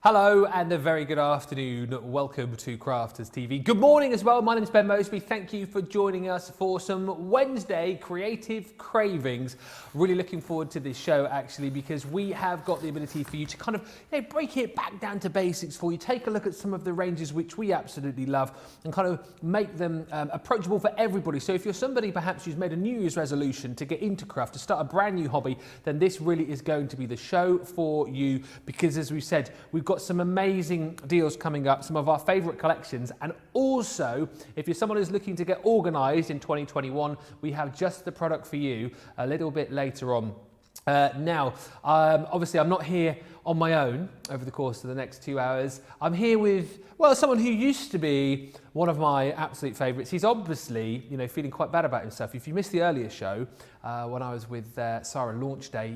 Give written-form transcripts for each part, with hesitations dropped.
Hello and a very good afternoon. Welcome to Crafters TV. Good morning as well. My name is Ben Mosby. Thank you for joining us for some Wednesday creative cravings. Really looking forward to this show actually, because we have got the ability for you to kind of break it back down to basics for you. Take a look at some of the ranges which we absolutely love and kind of make them approachable for everybody. So if you're somebody perhaps who's made a New Year's resolution to get into craft, to start a brand new hobby, then this really is going to be the show for you, because as we said, we've got some amazing deals coming up, some of our favourite collections, and also if you're someone who's looking to get organised in 2021, we have just the product for you a little bit later on. Now, obviously I'm not here on my own over the course of the next 2 hours. I'm here with, well, someone who used to be one of my absolute favourites. He's obviously, feeling quite bad about himself. If you missed the earlier show, when I was with Sarah launch day,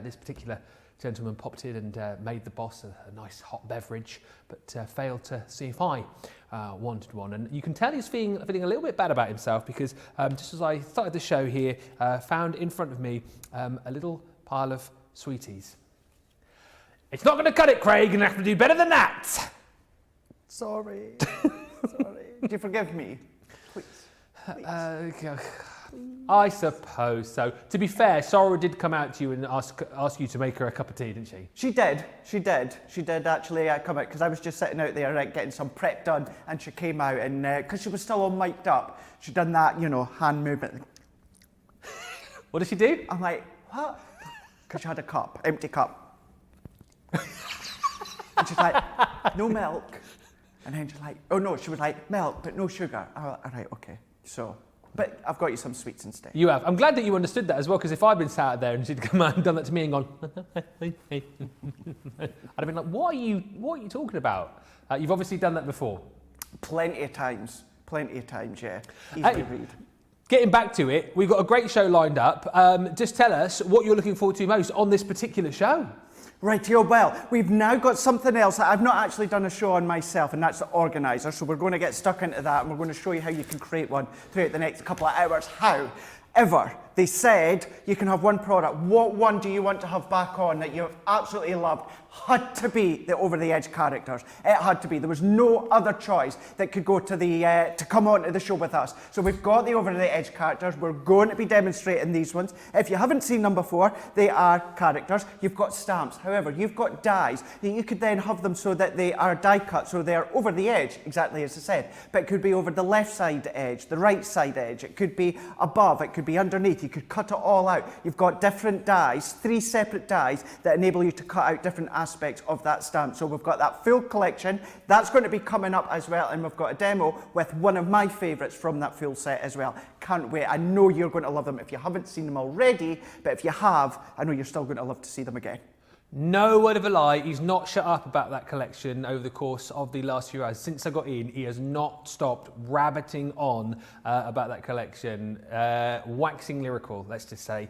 this particular gentleman popped in and made the boss a nice hot beverage, but failed to see if I wanted one. And you can tell he's feeling a little bit bad about himself, because just as I started the show here, found in front of me a little pile of sweeties. It's not going to cut it, Craig. You're going to have to do better than that. Sorry. Sorry. Do you forgive me? Please. I suppose so. To be fair, Sarah did come out to you and ask you to make her a cup of tea, didn't she? She did actually come out, because I was just sitting out there getting some prep done, and she came out, and because she was still all mic'd up, she'd done that, hand movement. What did she do? I'm like, what? Because she had a cup, empty cup. And she's like, no milk. And then she's like, oh no, she was like, milk, but no sugar. All right, okay. So, but I've got you some sweets instead. You have. I'm glad that you understood that as well, because if I'd been sat there and she'd come out and done that to me and gone, I'd have been like, what are you talking about? You've obviously done that before. Plenty of times, yeah. Easy Hey, to read. Getting back to it, we've got a great show lined up. Just tell us what you're looking forward to most on this particular show. Rightio, well, we've now got something else. I've not actually done a show on myself, and that's the organiser, so we're going to get stuck into that, and we're going to show you how you can create one throughout the next couple of hours. However, they said you can have one product. What one do you want to have back on that you've absolutely loved? Had to be the over-the-edge characters. It had to be. There was no other choice that could go to to come on to the show with us. So we've got the over-the-edge characters. We're going to be demonstrating these ones. If you haven't seen them before, they are characters. You've got stamps. However, you've got dies. You could then have them so that they are die cut, so they're over the edge, exactly as I said. But it could be over the left side edge, the right side edge. It could be above. It could be underneath. You could cut it all out. You've got different dies, 3 separate dies that enable you to cut out different aspects of that stamp. So we've got that full collection. That's going to be coming up as well, and we've got a demo with one of my favourites from that full set as well. Can't wait. I know you're going to love them if you haven't seen them already, but if you have, I know you're still going to love to see them again. No word of a lie, he's not shut up about that collection over the course of the last few hours. Since I got in, he has not stopped rabbiting on about that collection. Waxing lyrical, let's just say.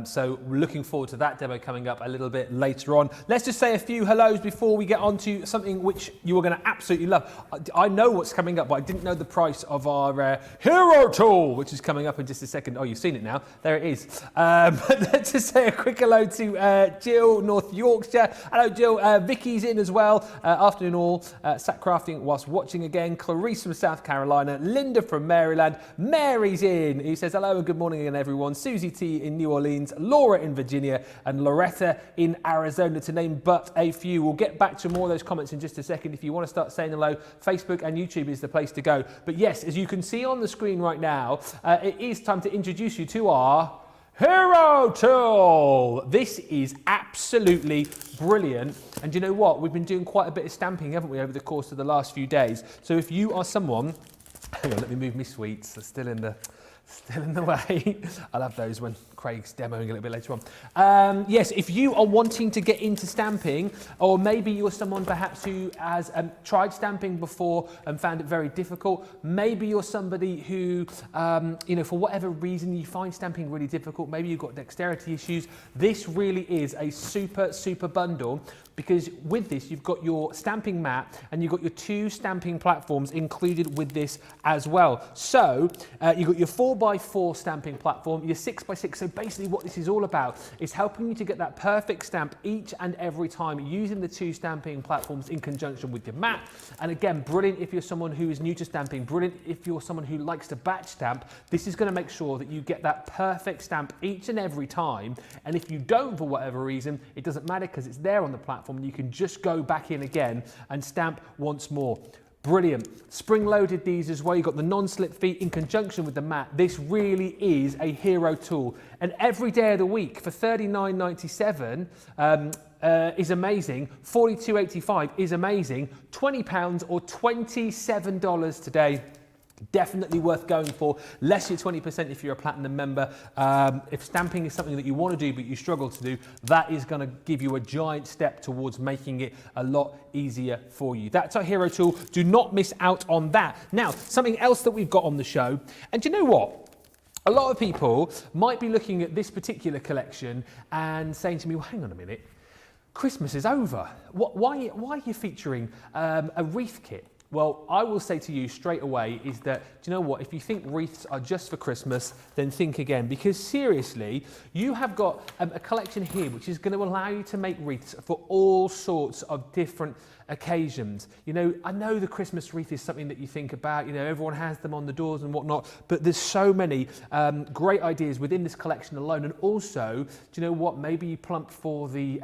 So looking forward to that demo coming up a little bit later on. Let's just say a few hellos before we get on to something which you are going to absolutely love. I know what's coming up, but I didn't know the price of our hero tool, which is coming up in just a second. Oh, you've seen it now. There it is. But let's just say a quick hello to Jill, North Yorkshire. Hello, Jill. Vicky's in as well. Afternoon all. Sat crafting whilst watching again. Clarice from South Carolina. Linda from Maryland. Mary's in. He says hello and good morning again, everyone. Susie T in New Orleans. Laura in Virginia. And Loretta in Arizona, to name but a few. We'll get back to more of those comments in just a second. If you want to start saying hello, Facebook and YouTube is the place to go. But yes, as you can see on the screen right now, it is time to introduce you to our hero tool. This is absolutely brilliant, and you know what, we've been doing quite a bit of stamping, haven't we, over the course of the last few days. So if you are someone, hang on, let me move my sweets, they're still in the way. I love those when Craig's demoing a little bit later on. Yes, if you are wanting to get into stamping, or maybe you're someone perhaps who has tried stamping before and found it very difficult, maybe you're somebody who, for whatever reason you find stamping really difficult, maybe you've got dexterity issues, this really is a super bundle, because with this you've got your stamping mat and you've got your 2 stamping platforms included with this as well. So you've got your 4 4x4 stamping platform, your 6x6. So basically what this is all about is helping you to get that perfect stamp each and every time using the 2 stamping platforms in conjunction with your mat. And again, brilliant if you're someone who is new to stamping, brilliant if you're someone who likes to batch stamp. This is going to make sure that you get that perfect stamp each and every time. And if you don't, for whatever reason, it doesn't matter because it's there on the platform. You can just go back in again and stamp once more. Brilliant. Spring-loaded these as well. You've got the non-slip feet in conjunction with the mat. This really is a hero tool. And every day of the week for $39.97 is amazing. $42.85 is amazing. £20 or $27 today. Definitely worth going for. Less your 20% if you're a platinum member. If stamping is something that you want to do but you struggle to do, that is going to give you a giant step towards making it a lot easier for you. That's our hero tool. Do not miss out on that. Now, something else that we've got on the show, and you know what? A lot of people might be looking at this particular collection and saying to me, well, hang on a minute, Christmas is over. Why are you featuring a wreath kit? Well, I will say to you straight away is that, do you know what, if you think wreaths are just for Christmas, then think again, because seriously, you have got a collection here which is going to allow you to make wreaths for all sorts of different occasions. You know, I know the Christmas wreath is something that you think about, you know, everyone has them on the doors and whatnot, but there's so many great ideas within this collection alone. And also, do you know what, maybe you plump for the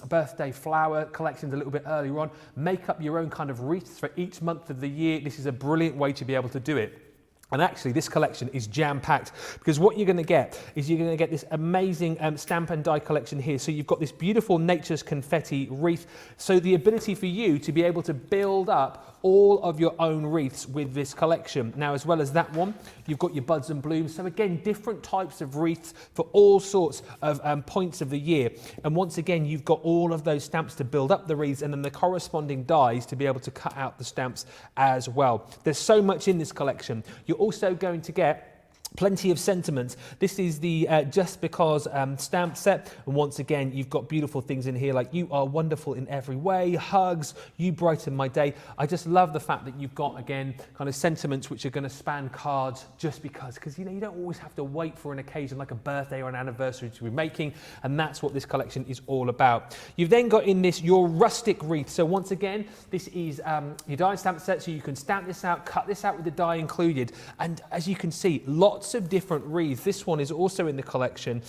birthday flower collections a little bit earlier on, make up your own kind of wreaths for each month of the year. This is a brilliant way to be able to do it. And actually, this collection is jam-packed because what you're going to get is you're going to get this amazing stamp and die collection here. So you've got this beautiful Nature's Confetti wreath. So the ability for you to be able to build up all of your own wreaths with this collection. Now, as well as that one, you've got your buds and blooms. So again, different types of wreaths for all sorts of points of the year. And once again, you've got all of those stamps to build up the wreaths and then the corresponding dies to be able to cut out the stamps as well. There's so much in this collection. You're also going to get plenty of sentiments. This is the Just Because stamp set. And once again, you've got beautiful things in here like you are wonderful in every way, hugs, you brighten my day. I just love the fact that you've got, again, kind of sentiments which are going to span cards just because, you know, you don't always have to wait for an occasion like a birthday or an anniversary to be making. And that's what this collection is all about. You've then got in this your rustic wreath. So once again, this is your die stamp set. So you can stamp this out, cut this out with the die included. And as you can see, lots of different wreaths. This one is also in the collection,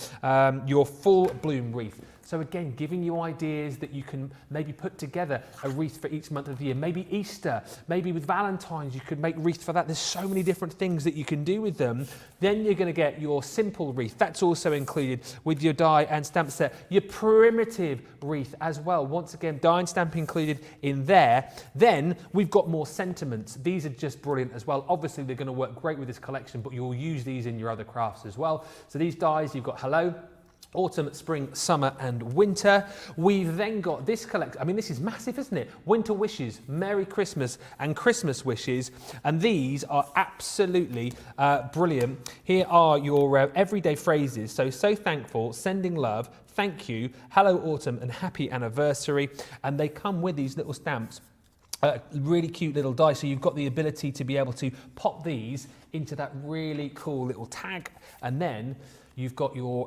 your full bloom wreath. So again, giving you ideas that you can maybe put together a wreath for each month of the year. Maybe Easter, maybe with Valentine's, you could make wreaths for that. There's so many different things that you can do with them. Then you're going to get your simple wreath. That's also included with your die and stamp set. Your primitive wreath as well. Once again, die and stamp included in there. Then we've got more sentiments. These are just brilliant as well. Obviously, they're going to work great with this collection, but you'll use these in your other crafts as well. So these dies, you've got hello, autumn, spring, summer and winter. We've then got this collection. I mean, this is massive, isn't it? Winter wishes, Merry Christmas and Christmas wishes. And these are absolutely brilliant. Here are your everyday phrases. So thankful, sending love, thank you, hello autumn and happy anniversary. And they come with these little stamps. Really cute little die, so you've got the ability to be able to pop these into that really cool little tag, and then you've got your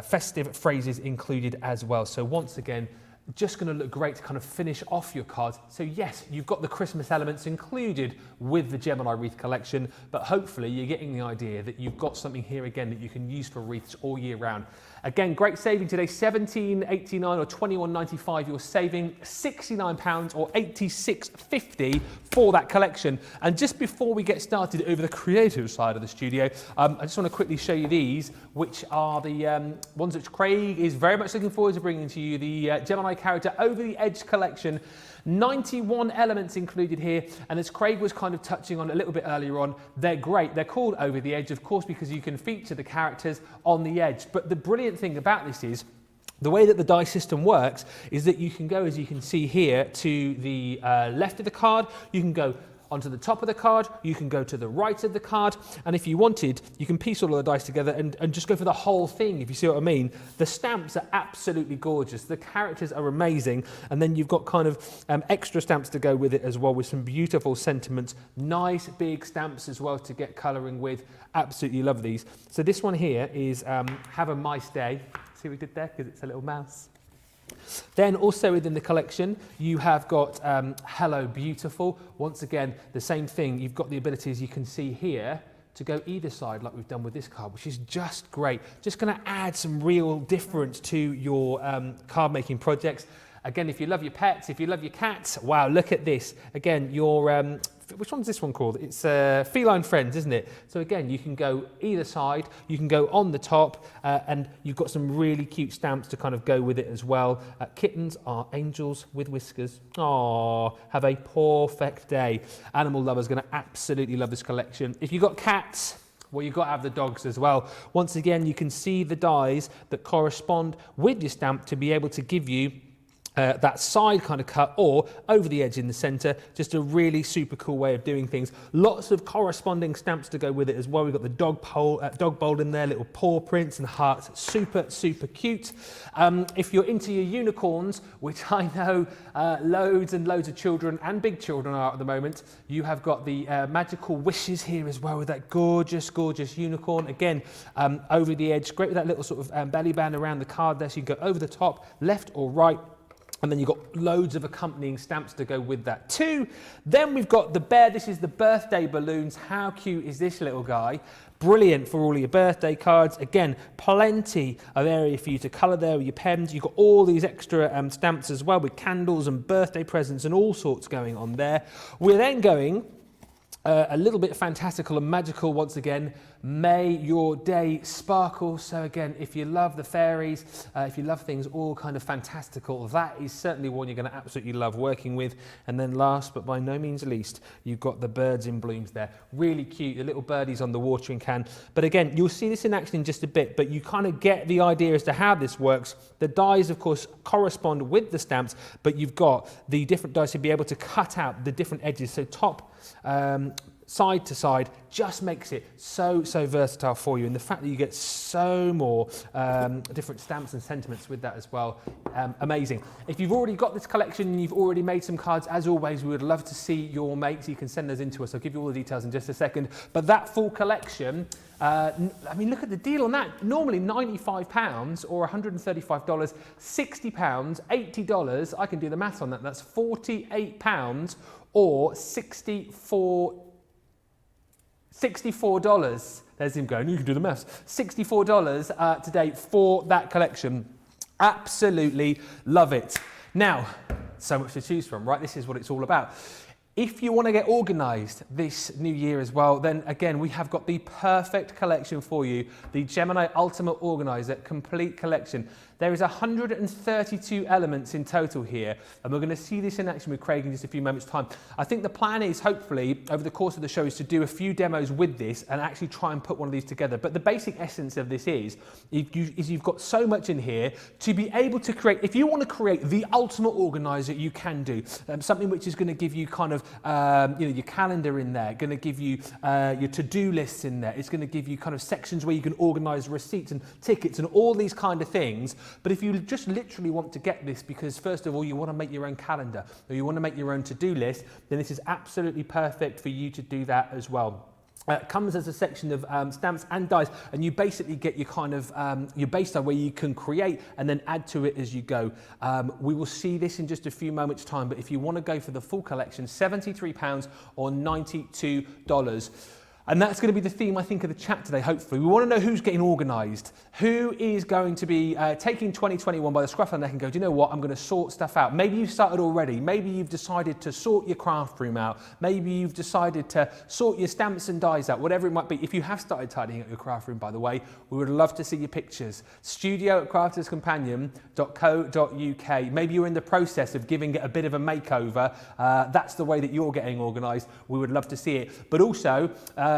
festive phrases included as well. So once again, just going to look great to kind of finish off your cards. So yes, you've got the Christmas elements included with the Gemini Wreath collection, but hopefully you're getting the idea that you've got something here again that you can use for wreaths all year round. Again, great saving today, $17.89 or $21.95. You're saving £69 or $86.50 for that collection. And just before we get started over the creative side of the studio, I just want to quickly show you these, which are the ones which Craig is very much looking forward to bringing to you, the Gemini Character Over the Edge collection. 91 elements included here, and as Craig was kind of touching on a little bit earlier on, they're great. They're called Over the Edge, of course, because you can feature the characters on the edge. But the brilliant thing about this is the way that the die system works is that you can go, as you can see here, to the left of the card. You can go onto the top of the card, you can go to the right of the card, and if you wanted, you can piece all of the dice together and just go for the whole thing, if you see what I mean. The stamps are absolutely gorgeous. The characters are amazing, and then you've got kind of extra stamps to go with it as well, with some beautiful sentiments. Nice big stamps as well to get colouring with. Absolutely love these. So this one here is Have a Mice Day. See what we did there? Because it's a little mouse. Then also within the collection, you have got Hello Beautiful. Once again, the same thing. You've got the ability, as you can see here, to go either side like we've done with this card, which is just great. Just going to add some real difference to your card making projects. Again, if you love your pets, if you love your cats, wow, look at this. Again, your, which one's this one called? It's Feline Friends, isn't it? So again, you can go either side, you can go on the top, and you've got some really cute stamps to kind of go with it as well. Kittens are angels with whiskers. Aww, have a perfect day. Animal lovers going to absolutely love this collection. If you've got cats, well, you've got to have the dogs as well. Once again, you can see the dies that correspond with your stamp to be able to give you that side kind of cut or over the edge in the centre. Just a really super cool way of doing things. Lots of corresponding stamps to go with it as well. We've got the dog bowl in there, little paw prints and hearts. Super, super cute. If you're into your unicorns, which I know loads and loads of children and big children are at the moment, you have got the magical wishes here as well with that gorgeous, gorgeous unicorn. Again, over the edge, great with that little sort of belly band around the card there, so you can go over the top, left or right. And then you've got loads of accompanying stamps to go with that too. Then we've got the bear. This is the birthday balloons. How cute is this little guy? Brilliant for all of your birthday cards. Again, plenty of area for you to colour there with your pens. You've got all these extra stamps as well with candles and birthday presents and all sorts going on there. We're then going a little bit fantastical and magical once again. May your day sparkle. So again, if you love the fairies, if you love things all kind of fantastical, that is certainly one you're going to absolutely love working with. And then last but by no means least, you've got the birds in blooms there. Really cute, the little birdies on the watering can. But again, you'll see this in action in just a bit, but you kind of get the idea as to how this works. The dies, of course, correspond with the stamps, but you've got the different dies to be able to cut out the different edges. So top, side to side, just makes it so versatile for you, and the fact that you get so more different stamps and sentiments with that as well, amazing. If you've already got this collection and you've already made some cards, as always, we would love to see your makes. You can send those in to us. I'll give you all the details in just a second, but that full collection, I mean, look at the deal on that. Normally £95 or $135, £60, $80. I can do the maths on that. That's £48 or $64. There's him going, you can do the maths. $64 today for that collection. Absolutely love it. Now, so much to choose from, right? This is what it's all about. If you want to get organised this new year as well, then again, we have got the perfect collection for you. The Gemini Ultimate Organiser Complete Collection. There is 132 elements in total here, and we're going to see this in action with Craig in just a few moments' time. I think the plan is, hopefully, over the course of the show, is to do a few demos with this and actually try and put one of these together. But the basic essence of this is you've got so much in here to be able to create. If you want to create the ultimate organiser, you can do something which is going to give you kind of your calendar in there, going to give you your to-do lists in there. It's going to give you kind of sections where you can organise receipts and tickets and all these kind of things. But if you just literally want to get this because, first of all, you want to make your own calendar or you want to make your own to-do list, then this is absolutely perfect for you to do that as well. It comes as a section of stamps and dies, and you basically get your kind of your base die where you can create and then add to it as you go. We will see this in just a few moments' time, but if you want to go for the full collection, £73 or $92. And that's going to be the theme, I think, of the chat today, hopefully. We want to know who's getting organised. Who is going to be taking 2021 by the scruff of the neck and go, do you know what, I'm going to sort stuff out. Maybe you've started already. Maybe you've decided to sort your craft room out. Maybe you've decided to sort your stamps and dies out, whatever it might be. If you have started tidying up your craft room, by the way, we would love to see your pictures. studio@crafterscompanion.co.uk. Maybe you're in the process of giving it a bit of a makeover. That's the way that you're getting organised. We would love to see it. But also,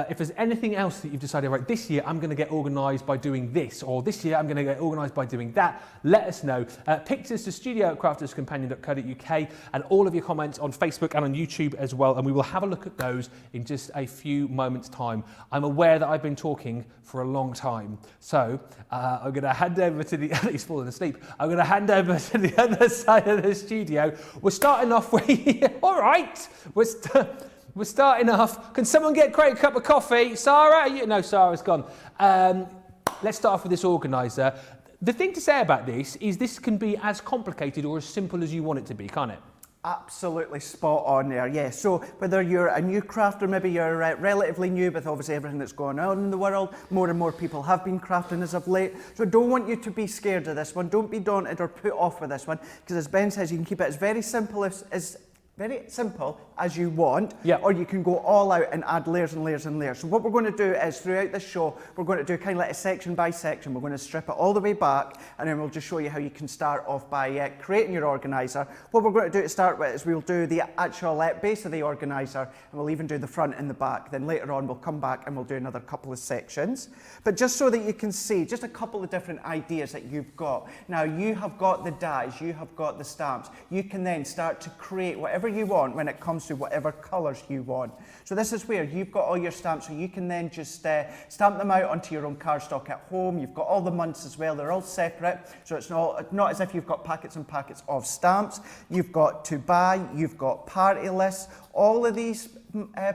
if there's anything else that you've decided, right, this year I'm going to get organised by doing this, or this year I'm going to get organised by doing that, let us know. Pictures to studio@crafterscompanion.co.uk, and all of your comments on Facebook and on YouTube as well, and we will have a look at those in just a few moments' time. I'm aware that I've been talking for a long time, so I'm going to hand over to the, he's fallen asleep, I'm going to hand over to the other side of the studio. We're starting off with, all right, we're starting off. Can someone get a great cup of coffee? Sarah? No, Sarah's gone. Let's start off with this organiser. The thing to say about this is this can be as complicated or as simple as you want it to be, can't it? Absolutely spot on there, yes. So whether you're a new crafter, maybe you're relatively new with obviously everything that's going on in the world, more and more people have been crafting as of late. So don't want you to be scared of this one. Don't be daunted or put off with this one, because as Ben says, you can keep it as very simple as you want, or you can go all out and add layers and layers and layers. So what we're going to do is throughout this show, we're going to do kind of like a section by section. We're going to strip it all the way back, and then we'll just show you how you can start off by creating your organiser. What we're going to do to start with is we'll do the actual base of the organiser, and we'll even do the front and the back. Then later on we'll come back and we'll do another couple of sections. But just so that you can see just a couple of different ideas that you've got. Now you have got the dies, you have got the stamps. You can then start to create whatever you want when it comes to whatever colours you want. So this is where you've got all your stamps, so you can then just stamp them out onto your own cardstock at home. You've got all the months as well, they're all separate, so it's not as if you've got packets and packets of stamps. You've got to buy, you've got party lists, all of these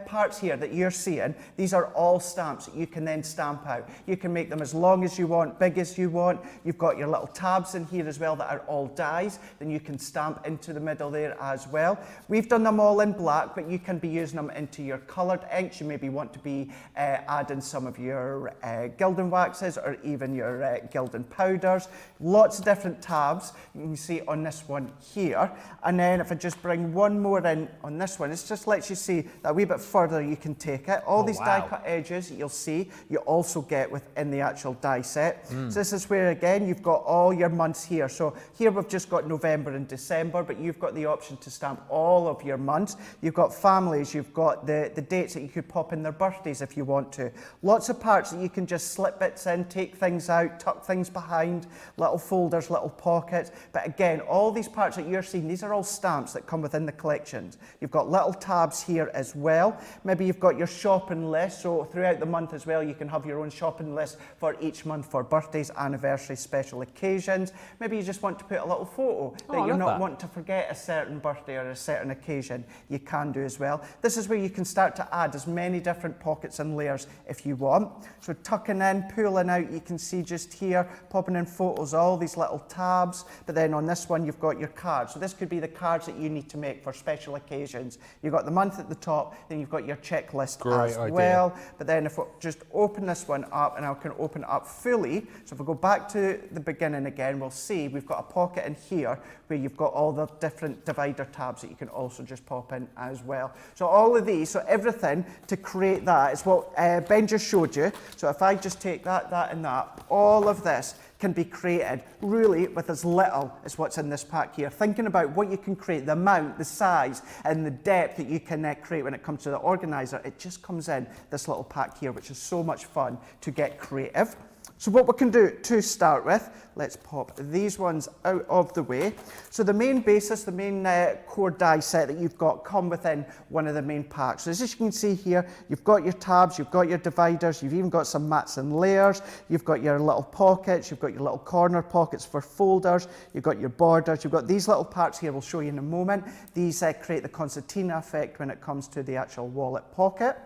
parts here that you're seeing, these are all stamps that you can then stamp out. You can make them as long as you want, big as you want. You've got your little tabs in here as well that are all dies, then you can stamp into the middle there as well. We've done them all in black, but you can be using them into your coloured inks. You maybe want to be adding some of your gilding waxes or even your gilding powders. Lots of different tabs you can see on this one here. And then if I just bring one more in on this one, it just lets you see that a wee bit further you can take it. All these die cut edges you'll see you also get within the actual die set. So this is where again you've got all your months here. So here we've just got November and December, but you've got the option to stamp all of your months. You've got families, you've got the dates that you could pop in their birthdays if you want to. Lots of parts that you can just slip bits in, take things out, tuck things behind, little folders, little pockets. But again, all these parts that you're seeing, these are all stamps that come within the collections. You've got little tabs here as well. Maybe you've got your shopping list, so throughout the month as well you can have your own shopping list for each month for birthdays, anniversaries, special occasions. Maybe you just want to put a little photo that you're not wanting to forget a certain birthday or a certain occasion. You can do as well. This is where you can start to add as many different pockets and layers if you want. So tucking in, pulling out, you can see just here, popping in photos, all these little tabs. But then on this one you've got your cards. So this could be the cards that you need to make for special occasions. You've got the month at the top, then you've got your checklist as well. But then if we just open this one up, and I can open it up fully, so if we go back to the beginning again, we'll see we've got a pocket in here where you've got all the different divider tabs that you can also just pop in as well. So all of these, so everything to create that is what Ben just showed you. So if I just take that, that and that, all of this can be created really with as little as what's in this pack here. Thinking about what you can create, the amount, the size and the depth that you can create when it comes to the organiser, it just comes in this little pack here, which is so much fun to get creative. So what we can do to start with, let's pop these ones out of the way. So the main basis, the main core die set that you've got come within one of the main packs. So as you can see here, you've got your tabs, you've got your dividers, you've even got some mats and layers, you've got your little pockets, you've got your little corner pockets for folders, you've got your borders, you've got these little parts here we'll show you in a moment. These create the concertina effect when it comes to the actual wallet pocket.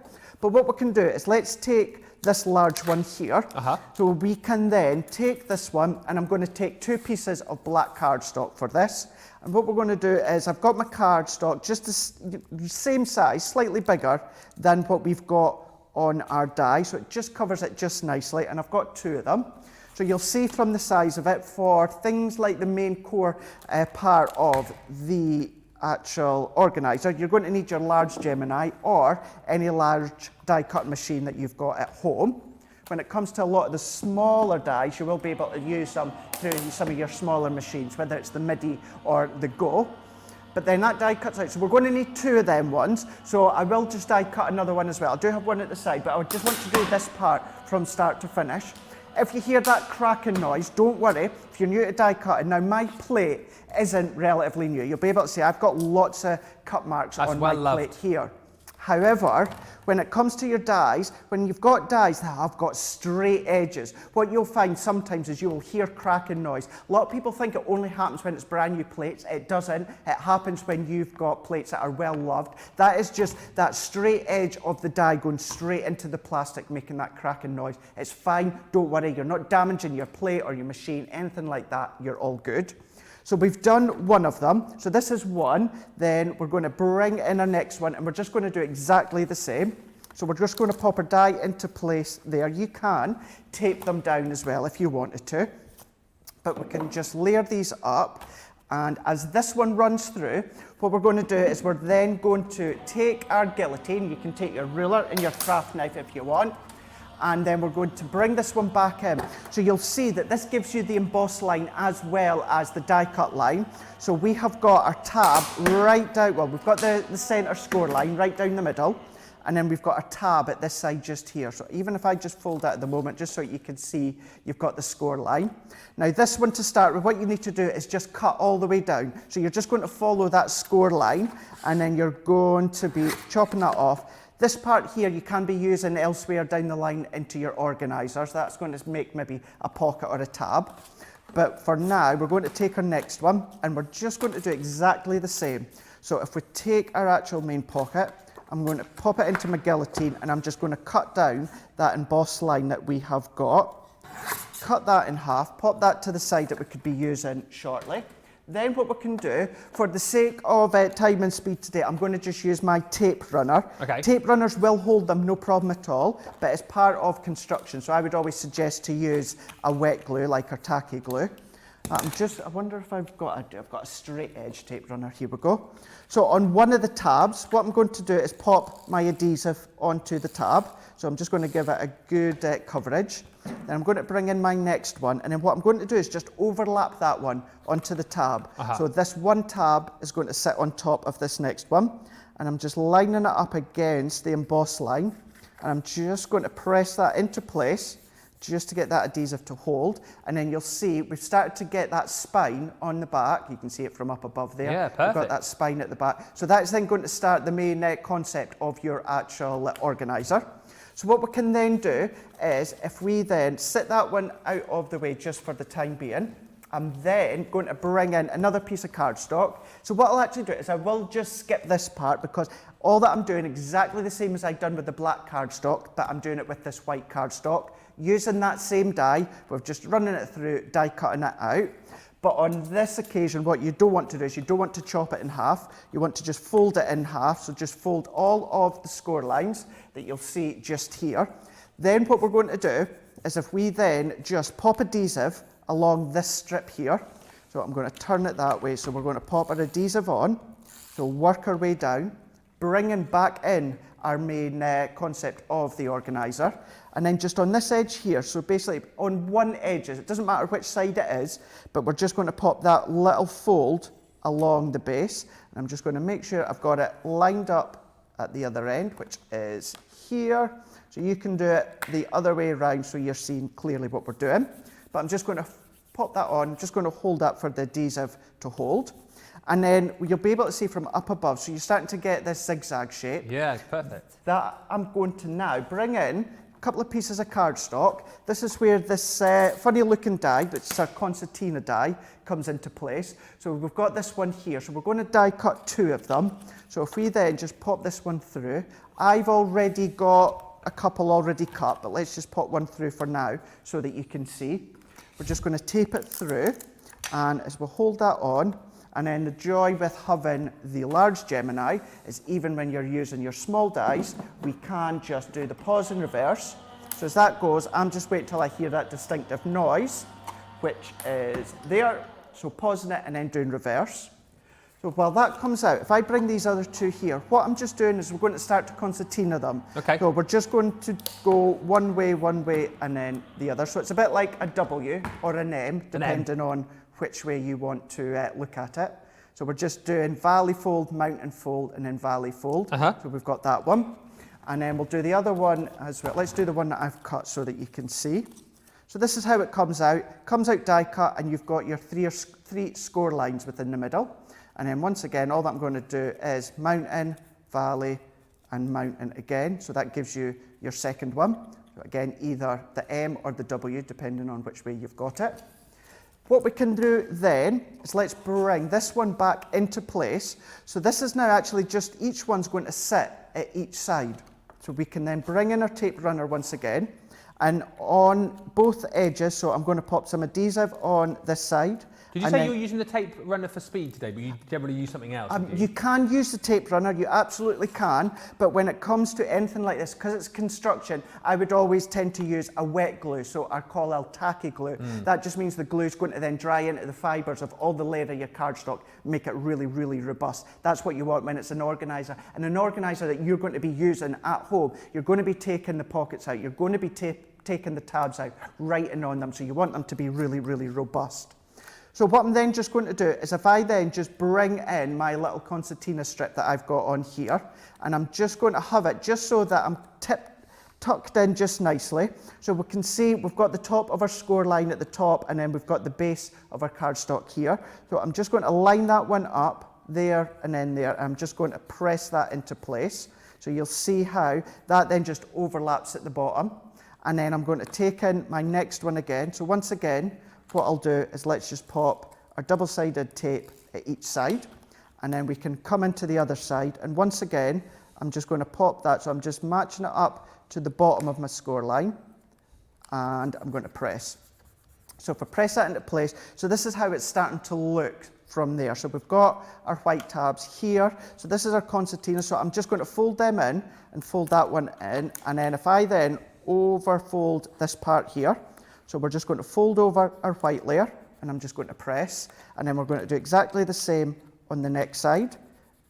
But what we can do is let's take this large one here. So we can then take this one, and I'm going to take 2 pieces of black cardstock for this. And what we're going to do is I've got my cardstock just the same size, slightly bigger than what we've got on our die. So it just covers it just nicely, and I've got 2 of them. So you'll see from the size of it, for things like the main core part of the actual organiser, you're going to need your large Gemini or any large die cut machine that you've got at home. When it comes to a lot of the smaller dies, you will be able to use them through some of your smaller machines, whether it's the MIDI or the Go. but then that die cuts out. So we're going to need 2 of them ones. So I will just die cut another one as well. I do have one at the side, but I just want to do this part from start to finish. If you hear that cracking noise, don't worry. If you're new to die cutting, now my plate isn't relatively new. You'll be able to see I've got lots of cut marks on my plate here. However, when it comes to your dies, when you've got dies that have got straight edges, what you'll find sometimes is you'll hear cracking noise. A lot of people think it only happens when it's brand new plates. It doesn't. It happens when you've got plates that are well loved. That is just that straight edge of the die going straight into the plastic, making that cracking noise. It's fine. Don't worry. You're not damaging your plate or your machine, anything like that. You're all good. So we've done one of them. So this is one. Then we're going to bring in our next one, and we're just going to do exactly the same. So we're just going to pop our die into place there. You can tape them down as well if you wanted to, but we can just layer these up. And as this one runs through, what we're going to do is we're then going to take our guillotine. You can take your ruler and your craft knife if you want. And then we're going to bring this one back in. So you'll see that this gives you the embossed line as well as the die cut line. So we have got our tab right down, well, we've got the center score line right down the middle, and then we've got our tab at this side just here. So even if I just fold that at the moment, just so you can see you've got the score line. Now this one to start with, what you need to do is just cut all the way down. So you're just going to follow that score line, and then you're going to be chopping that off. This part here you can be using elsewhere down the line into your organisers. That's going to make maybe a pocket or a tab. But for now, we're going to take our next one, and we're just going to do exactly the same. So if we take our actual main pocket, I'm going to pop it into my guillotine, and I'm just going to cut down that embossed line that we have got. Cut that in half, pop that to the side that we could be using shortly. Then what we can do, for the sake of time and speed today, I'm going to just use my tape runner. Okay. Tape runners will hold them, no problem at all, but it's part of construction, so I would always suggest to use a wet glue, like our tacky glue. I wonder if I've got a straight edge tape runner. Here we go. So on one of the tabs, what I'm going to do is pop my adhesive onto the tab. So I'm just going to give it a good coverage. Then I'm going to bring in my next one, and then what I'm going to do is just overlap that one onto the tab. So this one tab is going to sit on top of this next one, and I'm just lining it up against the embossed line, and I'm just going to press that into place just to get that adhesive to hold. And then you'll see we've started to get that spine on the back. You can see it from up above there. Yeah, perfect. We've got that spine at the back. So that's then going to start the main concept of your actual organiser. So what we can then do is, if we then sit that one out of the way just for the time being, I'm then going to bring in another piece of cardstock. So what I'll actually do is I will just skip this part, because all that I'm doing exactly the same as I've done with the black cardstock, but I'm doing it with this white cardstock. Using that same die, we're just running it through, die cutting it out. But on this occasion, what you don't want to do is you don't want to chop it in half. You want to just fold it in half. So just fold all of the score lines that you'll see just here. Then what we're going to do is, if we then just pop adhesive along this strip here. So I'm going to turn it that way. So we're going to pop our adhesive on. So work our way down, bringing back in our main concept of the organiser. And then just on this edge here, so basically on one edge, it doesn't matter which side it is, but we're just going to pop that little fold along the base. And I'm just going to make sure I've got it lined up at the other end, which is here. So you can do it the other way around so you're seeing clearly what we're doing. But I'm just going to pop that on, just going to hold that for the adhesive to hold. And then you'll be able to see from up above, so you're starting to get this zigzag shape. Yeah, perfect. That I'm going to now bring in a couple of pieces of cardstock. This is where this funny looking die, which is our concertina die, comes into place. So we've got this one here, so we're going to die cut 2 of them. So if we then just pop this one through, I've already got a couple already cut, but let's just pop one through for now so that you can see. We're just going to tape it through, and as we hold that on, and then the joy with having the large Gemini is, even when you're using your small dies, we can just do the pause and reverse. So as that goes, I'm just waiting till I hear that distinctive noise, which is there. So pausing it and then doing reverse. So while that comes out, if I bring these other 2 here, what I'm just doing is we're going to start to concertina them. Okay. So we're just going to go one way, and then the other. So it's a bit like a W or an M, depending on which way you want to look at it. So we're just doing valley fold, mountain fold, and then valley fold. So we've got that one. And then we'll do the other one as well. Let's do the one that I've cut so that you can see. So this is how it comes out. Comes out die cut, and you've got your three score lines within the middle. And then once again, all that I'm going to do is mountain, valley, and mountain again. So that gives you your second one. So again, either the M or the W, depending on which way you've got it. What we can do then is let's bring this one back into place. So this is now actually just each one's going to sit at each side. So we can then bring in our tape runner once again. And on both edges, so I'm going to pop some adhesive on this side. Did you say you were using the tape runner for speed today, but you generally use something else? You can use the tape runner, you absolutely can, but when it comes to anything like this, because it's construction, I would always tend to use a wet glue, so I call it tacky glue. That just means the glue is going to then dry into the fibres of all the layer of your cardstock, make it really, really robust. That's what you want when it's an organiser. And an organiser that you're going to be using at home, you're going to be taking the pockets out, you're going to be taking the tabs out, writing on them, so you want them to be really, really robust. So what I'm then just going to do is if I then just bring in my little concertina strip that I've got on here, and I'm just going to have it just so that I'm tucked in just nicely. So we can see we've got the top of our score line at the top, and then we've got the base of our cardstock here. So I'm just going to line that one up there and then there. I'm just going to press that into place. So you'll see how that then just overlaps at the bottom. And then I'm going to take in my next one again. So once again, what I'll do is let's just pop our double-sided tape at each side, and then we can come into the other side, and once again I'm just going to pop that, so I'm just matching it up to the bottom of my score line, and I'm going to press. So if I press that into place, so this is how it's starting to look from there. So we've got our white tabs here, so this is our concertina, so I'm just going to fold them in and fold that one in, and then if I then overfold this part here, so we're just going to fold over our white layer, and I'm just going to press, and then we're going to do exactly the same on the next side,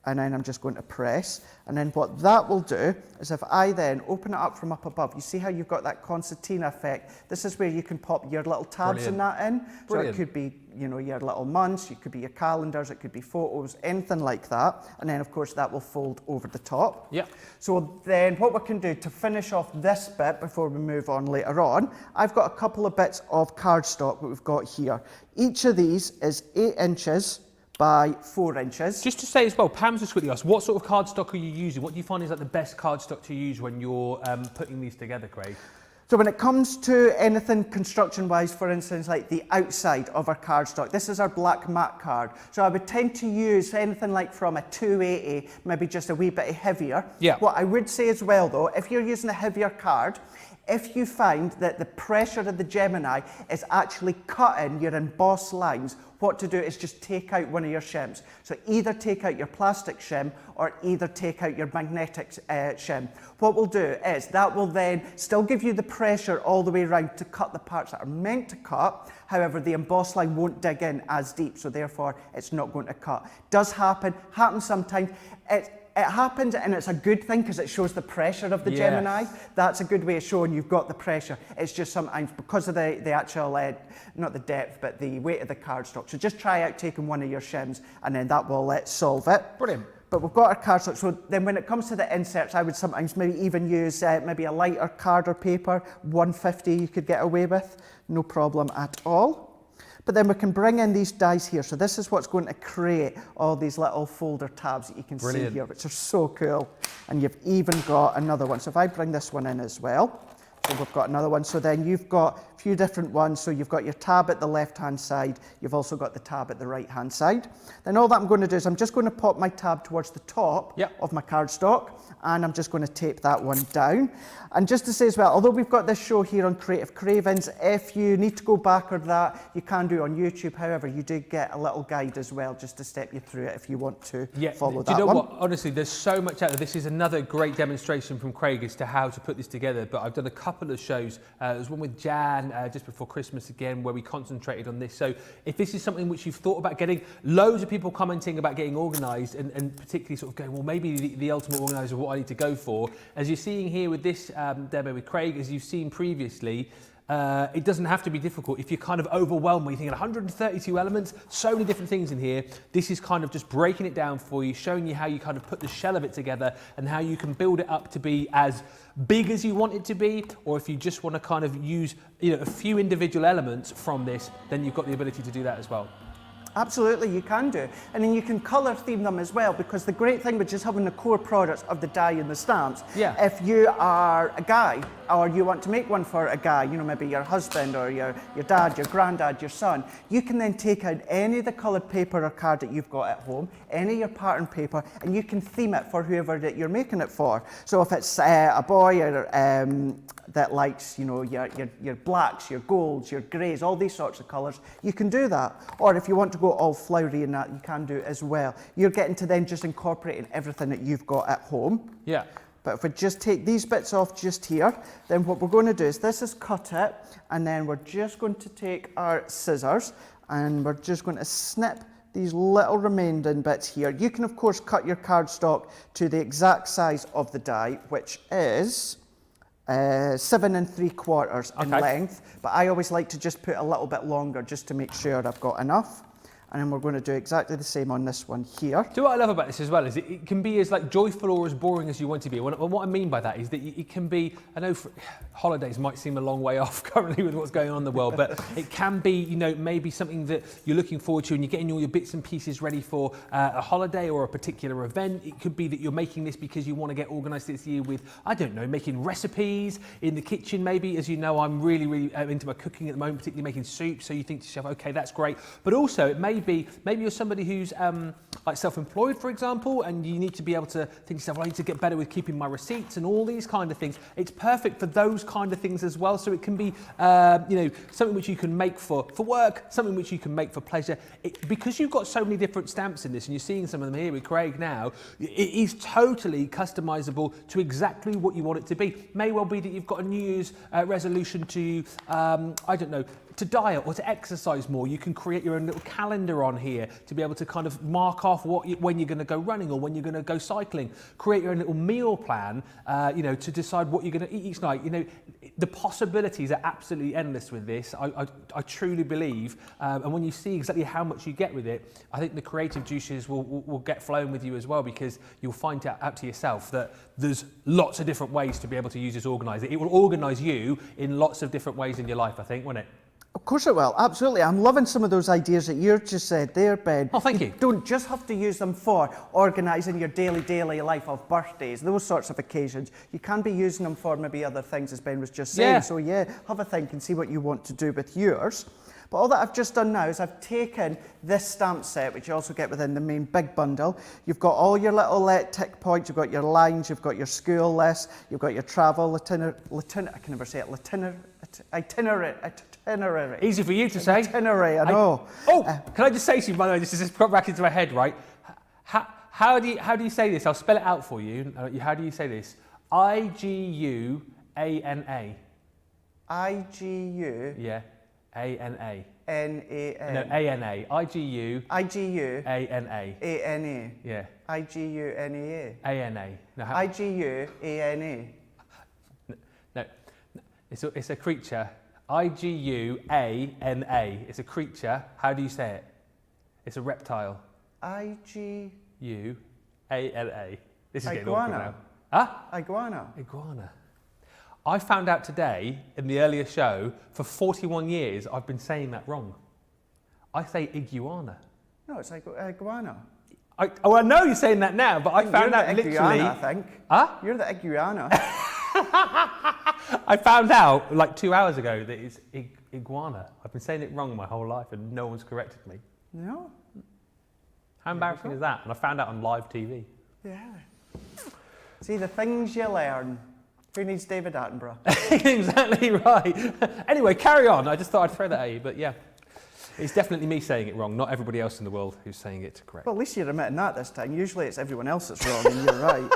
and then I'm just going to press, and then what that will do is if I then open it up from up above, you see how you've got that concertina effect. This is where you can pop your little tabs in that in. So it could be, you know, your little months, it could be your calendars, it could be photos, anything like that. And then of course that will fold over the top. Yeah. So then what we can do to finish off this bit before we move on later on, I've got a couple of bits of cardstock that we've got here. Each of these is 8 inches by 4 inches. Just to say as well, Pam's just quickly asked, what sort of cardstock are you using? What do you find is like the best cardstock to use when you're putting these together, Craig? So when it comes to anything construction-wise, for instance, like the outside of our cardstock, this is our black matte card. So I would tend to use anything like from a 280, maybe just a wee bit heavier. Yeah. What I would say as well though, if you're using a heavier card, if you find that the pressure of the Gemini is actually cutting your embossed lines, what to do is just take out one of your shims. So either take out your plastic shim or either take out your magnetic shim. What we'll do is that will then still give you the pressure all the way around to cut the parts that are meant to cut. However, the embossed line won't dig in as deep, so therefore it's not going to cut. Does happen, happens sometimes. It happens, and it's a good thing because it shows the pressure of the Gemini. That's a good way of showing you've got the pressure. It's just sometimes because of the actual, not the depth, but the weight of the cardstock. So just try out taking one of your shims, and then that will solve it. Brilliant. But we've got our cardstock, so then when it comes to the inserts, I would sometimes maybe even use maybe a lighter card or paper. 150 you could get away with, no problem at all. But then we can bring in these dies here. So this is what's going to create all these little folder tabs that you can see here, which are so cool. And you've even got another one. So if I bring this one in as well, so we've got another one. So then you've got a few different ones. So you've got your tab at the left-hand side. You've also got the tab at the right-hand side. Then all that I'm going to do is I'm just going to pop my tab towards the top of my cardstock, and I'm just going to tape that one down. And just to say as well, although we've got this show here on Creative Cravings, if you need to go back or that, you can do on YouTube. However, you do get a little guide as well, just to step you through it if you want to follow that one. Do you know what? Honestly, there's so much out there. This is another great demonstration from Craig as to how to put this together. But I've done a couple of shows. There's one with Jan just before Christmas again, where we concentrated on this. So if this is something which you've thought about getting, loads of people commenting about getting organised and particularly sort of going, well, maybe the ultimate organiser, what I need to go for. As you're seeing here with this demo with Craig, as you've seen previously, it doesn't have to be difficult. If you're kind of overwhelmed, you're thinking 132 elements, so many different things in here, this is kind of just breaking it down for you, showing you how you kind of put the shell of it together and how you can build it up to be as big as you want it to be, or if you just want to kind of use a few individual elements from this, then you've got the ability to do that as well. Absolutely, you can do. And then you can colour theme them as well, because the great thing with just having the core products of the die and the stamps, if you are a guy or you want to make one for a guy, maybe your husband or your dad, your granddad, your son, you can then take out any of the coloured paper or card that you've got at home, any of your pattern paper, and you can theme it for whoever that you're making it for. So if it's a boy or, that likes, your blacks, your golds, your greys, all these sorts of colours, you can do that. Or if you want to go all flowery in that, you can do it as well. You're getting to then just incorporating everything that you've got at home. Yeah. But if we just take these bits off just here, then what we're going to do is this is cut it, and then we're just going to take our scissors and we're just going to snip these little remaining bits here. You can of course cut your cardstock to the exact size of the die, which is 7 3/4 in length, but I always like to just put a little bit longer just to make sure I've got enough. And then we're going to do exactly the same on this one here. So what I love about this as well is it can be as joyful or as boring as you want to be. And what I mean by that is that it can be, I know holidays might seem a long way off currently with what's going on in the world, but it can be, maybe something that you're looking forward to and you're getting all your bits and pieces ready for a holiday or a particular event. It could be that you're making this because you want to get organised this year with, I don't know, making recipes in the kitchen maybe. As you know, I'm really into my cooking at the moment, particularly making soup. So you think to yourself, okay, that's great. But also it may be, maybe you're somebody who's self-employed, for example, and you need to be able to think to yourself, well, I need to get better with keeping my receipts and all these kind of things. It's perfect for those kind of things as well. So it can be, something which you can make for work, something which you can make for pleasure. Because you've got so many different stamps in this, and you're seeing some of them here with Craig now, it is totally customizable to exactly what you want it to be. May well be that you've got a New Year's resolution to, to diet or to exercise more. You can create your own little calendar on here to be able to kind of mark off when you're going to go running or when you're going to go cycling. Create your own little meal plan, to decide what you're going to eat each night. The possibilities are absolutely endless with this. I truly believe, and when you see exactly how much you get with it, I think the creative juices will get flowing with you as well, because you'll find out to yourself that there's lots of different ways to be able to use this organiser. It will organise you in lots of different ways in your life, I think, won't it? Of course it will, absolutely. I'm loving some of those ideas that you just said there, Ben. Oh, thank you. You don't just have to use them for organising your daily life of birthdays, those sorts of occasions. You can be using them for maybe other things, as Ben was just saying. Yeah. So have a think and see what you want to do with yours. But all that I've just done now is I've taken this stamp set, which you also get within the main big bundle. You've got all your little tick points, you've got your lines, you've got your school list, you've got your travel itinerary. Easy for you to say. Itinerary, I know. Can I just say to you, by the way, this has just got back into my head, right? How do you say this? I'll spell it out for you. How do you say this? I-G-U-A-N-A. I-G-U. Yeah. A-N-A. N-A-N. No, A-N-A. I-G-U. I-G-U. A-N-A. A-N-A. Yeah. I-G-U-N-A. A-N-A. No, I-G-U-A-N-A. No. It's a creature. I-G-U-A-N-A. It's a creature. How do you say it? It's a reptile. I-G-U-A-N-A. This is getting awkward now. Huh? Iguana. Iguana. I found out today in the earlier show, for 41 years, I've been saying that wrong. I say iguana. No, it's iguana. I know you're saying that now, but I found out literally. Iguana, I think. Huh? You're the iguana. I found out 2 hours ago that it's iguana. I've been saying it wrong my whole life and no one's corrected me. No. How embarrassing is that? And I found out on live TV. Yeah. See, the things you learn. Who needs David Attenborough? Exactly right. Anyway, carry on. I just thought I'd throw that at you, but yeah. It's definitely me saying it wrong, not everybody else in the world who's saying it correct. Well, at least you're admitting that this time. Usually it's everyone else that's wrong and you're right.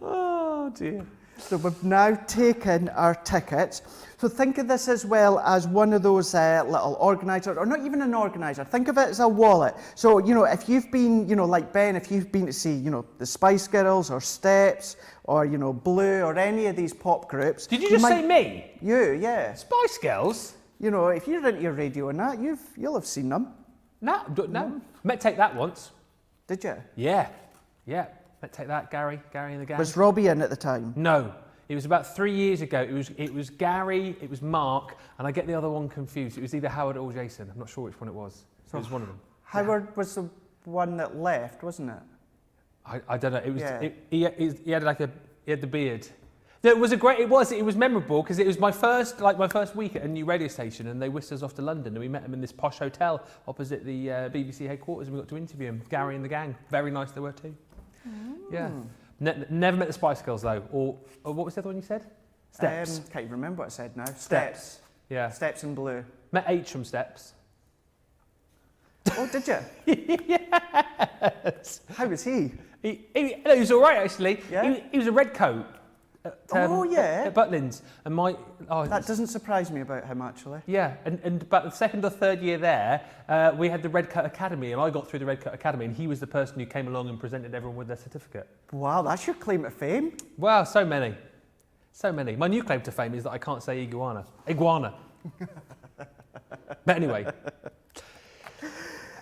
Oh dear. So we've now taken our tickets. So think of this as well as one of those little organisers, or not even an organiser. Think of it as a wallet. So, you know, if you've been, you know, like Ben, if you've been to see, you know, the Spice Girls or Steps or, you know, Blue or any of these pop groups. Did you just say me? You, yeah. Spice Girls? You know, if you're into your radio and that, you'll have seen them. No. Met Take That once. Did you? Yeah. Met Take That, Gary and the gang. Was Robbie in at the time? No. It was about 3 years ago. It was Gary, it was Mark, and I get the other one confused. It was either Howard or Jason. I'm not sure which one it was. So it was one of them. Howard was the one that left, wasn't it? I don't know. It was. Yeah. He had the beard. No, it was a great. It was memorable because it was my first week at a new radio station, and they whisked us off to London, and we met them in this posh hotel opposite the BBC headquarters, and we got to interview them. Gary and the gang. Very nice they were too. Yeah. Never met the Spice Girls though. Or what was the other one you said? Steps. Can't even remember what I said now. Steps. Yeah. Steps in Blue. Met H from Steps. Oh, did you? Yes. How was he? He was all right actually. Yeah? He was a red coat. At Butlins, and that doesn't surprise me about him actually. Yeah, and about the second or third year there, we had the Red Coat Academy, and I got through the Red Coat Academy, and he was the person who came along and presented everyone with their certificate. Wow, that's your claim to fame. Wow, so many. My new claim to fame is that I can't say iguana. But anyway.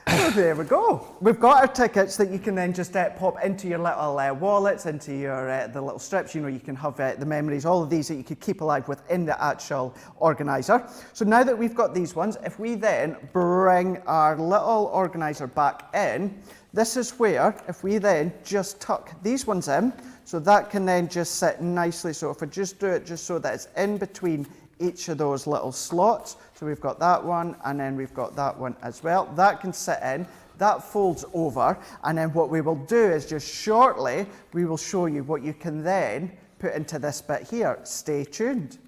So there we go. We've got our tickets that you can then just pop into your little wallets, into your the little strips. You know, you can have the memories, all of these that you could keep alive within the actual organiser. So now that we've got these ones, if we then bring our little organiser back in, this is where, if we then just tuck these ones in, so that can then just sit nicely. So if I just do it just so that it's in between each of those little slots. So we've got that one, and then we've got that one as well. That can sit in, that folds over, and then what we will do is just shortly, we will show you what you can then put into this bit here. Stay tuned.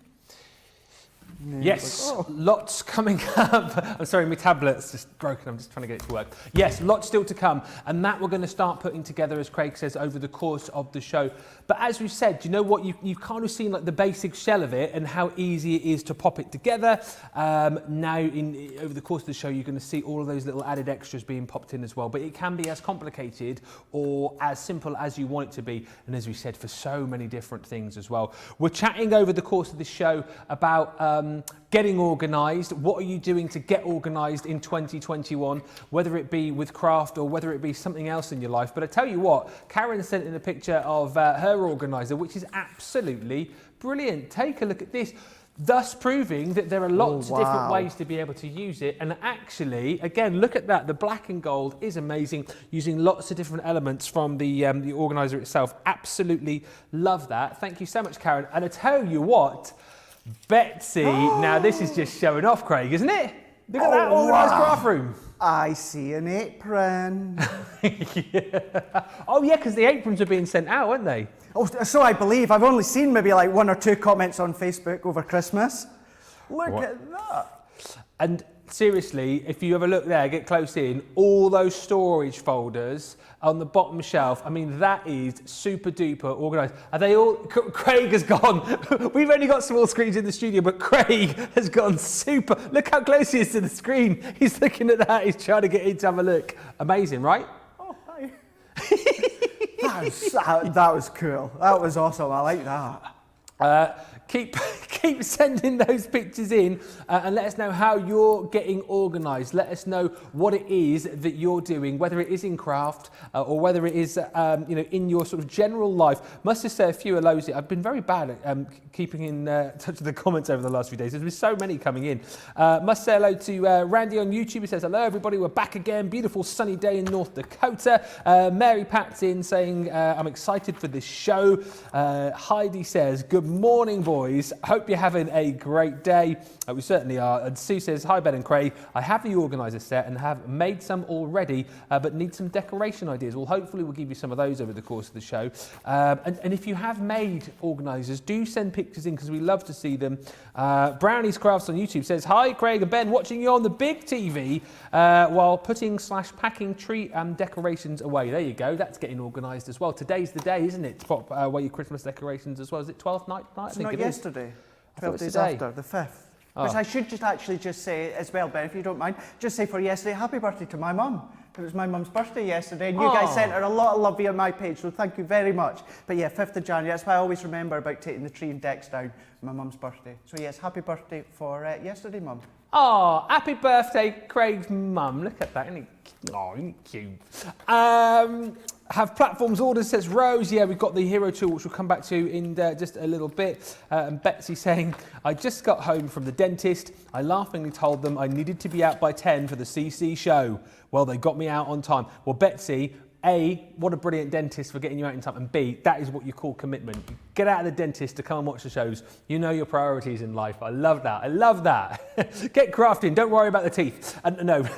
Yes, lots coming up. I'm sorry, my tablet's just broken. I'm just trying to get it to work. Yes, lots still to come. And that we're going to start putting together, as Craig says, over the course of the show. But as we've said, do you know what? You've kind of seen like the basic shell of it and how easy it is to pop it together. Now, over the course of the show, you're going to see all of those little added extras being popped in as well. But it can be as complicated or as simple as you want it to be. And as we said, for so many different things as well. We're chatting over the course of the show about getting organised. What are you doing to get organised in 2021, whether it be with craft or whether it be something else in your life? But I tell you what, Karen sent in a picture of her organiser, which is absolutely brilliant. Take a look at this, thus proving that there are lots of different ways to be able to use it. And actually, again, look at that. The black and gold is amazing, using lots of different elements from the organiser itself. Absolutely love that. Thank you so much, Karen. And I tell you what, Betsy, now this is just showing off, Craig, isn't it? Look at that organised craft room. I see an apron. Yeah. Oh yeah, because the aprons are being sent out, aren't they? Oh, so I believe. I've only seen maybe like 1 or 2 comments on Facebook over Christmas. Look at that. And seriously, if you have a look there, get close in, all those storage folders on the bottom shelf, I mean, that is super duper organised. Are they all, Craig has gone, we've only got small screens in the studio, but Craig has gone super, look how close he is to the screen. He's looking at that, he's trying to get in to have a look. Amazing, right? Oh, hi. that was cool. That was awesome, I like that. Keep sending those pictures in and let us know how you're getting organised. Let us know what it is that you're doing, whether it is in craft or whether it is in your sort of general life. Must just say a few hellos. I've been very bad at keeping in touch with the comments over the last few days. There's been so many coming in. Must say hello to Randy on YouTube. He says, hello everybody, we're back again. Beautiful sunny day in North Dakota. Mary Pat's in saying, I'm excited for this show. Heidi says, good morning boys. Hope you're you're having a great day. We certainly are. And Sue says, hi Ben and Craig, I have the organiser set and have made some already, but need some decoration ideas. Well, hopefully we'll give you some of those over the course of the show. And if you have made organisers, do send pictures in because we love to see them. Brownie's Crafts on YouTube says, hi Craig and Ben, watching you on the big TV while putting/packing tree decorations away. There you go, that's getting organised as well. Today's the day, isn't it, to pop away your Christmas decorations as well. Is it 12th night? I It's think not it yesterday. is. 12 days after, the 5th. Oh. Which I should just say as well, Ben, if you don't mind, just say for yesterday, happy birthday to my mum. It was my mum's birthday yesterday, and you guys sent her a lot of love via my page, so thank you very much. But yeah, 5th of January, that's why I always remember about taking the tree and decks down, my mum's birthday. So yes, happy birthday for yesterday, Mum. Oh, happy birthday, Craig's mum. Look at that, isn't he cute? Have platforms ordered, says Rose. Yeah, we've got the Hero tool, which we'll come back to in just a little bit. And Betsy saying, I just got home from the dentist. I laughingly told them I needed to be out by 10 for the CC show. Well, they got me out on time. Well, Betsy, A, what a brilliant dentist for getting you out in time. And B, that is what you call commitment. You get out of the dentist to come and watch the shows. You know your priorities in life. I love that. I love that. Get crafting. Don't worry about the teeth. No,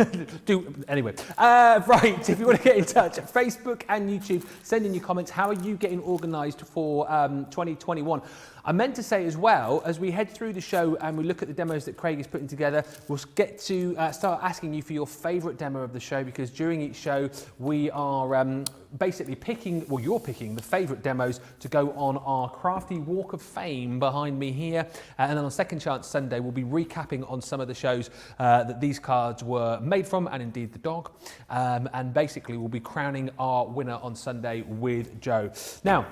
anyway. Right, if you want to get in touch, Facebook and YouTube, send in your comments. How are you getting organised for 2021? I meant to say as well, as we head through the show and we look at the demos that Craig is putting together, we'll get to start asking you for your favourite demo of the show, because during each show we are basically picking, well, you're picking the favourite demos to go on our Crafty Walk of Fame behind me here. And then on Second Chance Sunday, we'll be recapping on some of the shows that these cards were made from, and indeed the dog. And basically we'll be crowning our winner on Sunday with Joe. Now,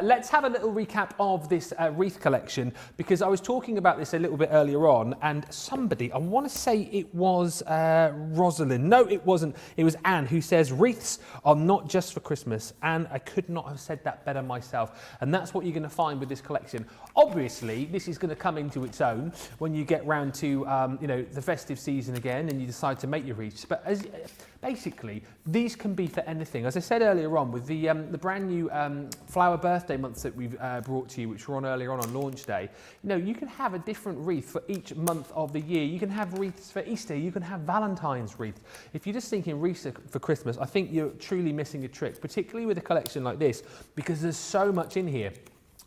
let's have a little recap of this Wreath collection, because I was talking about this a little bit earlier on, and somebody, I want to say it was Rosalind. No, it wasn't. It was Anne, who says, wreaths are not just for Christmas. And I could not have said that better myself. And that's what you're going to find with this collection. Obviously, this is going to come into its own when you get round to the festive season again and you decide to make your wreaths. But basically, these can be for anything. As I said earlier on, with the brand new flower birthday months that we've brought to you, which were on earlier on launch day, you can have a different wreath for each month of the year. You can have wreaths for Easter. You can have Valentine's wreath. If you're just thinking wreaths for Christmas, I think you're truly missing a trick, particularly with a collection like this, because there's so much in here.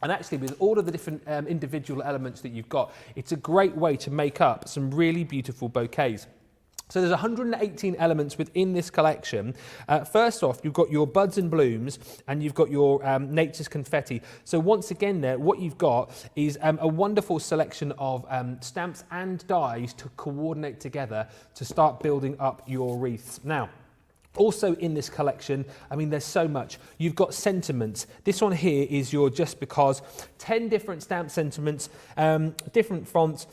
And actually, with all of the different individual elements that you've got, it's a great way to make up some really beautiful bouquets. So there's 118 elements within this collection. First off, you've got your buds and blooms, and you've got your nature's confetti. So once again there, what you've got is a wonderful selection of stamps and dies to coordinate together to start building up your wreaths. Now, also in this collection, I mean, there's so much. You've got sentiments. This one here is your Just Because. 10 different stamp sentiments, different fonts,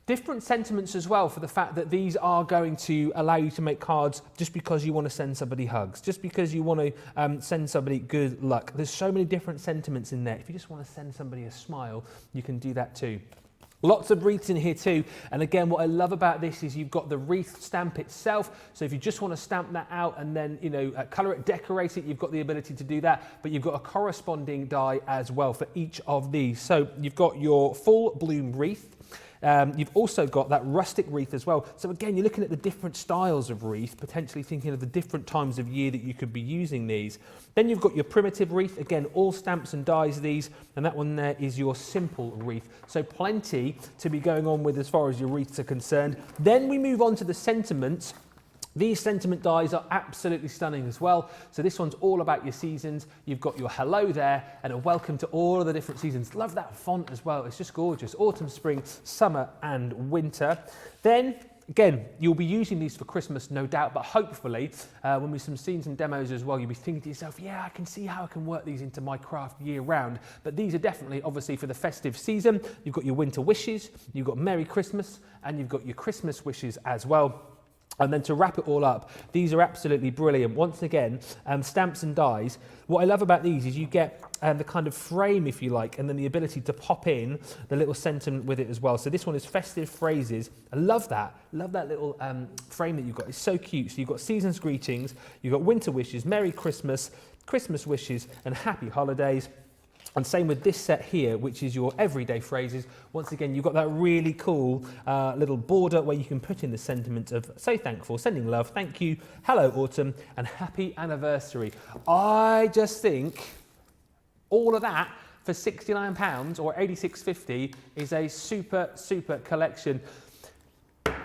different sentiments as well, for the fact that these are going to allow you to make cards just because you want to send somebody hugs, just because you want to send somebody good luck. There's so many different sentiments in there. If you just want to send somebody a smile, you can do that too. Lots of wreaths in here too, and again, what I love about this is you've got the wreath stamp itself. So if you just want to stamp that out and then colour it, decorate it, you've got the ability to do that. But you've got a corresponding die as well for each of these. So you've got your full bloom wreath. You've also got that rustic wreath as well. So again, you're looking at the different styles of wreath, potentially thinking of the different times of year that you could be using these. Then you've got your primitive wreath, again, all stamps and dies these, and that one there is your simple wreath. So plenty to be going on with as far as your wreaths are concerned. Then we move on to the sentiments. These sentiment dies are absolutely stunning as well. So this one's all about your seasons. You've got your hello there and a welcome to all of the different seasons. Love that font as well. It's just gorgeous. Autumn, spring, summer and winter. Then again, you'll be using these for Christmas, no doubt, but hopefully when we see some demos as well, you'll be thinking to yourself, yeah, I can see how I can work these into my craft year round. But these are definitely, obviously, for the festive season. You've got your winter wishes, you've got Merry Christmas, and you've got your Christmas wishes as well. And then to wrap it all up, these are absolutely brilliant. Once again, stamps and dies. What I love about these is you get the kind of frame, if you like, and then the ability to pop in the little sentiment with it as well. So this one is festive phrases. I love that. Love that little frame that you've got. It's so cute. So you've got season's greetings, you've got winter wishes, Merry Christmas, Christmas wishes, and happy holidays. And same with this set here, which is your everyday phrases. Once again, you've got that really cool little border where you can put in the sentiment of so thankful, sending love, thank you, hello autumn, and happy anniversary. I just think all of that for £69 or £86.50 is a super, super collection.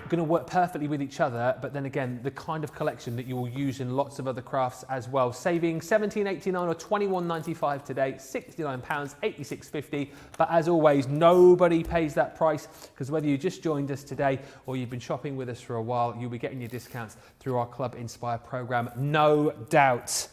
Going to work perfectly with each other, but then again, the kind of collection that you will use in lots of other crafts as well. Saving £17.89 or £21.95 today, £69, £86.50. But as always, nobody pays that price, because whether you just joined us today or you've been shopping with us for a while, you'll be getting your discounts through our Club Inspire programme, no doubt.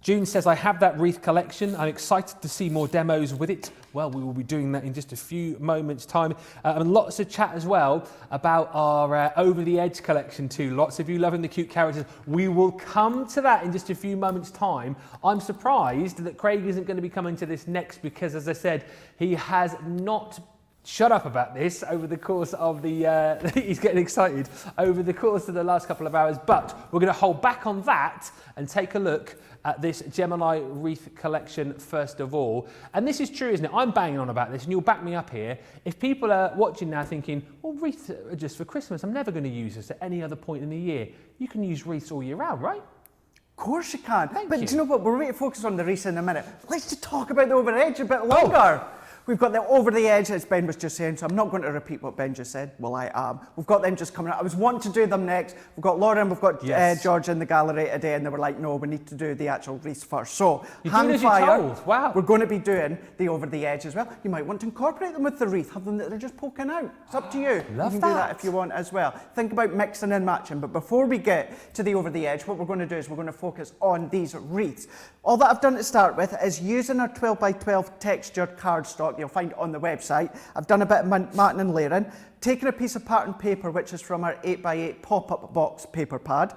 June says, I have that Wreath collection. I'm excited to see more demos with it. Well, we will be doing that in just a few moments' time. And lots of chat as well about our Over the Edge collection too. Lots of you loving the cute characters. We will come to that in just a few moments' time. I'm surprised that Craig isn't going to be coming to this next because, as I said, he has not shut up about this over the course of the, he's getting excited, over the course of the last couple of hours. But we're going to hold back on that and take a look at this Gemini Wreath collection first of all. And this is true, isn't it? I'm banging on about this and you'll back me up here. If people are watching now thinking, well, wreaths are just for Christmas, I'm never going to use this at any other point in the year. You can use wreaths all year round, right? Of course you can. Thank but you. Do you know what? We're going to focus on the wreaths in a minute. Let's just talk about the Over the Edge a bit longer. We've got the Over the Edge, as Ben was just saying, so I'm not going to repeat what Ben just said. Well, I am. We've got them just coming out. I was wanting to do them next. We've got Lauren, we've got George in the gallery today, and they were like, no, we need to do the actual wreaths first. So, hang fire. Wow. We're going to be doing the Over the Edge as well. You might want to incorporate them with the wreath, have them that they're just poking out. It's up to you. Love you can do that if you want as well. Think about mixing and matching. But before we get to the Over the Edge, what we're going to do is we're going to focus on these wreaths. All that I've done to start with is using our 12x12 textured cardstock you'll find on the website. I've done a bit of matting and layering, taken a piece of pattern paper which is from our 8x8 pop-up box paper pad,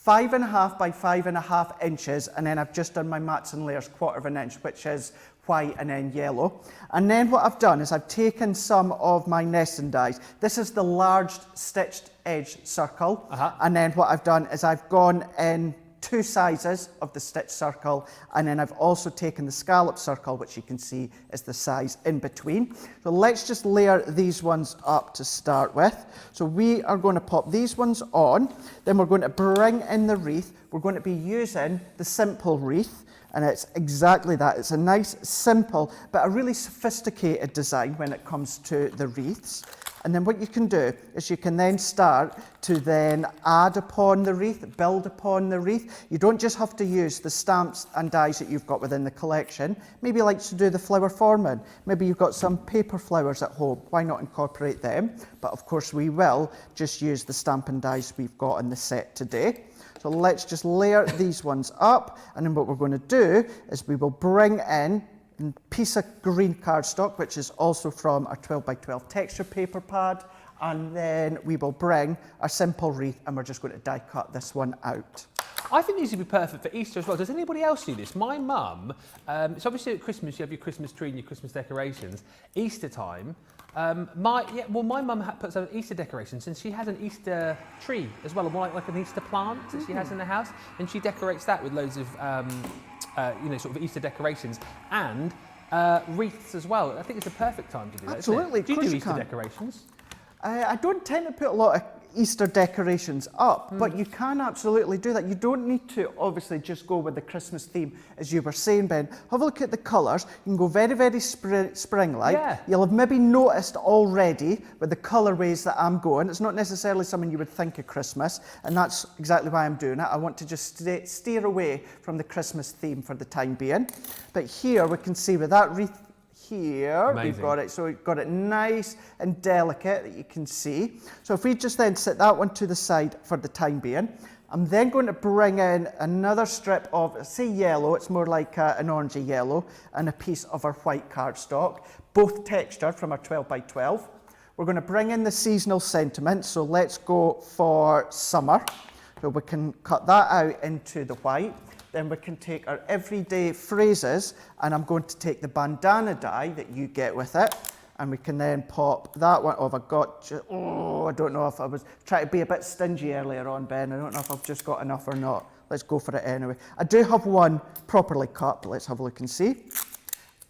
5.5 by 5.5 inches, and then I've just done my mats and layers 1/4 of an inch, which is white and then yellow. And then what I've done is I've taken some of my nesting dies. This is the large stitched edge circle, and then what I've done is I've gone in 2 sizes of the stitch circle, and then I've also taken the scallop circle, which you can see is the size in between. So let's just layer these ones up to start with. So we are going to pop these ones on, then we're going to bring in the wreath. We're going to be using the simple wreath, and it's exactly that. It's a nice, simple, but a really sophisticated design when it comes to the wreaths. And then what you can do is you can then start to then add upon the wreath, build upon the wreath. You don't just have to use the stamps and dies that you've got within the collection. Maybe you like to do the flower forming. Maybe you've got some paper flowers at home. Why not incorporate them? But of course we will just use the stamp and dies we've got in the set today. So let's just layer these ones up. And then what we're going to do is we will bring in a piece of green cardstock, which is also from our 12x12 texture paper pad, and then we will bring our simple wreath and we're just going to die cut this one out. I think these would be perfect for Easter as well. Does anybody else do this? My mum, it's obviously at Christmas you have your Christmas tree and your Christmas decorations. Easter time, my mum puts out Easter decorations, and she has an Easter tree as well, more like an Easter plant that she has in the house, and she decorates that with loads of sort of Easter decorations and wreaths as well. I think it's a perfect time to do that. Absolutely. Do you do Easter decorations? I don't tend to put a lot of Easter decorations up, but you can absolutely do that. You don't need to obviously just go with the Christmas theme, as you were saying, Ben. Have a look at the colours. You can go very, very spring-like. Yeah. You'll have maybe noticed already with the colourways that I'm going. It's not necessarily something you would think of Christmas, and that's exactly why I'm doing it. I want to just steer away from the Christmas theme for the time being. But here we can see with that wreath here, we've got it, so we've got it nice and delicate that you can see. So if we just then set that one to the side for the time being, I'm then going to bring in another strip of, say, yellow, it's more like an orangey yellow, and a piece of our white cardstock, both textured from our 12x12. We're going to bring in the seasonal sentiment, so let's go for summer. So we can cut that out into the white. Then we can take our everyday phrases, and I'm going to take the bandana die that you get with it, And we can then pop that one. Oh, have I got, I don't know if I was trying to be a bit stingy earlier on, Ben. I don't know if I've just got enough or not. Let's go for it anyway. I do have one properly cut, but let's have a look and see.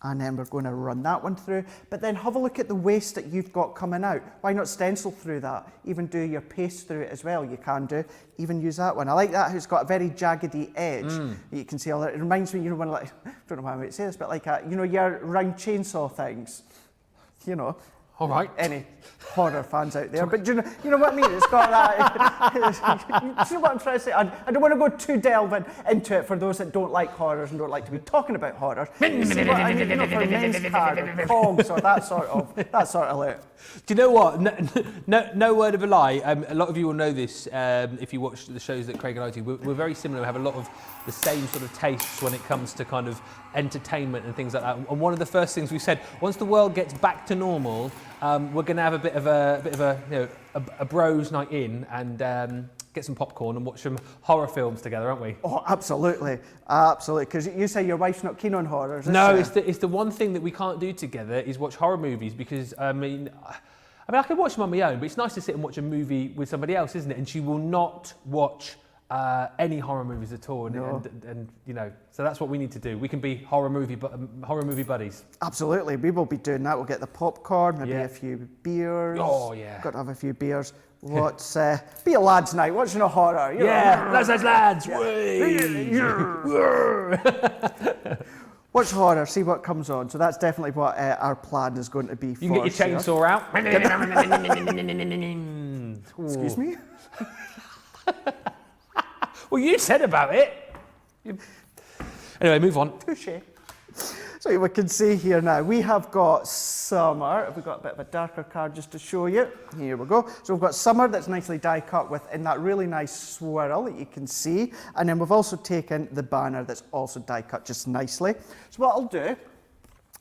And then we're going to run that one through. But then have a look at the waste that you've got coming out. Why not stencil through that? Even do your paste through it as well, you can do. Even use that one. I like that, it's got a very jaggedy edge. You can see all that. It reminds me, you know, when like, I don't know how I might say this, but like, you know, your round chainsaw things. You know. All right. Any horror fans out there, but you know what I mean? It's got that. You know what I'm trying to say? I don't want to go too delving into it for those that don't like horrors and don't like to be talking about horrors. You see what I mean? You know, for men's card or cogs or that sort of look. Do you know what? No word of a lie. A lot of you will know this if you watch the shows that Craig and I do. We're very similar. We have a lot of the same sort of tastes when it comes to kind of entertainment and things like that. And one of the first things we said, once the world gets back to normal, we're going to have a bit of a you know a bros night in and get some popcorn and watch some horror films together, aren't we? Oh, absolutely, absolutely. Because you say your wife's not keen on horrors. No, it's the one thing that we can't do together is watch horror movies because I mean I can watch them on my own, but it's nice to sit and watch a movie with somebody else, isn't it? And she will not watch any horror movies at all, and you know, so that's what we need to do. We can be horror movie buddies. Absolutely, we will be doing that. We'll get the popcorn, maybe a few beers. Oh yeah, got to have a few beers. What's be a lads' night? Watching a horror. You know. Lads. Watch horror, see what comes on. So that's definitely what our plan is going to be. You can get your chainsaw out. Excuse me. Well, you said about it. Anyway, move on. Touché. So we can see here now, we have got summer. We've got a bit of a darker card just to show you. Here we go. So we've got summer that's nicely die cut in that really nice swirl that you can see. And then we've also taken the banner that's also die cut just nicely. So what I'll do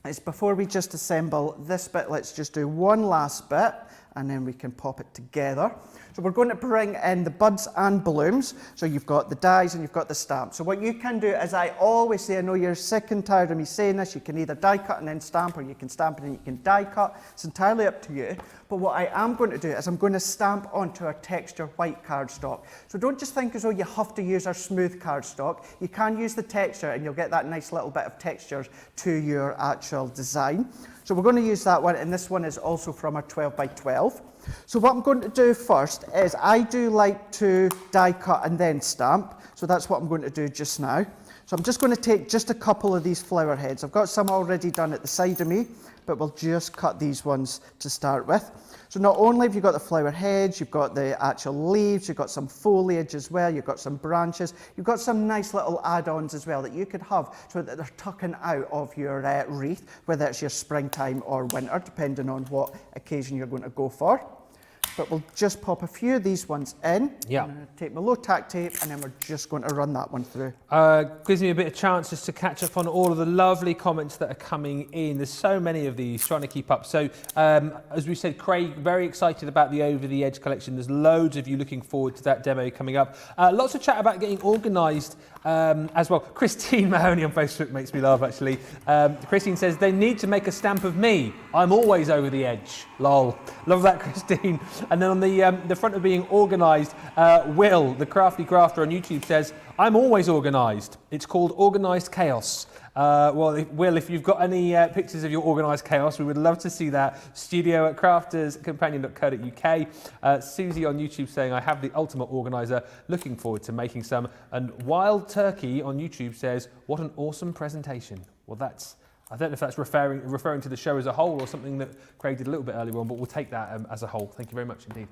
is before we just assemble this bit, let's just do one last bit and then we can pop it together. So we're going to bring in the buds and blooms. So you've got the dies and you've got the stamp. So what you can do, as I always say, I know you're sick and tired of me saying this, you can either die cut and then stamp, or you can stamp and then you can die cut. It's entirely up to you. But what I am going to do is I'm going to stamp onto our texture white cardstock. So don't just think as though you have to use our smooth cardstock. You can use the texture and you'll get that nice little bit of texture to your actual design. So we're going to use that one, and this one is also from our 12 by 12. So what I'm going to do first is I do like to die cut and then stamp. So that's what I'm going to do just now. So I'm just going to take just a couple of these flower heads. I've got some already done at the side of me, but we'll just cut these ones to start with. So not only have you got the flower heads, you've got the actual leaves, you've got some foliage as well, you've got some branches, you've got some nice little add-ons as well that you could have so that they're tucking out of your wreath, whether it's your springtime or winter, depending on what occasion you're going to go for. But we'll just pop a few of these ones in. Yeah. I'm going to take my low tack tape and then we're just going to run that one through. Gives me a bit of chance just to catch up on all of the lovely comments that are coming in. There's so many of these, trying to keep up. So as we said, Craig, very excited about the Over the Edge collection. There's loads of you looking forward to that demo coming up. Lots of chat about getting organised as well. Christine Mahoney on Facebook makes me laugh, actually. Christine says, they need to make a stamp of me. I'm always over the edge. Lol. Love that, Christine. And then on the front of being organised, Will, the crafty grafter on YouTube, says, I'm always organised. It's called Organised Chaos. Well, Will, if you've got any pictures of your organised chaos, we would love to see that. Studio at crafterscompanion.co.uk. Susie on YouTube saying, I have the ultimate organiser. Looking forward to making some. And Wild Turkey on YouTube says, what an awesome presentation. Well, I don't know if that's referring to the show as a whole or something that Craig did a little bit earlier on, but we'll take that as a whole. Thank you very much indeed.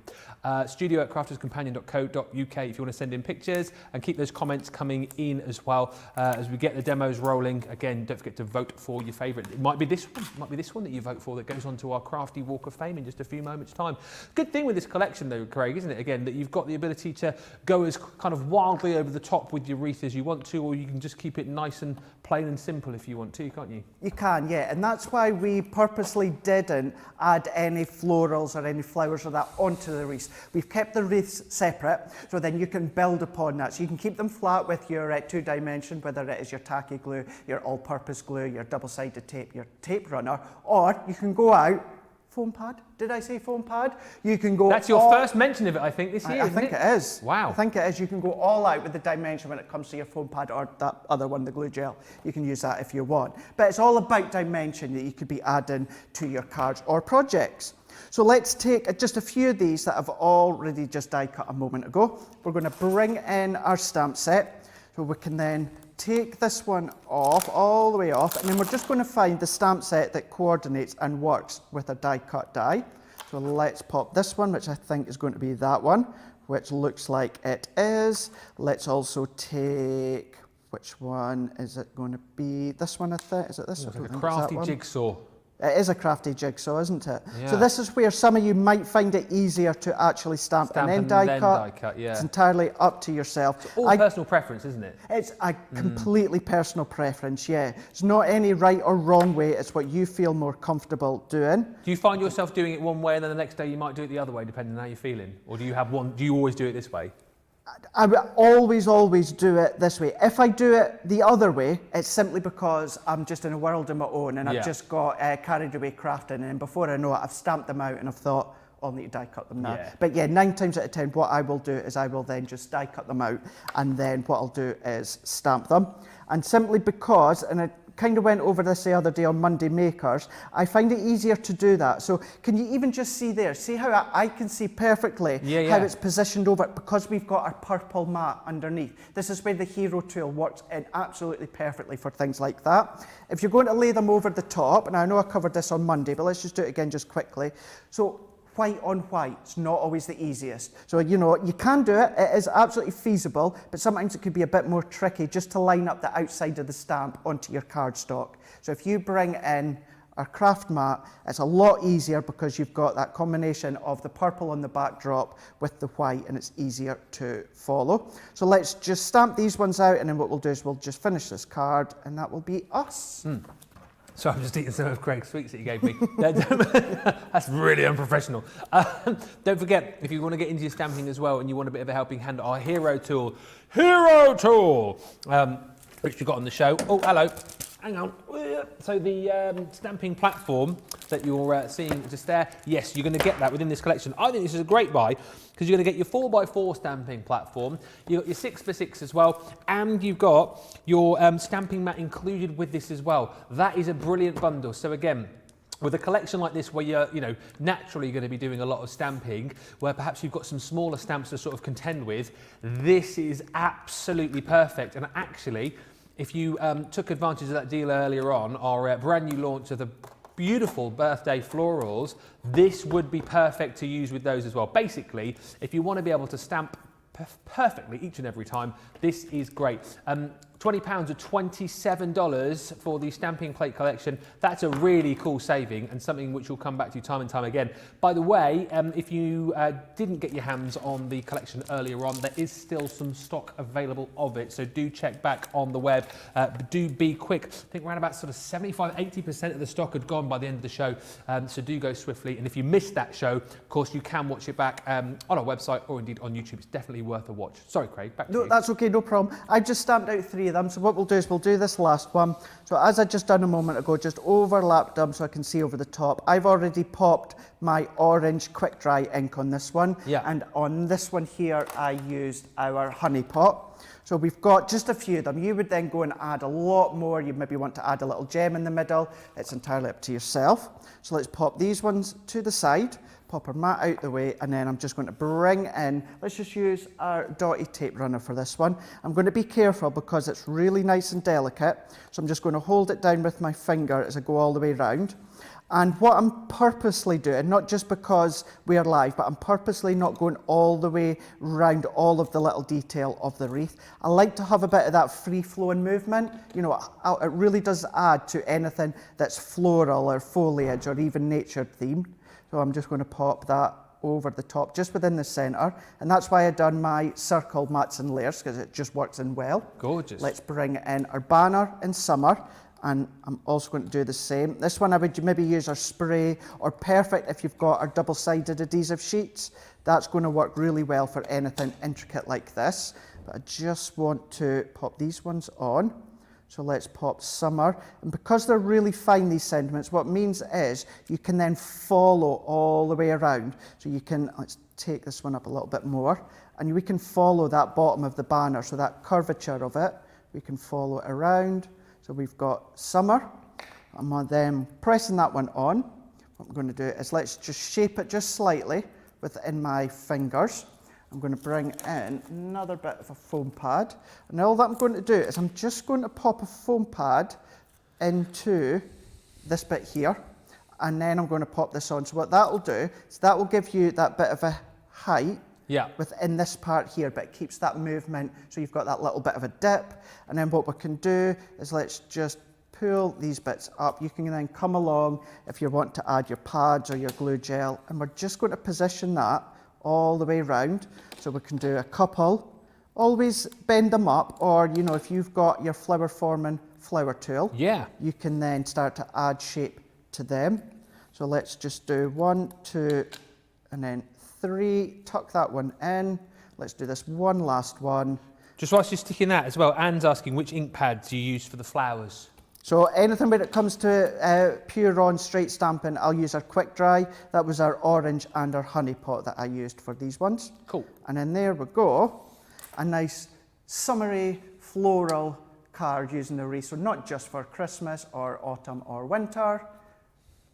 Studio at crafterscompanion.co.uk if you want to send in pictures, and keep those comments coming in as well as we get the demos rolling. Again, don't forget to vote for your favourite. It might be this one that you vote for that goes onto our Crafty Walk of Fame in just a few moments' time. Good thing with this collection though, Craig, isn't it? Again, that you've got the ability to go as kind of wildly over the top with your wreath as you want to, or you can just keep it nice and plain and simple if you want to, can't you? You can, yeah, and that's why we purposely didn't add any florals or any flowers or that onto the wreaths. We've kept the wreaths separate, so then you can build upon that. So you can keep them flat with your two-dimension, whether it is your tacky glue, your all-purpose glue, your double-sided tape, your tape runner, or you can go out foam pad. Did I say foam pad? You can go. That's your first mention of it, I think, this year. I think it is. Wow. I think it is. You can go all out with the dimension when it comes to your foam pad or that other one, the glue gel. You can use that if you want. But it's all about dimension that you could be adding to your cards or projects. So let's take just a few of these that I've already just die cut a moment ago. We're going to bring in our stamp set. So we can then take this one off, all the way off, and then we're just going to find the stamp set that coordinates and works with a die cut die. So let's pop this one, which I think is going to be that one, which looks like it is. Let's also take, which one is it going to be? This one, I think. Is it this one? It's like a crafty jigsaw. It is a crafty jigsaw, isn't it? Yeah. So this is where some of you might find it easier to actually stamp and then die cut. Yeah. It's entirely up to yourself. It's all personal preference, isn't it? It's a completely personal preference, yeah. It's not any right or wrong way, it's what you feel more comfortable doing. Do you find yourself doing it one way and then the next day you might do it the other way, depending on how you're feeling? Or do you have one, do you always do it this way? I would always do it this way. If I do it the other way, it's simply because I'm just in a world of my own and I've just got carried away crafting, and before I know it, I've stamped them out and I've thought, I'll need to die cut them now. Yeah. But yeah, 9 times out of 10, what I will do is I will then just die cut them out, and then what I'll do is stamp them. And simply because, and I kind of went over this the other day on Monday Makers, I find it easier to do that. So can you even just see there, see how I can see perfectly how it's positioned over, because we've got our purple mat underneath. This is where the hero tool works in absolutely perfectly for things like that. If you're going to lay them over the top, and I know I covered this on Monday, but let's just do it again just quickly. So white on white, it's not always the easiest. So, you know, you can do it, it is absolutely feasible, but sometimes it could be a bit more tricky just to line up the outside of the stamp onto your cardstock. So if you bring in our craft mat, it's a lot easier because you've got that combination of the purple on the backdrop with the white, and it's easier to follow. So let's just stamp these ones out, and then what we'll do is we'll just finish this card, and that will be us. So I'm just eating some of Craig's sweets that he gave me. That's really unprofessional. Don't forget, if you want to get into your stamping as well and you want a bit of a helping hand, our Hero Tool, which you got on the show. Oh, hello. Hang on. So the stamping platform that you're seeing just there, yes, you're going to get that within this collection. I think this is a great buy because you're going to get your 4x4 stamping platform, you've got your 6x6 as well, and you've got your stamping mat included with this as well. That is a brilliant bundle. So again, with a collection like this where you're, naturally going to be doing a lot of stamping, where perhaps you've got some smaller stamps to sort of contend with, this is absolutely perfect. And actually, if you took advantage of that deal earlier on, our brand new launch of the beautiful birthday florals, this would be perfect to use with those as well. Basically, if you want to be able to stamp perfectly each and every time, this is great. £20 or $27 for the stamping plate collection. That's a really cool saving and something which will come back to you time and time again. By the way, if you didn't get your hands on the collection earlier on, there is still some stock available of it, so do check back on the web. Do be quick. I think around about sort of 75–80% of the stock had gone by the end of the show, so do go swiftly. And if you missed that show, of course, you can watch it back on our website or indeed on YouTube. It's definitely worth a watch. Sorry, Craig, back to you. No, that's okay, no problem. I've just stamped out 3 of them, so what we'll do is we'll do this last one. So as I just done a moment ago, just overlapped them so I can see over the top. I've already popped my orange quick dry ink on this one, and on this one here I used our honey pot. So we've got just a few of them. You would then go and add a lot more. You maybe want to add a little gem in the middle. It's entirely up to yourself. So let's pop these ones to the side, pop our mat out the way, and then I'm just going to bring in, let's just use our dotty tape runner for this one. I'm going to be careful because it's really nice and delicate, so I'm just going to hold it down with my finger as I go all the way round. And what I'm purposely doing, not just because we are live, but I'm purposely not going all the way around all of the little detail of the wreath. I like to have a bit of that free-flowing movement. It really does add to anything that's floral or foliage or even nature themed. So I'm just going to pop that over the top, just within the centre. And that's why I've done my circle mats and layers, because it just works in well. Gorgeous. Let's bring in our banner in summer. And I'm also going to do the same. This one I would maybe use our spray, or perfect if you've got our double-sided adhesive sheets. That's going to work really well for anything intricate like this. But I just want to pop these ones on. So let's pop summer. And because they're really fine, these sentiments, what it means is you can then follow all the way around. So you can, let's take this one up a little bit more, and we can follow that bottom of the banner, so that curvature of it, we can follow it around. So we've got summer. I'm then pressing that one on. What I'm going to do is let's just shape it just slightly within my fingers. I'm going to bring in another bit of a foam pad. And all that I'm going to do is I'm just going to pop a foam pad into this bit here. And then I'm going to pop this on. So what that will do is that will give you that bit of a height within this part here, but it keeps that movement. So you've got that little bit of a dip. And then what we can do is let's just pull these bits up. You can then come along if you want to add your pads or your glue gel. And we're just going to position that all the way around. So we can do a couple, always bend them up, or you know, if you've got your flower forming flower tool, you can then start to add shape to them. So let's just do 1, 2, and then 3, tuck that one in. Let's do this one last one. Just whilst you're sticking that as well, Anne's asking which ink pads you use for the flowers. So anything when it comes to pure on straight stamping, I'll use our quick dry. That was our orange and our honey pot that I used for these ones. Cool. And then there we go. A nice summery floral card using the wreath. So not just for Christmas or autumn or winter,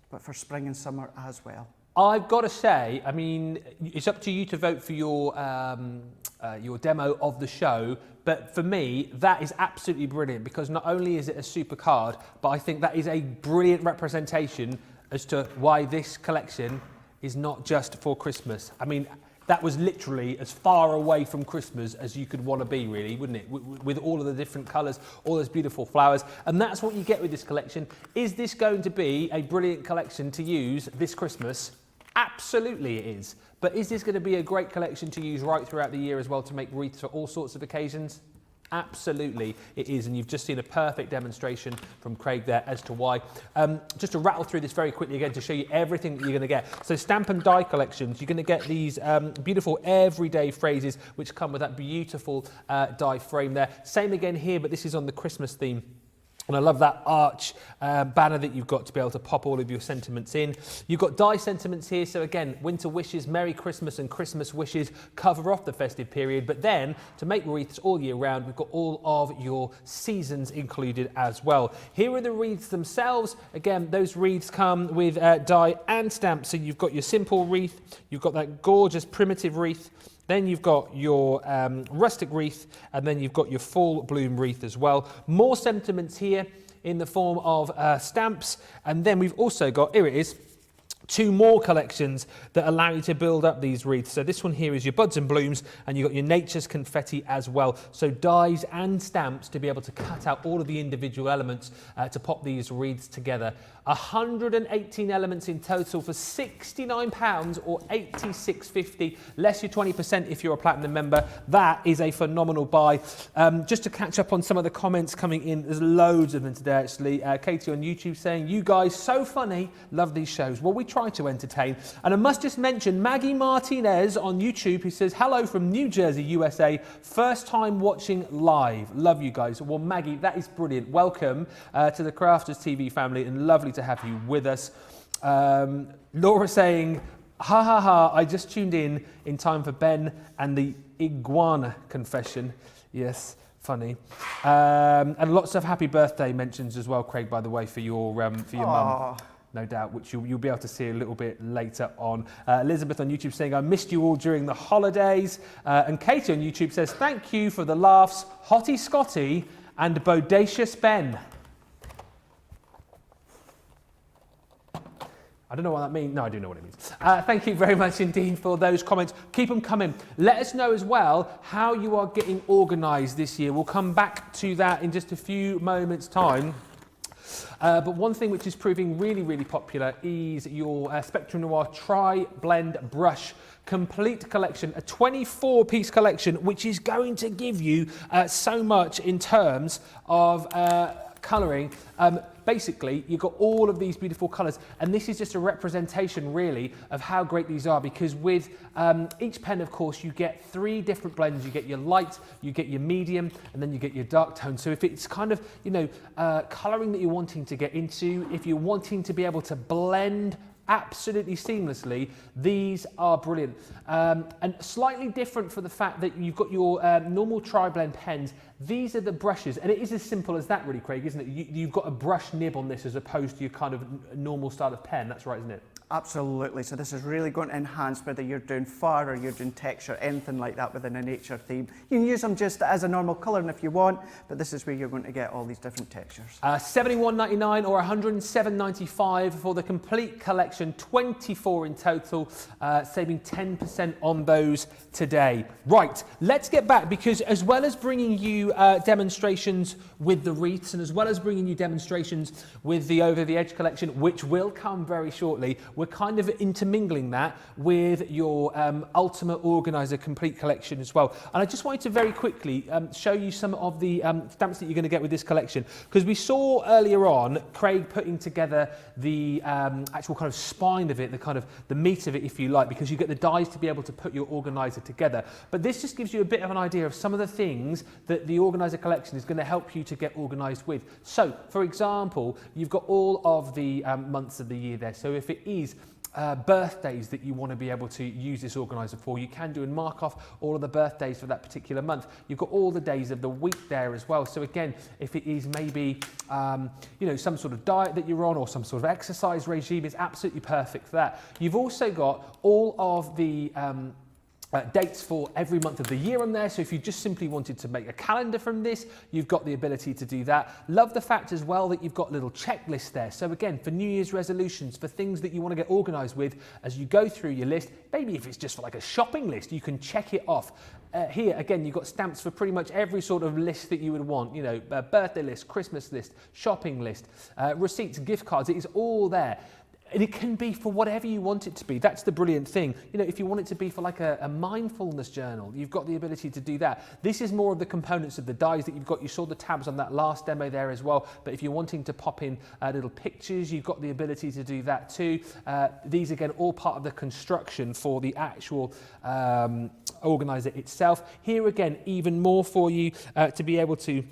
but for spring and summer as well. I've got to say, I mean, it's up to you to vote for your demo of the show, but for me, that is absolutely brilliant because not only is it a super card, but I think that is a brilliant representation as to why this collection is not just for Christmas. I mean, that was literally as far away from Christmas as you could want to be, really, wouldn't it? With all of the different colours, all those beautiful flowers. And that's what you get with this collection. Is this going to be a brilliant collection to use this Christmas? Absolutely it is. But is this going to be a great collection to use right throughout the year as well to make wreaths for all sorts of occasions? Absolutely it is, and you've just seen a perfect demonstration from Craig there as to why. Just to rattle through this very quickly again to show you everything that you're going to get. So stamp and die collections, you're going to get these beautiful everyday phrases which come with that beautiful die frame there. Same again here, but this is on the Christmas theme. And I love that arch banner that you've got to be able to pop all of your sentiments in. You've got die sentiments here. So again, winter wishes, Merry Christmas and Christmas wishes cover off the festive period. But then to make wreaths all year round, we've got all of your seasons included as well. Here are the wreaths themselves. Again, those wreaths come with die and stamp. So you've got your simple wreath. You've got that gorgeous primitive wreath. Then you've got your rustic wreath, and then you've got your full bloom wreath as well. More sentiments here in the form of stamps. And then we've also got, here it is, 2 more collections that allow you to build up these wreaths. So this one here is your buds and blooms, and you've got your nature's confetti as well. So dies and stamps to be able to cut out all of the individual elements to pop these wreaths together. 118 elements in total for £69 or $86.50, less your 20% if you're a platinum member. That is a phenomenal buy. Just to catch up on some of the comments coming in, there's loads of them today actually. Katie on YouTube saying, you guys so funny, love these shows. Well, we try to entertain. And I must just mention Maggie Martinez on YouTube who says, hello from New Jersey, USA, first time watching live. Love you guys. Well, Maggie, that is brilliant. Welcome to the Crafters TV family and lovely to have you with us. Laura saying, ha ha ha, I just tuned in time for Ben and the iguana confession. Yes, funny. And lots of happy birthday mentions as well, Craig, by the way, for your mum. No doubt, which you'll be able to see a little bit later on. Elizabeth on YouTube saying, I missed you all during the holidays. And Katie on YouTube says, thank you for the laughs, Hottie Scotty and Bodacious Ben. I don't know what that means. No, I do know what it means. Thank you very much indeed for those comments. Keep them coming. Let us know as well how you are getting organised this year. We'll come back to that in just a few moments' time. But one thing which is proving really, really popular is your Spectrum Noir Tri-Blend Brush complete collection, a 24-piece collection, which is going to give you so much in terms of colouring, basically you've got all of these beautiful colours, and this is just a representation really of how great these are, because with each pen, of course, you get 3 different blends. You get your light, you get your medium, and then you get your dark tone. So if it's kind of, you know, colouring that you're wanting to get into, if you're wanting to be able to blend absolutely seamlessly, these are brilliant. And slightly different for the fact that you've got your normal tri-blend pens. These are the brushes, and it is as simple as that really, Craig, isn't it? You've got a brush nib on this as opposed to your kind of normal style of pen. That's right, isn't it? Absolutely. So this is really going to enhance whether you're doing fur or you're doing texture, anything like that within a nature theme. You can use them just as a normal colouring if you want, but this is where you're going to get all these different textures. $71.99 or $107.95 for the complete collection, 24 in total, saving 10% on those today. Right, let's get back, because as well as bringing you demonstrations with the wreaths, and as well as bringing you demonstrations with the Over the Edge collection, which will come very shortly, we're kind of intermingling that with your Ultimate Organizer complete collection as well. And I just wanted to very quickly show you some of the stamps that you're going to get with this collection, because we saw earlier on Craig putting together the actual kind of spine of it, the kind of the meat of it, if you like, because you get the dies to be able to put your organizer together. But this just gives you a bit of an idea of some of the things that the organizer collection is going to help you to get organized with. So, for example, you've got all of the months of the year there. So if it is birthdays that you want to be able to use this organizer for, you can do and mark off all of the birthdays for that particular month. You've got all the days of the week there as well. So again, if it is maybe you know, some sort of diet that you're on or some sort of exercise regime, it's absolutely perfect for that. You've also got all of the dates for every month of the year on there. So if you just simply wanted to make a calendar from this, you've got the ability to do that. Love the fact as well that you've got a little checklist there. So again, for New Year's resolutions, for things that you want to get organized with, as you go through your list, maybe if it's just for like a shopping list, you can check it off. Here, again, you've got stamps for pretty much every sort of list that you would want, you know, birthday list, Christmas list, shopping list, receipts, gift cards, it is all there. And it can be for whatever you want it to be. That's the brilliant thing. You know, if you want it to be for like a mindfulness journal, you've got the ability to do that. This is more of the components of the dies that you've got. You saw the tabs on that last demo there as well. But if you're wanting to pop in little pictures, you've got the ability to do that too. These, again, all part of the construction for the actual organizer itself. Here, again, even more for you to be able to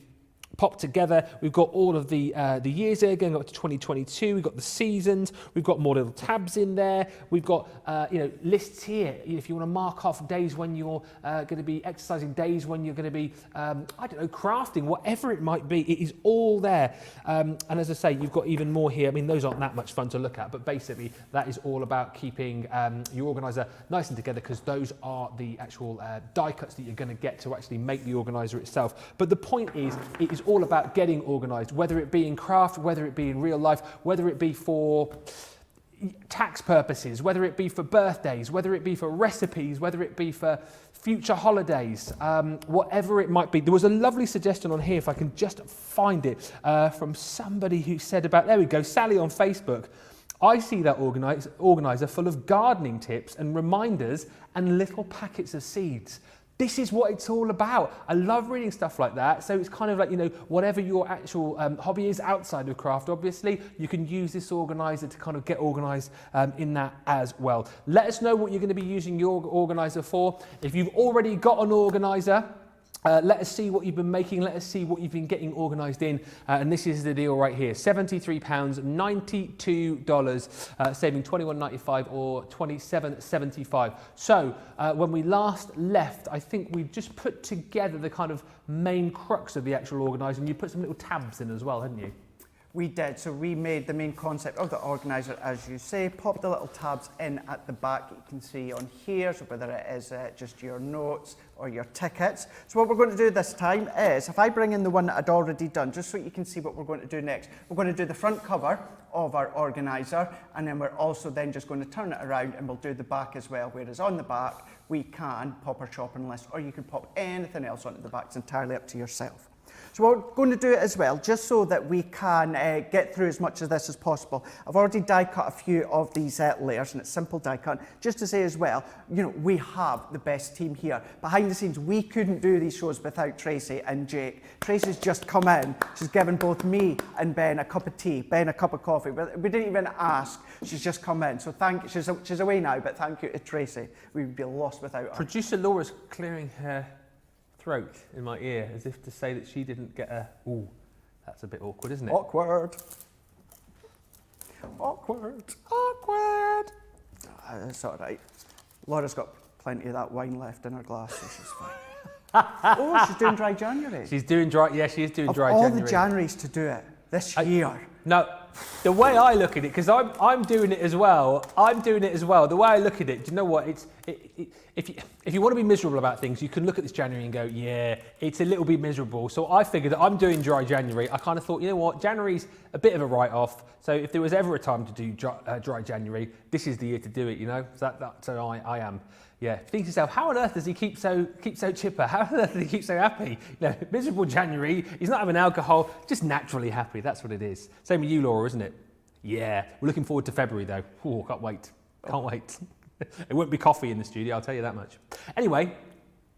pop together. We've got all of the years there, going up to 2022. We've got the seasons. We've got more little tabs in there. We've got you know, lists here. If you want to mark off days when you're going to be exercising, days when you're going to be I don't know, crafting, whatever it might be, it is all there. And as I say, you've got even more here. I mean, those aren't that much fun to look at, but basically that is all about keeping your organizer nice and together, because those are the actual die cuts that you're going to get to actually make the organizer itself. But the point is, it is all about getting organized, whether it be in craft, whether it be in real life, whether it be for tax purposes, whether it be for birthdays, whether it be for recipes, whether it be for future holidays, whatever it might be. There was a lovely suggestion on here, if I can just find it, from somebody who said about, there we go, Sally on Facebook. I see that organizer full of gardening tips and reminders and little packets of seeds. This is what it's all about. I love reading stuff like that. So it's kind of like, you know, whatever your actual hobby is outside of craft, obviously, you can use this organizer to kind of get organized in that as well. Let us know what you're going to be using your organizer for. If you've already got an organizer, let us see what you've been making. Let us see what you've been getting organised in. And this is the deal right here. £73, $92, saving $21.95 or $27.75. So when we last left, I think we've just put together the kind of main crux of the actual organiser, and you put some little tabs in as well, hadn't you? We did. So we made the main concept of the organizer, as you say, pop the little tabs in at the back. You can see on here, so whether it is just your notes or your tickets. So what we're going to do this time is, if I bring in the one that I'd already done, just so you can see what we're going to do next. We're going to do the front cover of our organizer, and then we're also then just going to turn it around and we'll do the back as well, whereas on the back we can pop our shopping list, or you can pop anything else onto the back. It's entirely up to yourself. So we're going to do it as well, just so that we can get through as much of this as possible. I've already die cut a few of these layers, and it's simple die cut. Just to say as well, you know, we have the best team here. Behind the scenes, we couldn't do these shows without Tracy and Jake. Tracy's just come in. She's given both me and Ben a cup of tea, Ben a cup of coffee. We didn't even ask. She's just come in. So she's away now, but thank you to Tracy. We would be lost without her. Producer Laura's clearing her throat in my ear as if to say that she didn't get a... Ooh, that's a bit awkward, isn't it? Awkward. Awkward. Awkward. That's all right. Laura's got plenty of that wine left in her glass, so she's fine. Oh, she's doing dry January. She's doing dry... Yeah, she is doing dry January. Of all the Januaries to do it this year. No, the way I look at it, because I'm doing it as well. I'm doing it as well. The way I look at it, do you know what? If you want to be miserable about things, you can look at this January and go, yeah, it's a little bit miserable. So I figured that I'm doing dry January. I kind of thought, you know what? January's a bit of a write-off. So if there was ever a time to do dry January, this is the year to do it. You know, so I am. Yeah, think to yourself, how on earth does he keep so chipper? How on earth does he keep so happy? You know, miserable January, he's not having alcohol, just naturally happy. That's what it is. Same with you, Laura, isn't it? Yeah, we're looking forward to February though. Oh, can't wait. Can't wait. It won't be coffee in the studio, I'll tell you that much. Anyway.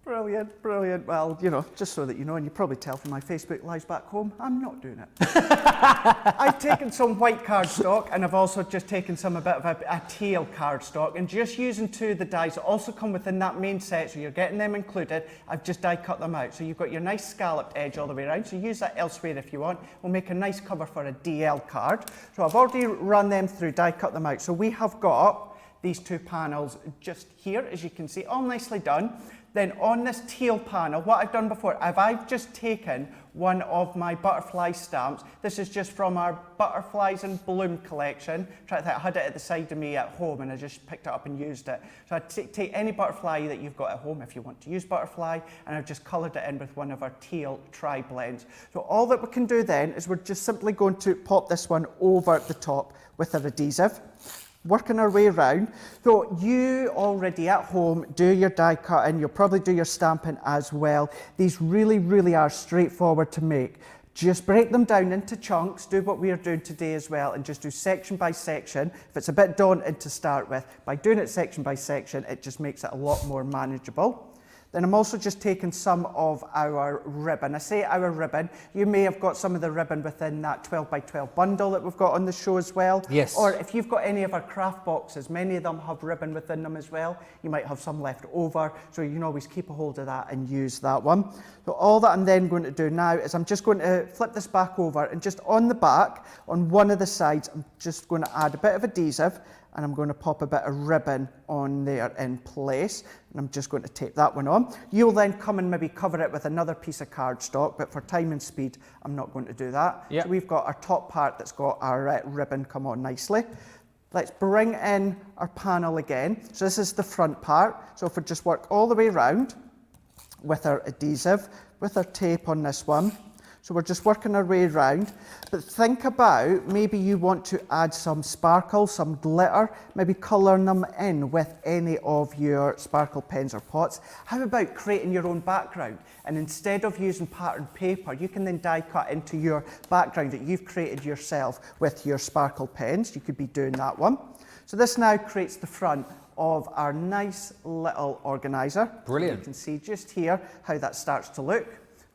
Brilliant, brilliant. Well, you know, just so that you know, and you probably tell from my Facebook lives back home, I'm not doing it. I've taken some white cardstock, and I've also just taken a bit of a teal cardstock, and just using two of the dies that also come within that main set, so you're getting them included, I've just die cut them out. So you've got your nice scalloped edge all the way around, so use that elsewhere if you want. We'll make a nice cover for a DL card. So I've already run them through, die cut them out. So we have got these two panels just here, as you can see, all nicely done. Then on this teal panel, what I've done before, I've just taken one of my butterfly stamps. This is just from our Butterflies and Bloom collection. I had it at the side of me at home, and I just picked it up and used it. So I'd take any butterfly that you've got at home if you want to use butterfly, and I've just coloured it in with one of our teal tri-blends. So all that we can do then is we're just simply going to pop this one over the top with our adhesive. Working our way around. So you already at home do your die cutting, you'll probably do your stamping as well. These really are straightforward to make. Just break them down into chunks, do what we are doing today as well, and just do section by section. If it's a bit daunting to start with, by doing it section by section, it just makes it a lot more manageable. Then I'm also just taking some of our ribbon. I say our ribbon, you may have got some of the ribbon within that 12 by 12 bundle that we've got on the show as well. Yes. Or if you've got any of our craft boxes, many of them have ribbon within them as well. You might have some left over, so you can always keep a hold of that and use that one. So all that I'm then going to do now is I'm just going to flip this back over, and just on the back, on one of the sides, I'm just going to add a bit of adhesive, and I'm going to pop a bit of ribbon on there in place, and I'm just going to tape that one on. You'll then come and maybe cover it with another piece of cardstock, but for time and speed, I'm not going to do that. Yep. So we've got our top part that's got our ribbon come on nicely. Let's bring in our panel again. So this is the front part. So if we just work all the way around with our adhesive, with our tape on this one. So we're just working our way around, but think about maybe you want to add some sparkle, some glitter, maybe colouring them in with any of your sparkle pens or pots. How about creating your own background? And instead of using patterned paper, you can then die cut into your background that you've created yourself with your sparkle pens. You could be doing that one. So this now creates the front of our nice little organiser. Brilliant. You can see just here how that starts to look.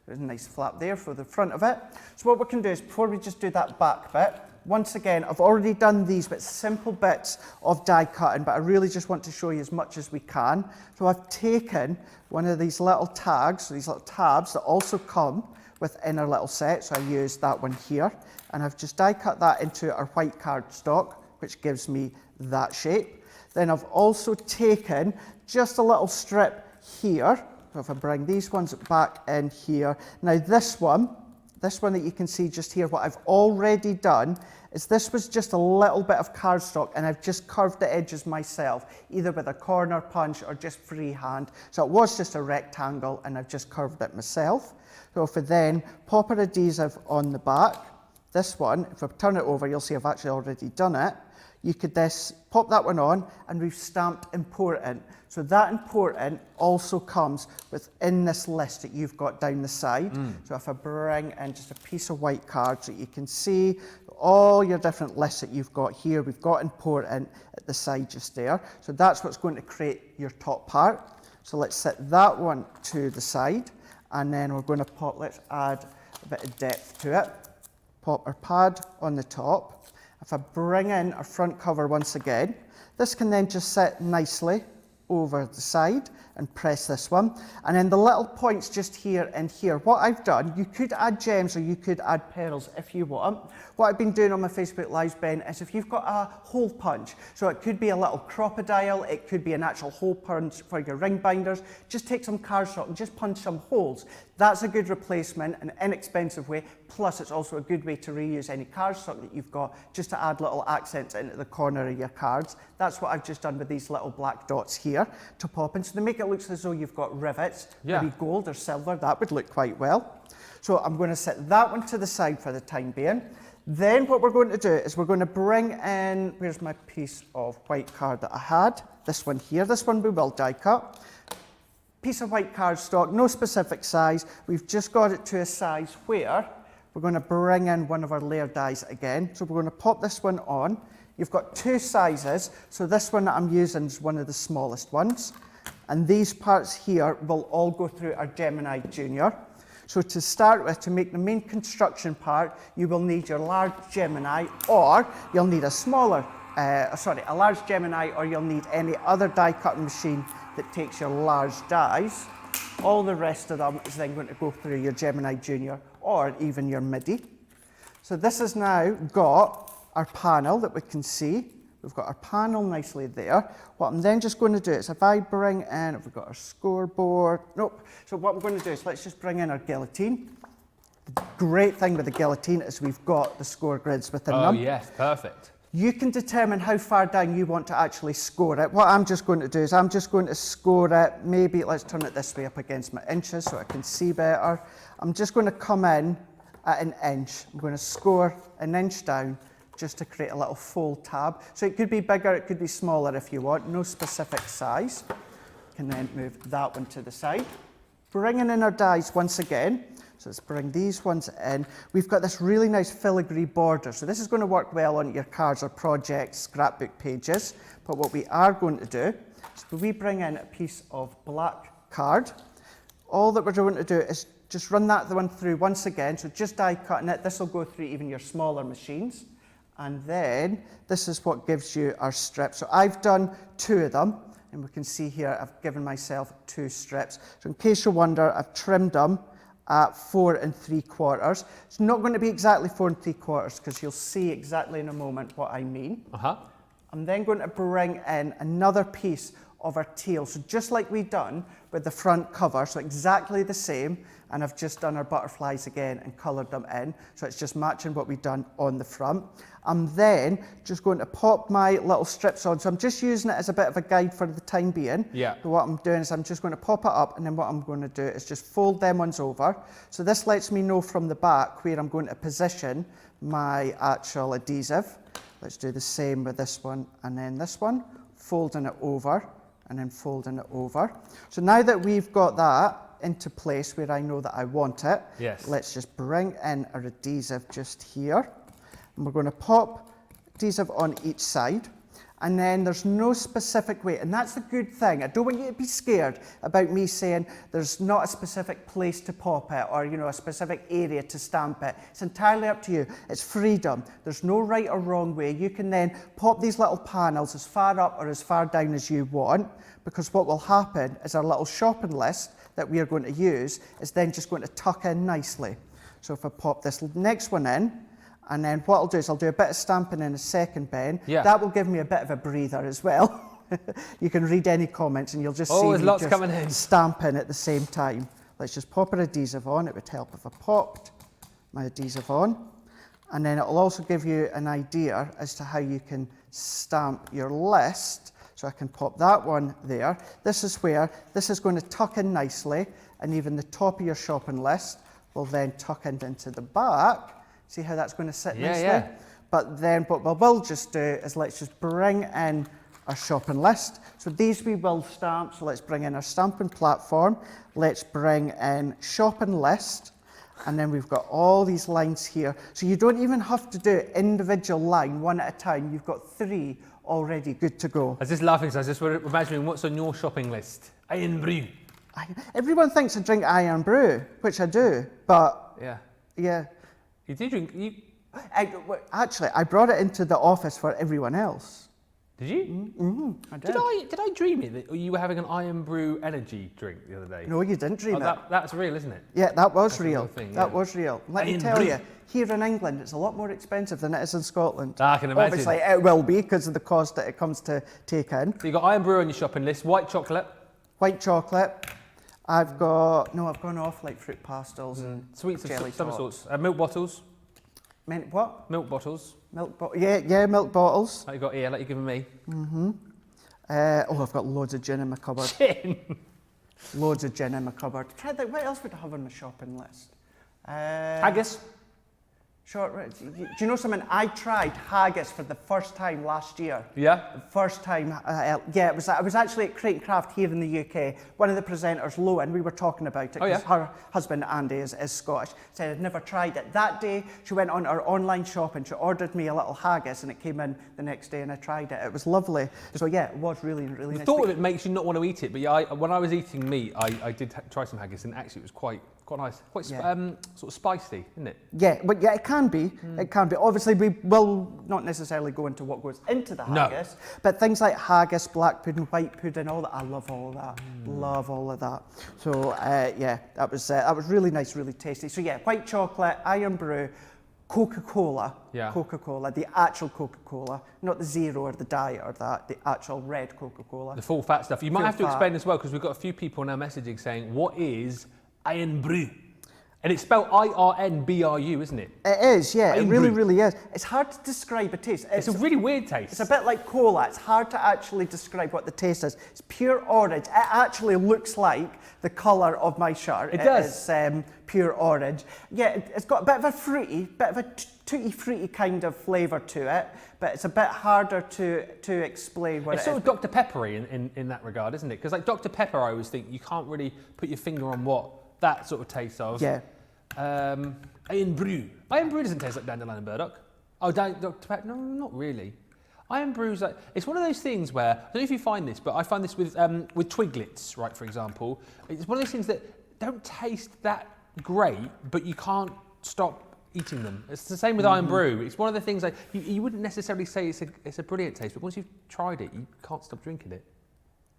There's a nice flap there for the front of it. So what we can do is, before we just do that back bit, once again, I've already done these but simple bits of die cutting, but I really just want to show you as much as we can. So I've taken one of these little tags, these little tabs that also come within our little set. So I used that one here, and I've just die cut that into our white cardstock, which gives me that shape. Then I've also taken just a little strip here. So if I bring these ones back in here. Now this one that you can see just here, what I've already done is this was just a little bit of cardstock, and I've just curved the edges myself, either with a corner punch or just freehand. So it was just a rectangle, and I've just curved it myself. So if I then pop our adhesive on the back, this one, if I turn it over, you'll see I've actually already done it. you could just pop that one on, and we've stamped important. So that important also comes within this list that you've got down the side. So if I bring in just a piece of white card so you can see all your different lists that you've got here, we've got important at the side just there. So that's what's going to create your top part. So let's set that one to the side, and then we're going to pop, let's add a bit of depth to it. Pop our pad on the top. If I bring in our front cover once again, this can then just sit nicely over the side and press this one. And then the little points just here and here, what I've done, you could add gems or you could add pearls if you want. What I've been doing on my Facebook Lives, Ben, is if you've got a hole punch, so it could be a little crocodile, it could be an actual hole punch for your ring binders, just take some cardstock and just punch some holes. That's a good replacement, an inexpensive way, plus it's also a good way to reuse any cardstock that you've got, just to add little accents into the corner of your cards. That's what I've just done with these little black dots here to pop in. So they make it look as though you've got rivets, maybe gold or silver, that would look quite well. So I'm going to set that one to the side for the time being. Then what we're going to do is we're going to bring in, where's my piece of white card that I had? This one here, this one we will die cut. Piece of white cardstock, no specific size. We've just got it to a size where we're going to bring in one of our layer dies again. So we're going to pop this one on. You've got two sizes. So this one that I'm using is one of the smallest ones. And these parts here will all go through our Gemini Junior. So to start with, to make the main construction part, you will need your large Gemini, or you'll need a large Gemini, or you'll need any other die cutting machine that takes your large dies. All the rest of them is then going to go through your Gemini Junior or even your MIDI. So this has now got our panel that we can see. We've got our panel nicely there. What I'm then just going to do is if I bring in, have we got our scoreboard? Nope. So what I'm going to do is let's just bring in our guillotine. The great thing with the guillotine is we've got the score grids within them. Oh yes, perfect. You can determine how far down you want to actually score it. What I'm just going to do is I'm just going to score it, maybe let's turn it this way up against my inches so I can see better. I'm just going to come in at an inch. I'm going to score an inch down just to create a little fold tab. So it could be bigger, it could be smaller if you want, no specific size. You can then move that one to the side. Bringing in our dies once again. So let's bring these ones in. We've got this really nice filigree border. So this is going to work well on your cards or projects, scrapbook pages. But what we are going to do is we bring in a piece of black card. All that we're going to do is just run that one through once again. So just die cutting it. This will go through even your smaller machines. And then this is what gives you our strips. So I've done 2 of them. And we can see here I've given myself 2 strips. So in case you wonder, I've trimmed them at 4 3/4. It's not going to be exactly 4 3/4 because you'll see exactly in a moment what I mean. I'm then going to bring in another piece of our tail. So just like we've done with the front cover, so exactly the same. And I've just done our butterflies again and coloured them in. So it's just matching what we've done on the front. I'm then just going to pop my little strips on. So I'm just using it as a bit of a guide for the time being. So what I'm doing is I'm just going to pop it up, and then what I'm going to do is just fold them ones over. So this lets me know from the back where I'm going to position my actual adhesive. Let's do the same with this one and then this one, folding it over and then folding it over. So now that we've got that into place where I know that I want it, let's just bring in our adhesive just here. And we're going to pop adhesive on each side. And then there's no specific way, and that's the good thing. I don't want you to be scared about me saying there's not a specific place to pop it or, you know, a specific area to stamp it. It's entirely up to you. It's freedom. There's no right or wrong way. You can then pop these little panels as far up or as far down as you want, because what will happen is our little shopping list that we are going to use is then just going to tuck in nicely. So if I pop this next one in, and then what I'll do is I'll do a bit of stamping in a second, Ben. That will give me a bit of a breather as well. You can read any comments and you'll just see me lots just coming in. stamping at the same time. Let's just pop our adhesive on. It would help if I popped my adhesive on. And then it'll also give you an idea as to how you can stamp your list. So I can pop that one there. This is where this is going to tuck in nicely, and even the top of your shopping list will then tuck into the back. See how that's going to sit nicely? But then what we will just do is let's just bring in our shopping list. So these we will stamp. So let's bring in our stamping platform. Let's bring in shopping list. And then we've got all these lines here. So you don't even have to do individual line one at a time. You've got 3 already good to go. I was just laughing because I was just imagining what's on your shopping list. Iron brew. Everyone thinks I drink iron brew, which I do, but yeah. You do drink, Actually, I brought it into the office for everyone else. Did you? Mm-hmm. I did. Did I dream it that you were having an iron brew energy drink the other day? No, you didn't dream it. That's real, isn't it? Yeah, that was real. A real thing, that was real. Let me Iron tell brew. you, here in England, it's a lot more expensive than it is in Scotland. I can imagine. Obviously, it will be because of the cost that it comes to take in. So you've got iron brew on your shopping list, white chocolate. White chocolate. I've gone off like fruit pastels and sweets jelly of some tots. sorts. Milk bottles. What? Milk bottles. Yeah, milk bottles. Like you got here, like you're giving me. Mm-hmm. I've got loads of gin in my cupboard. Gin. Loads of gin in my cupboard. What else would I have on my shopping list? Haggis. Do you know something? I tried haggis for the first time last year. Yeah? The first time, I was actually at Craving here in the UK. One of the presenters, Loan, we were talking about it because her husband Andy is Scottish, said I'd never tried it. That day, she went on her online shop and she ordered me a little haggis and it came in the next day and I tried it. It was lovely. So yeah, it was really, really nice. The thought of it makes you not want to eat it, but yeah, when I was eating meat, I did try some haggis and actually it was quite nice. Quite sort of spicy, isn't it? Yeah, but yeah, it can be. It can be. Obviously, we will not necessarily go into what goes into the haggis, but things like haggis, black pudding, white pudding, all that. I love all of that. Love all of that. So yeah, that was really nice, really tasty. So yeah, white chocolate, iron brew, Coca-Cola. Yeah. Coca-Cola, the actual Coca-Cola, not the zero or the diet or that, the actual red Coca-Cola. The full fat stuff. You might have to explain as well because we've got a few people now messaging saying, what is iron brew? And it's spelled I-R-N-B-R-U, isn't it? It is, yeah. It really, really is. It's hard to describe a taste. It's a really weird taste. It's a bit like cola. It's hard to actually describe what the taste is. It's pure orange. It actually looks like the colour of my shirt. It does. It's pure orange. Yeah, it's got a bit of a tutti fruity kind of flavour to it, but it's a bit harder to explain what it is. It's sort of Dr. Peppery in that regard, isn't it? Because like Dr. Pepper, I always think you can't really put your finger on what that sort of taste of. Yeah. Iron brew. Iron brew doesn't taste like dandelion and burdock. Oh, Dr. Pepper? No, not really. Iron brew's like, it's one of those things where, I don't know if you find this, but I find this with Twiglets, right, for example. It's one of those things that don't taste that great, but you can't stop eating them. It's the same with iron brew. It's one of the things like, you wouldn't necessarily say it's a brilliant taste, but once you've tried it, you can't stop drinking it.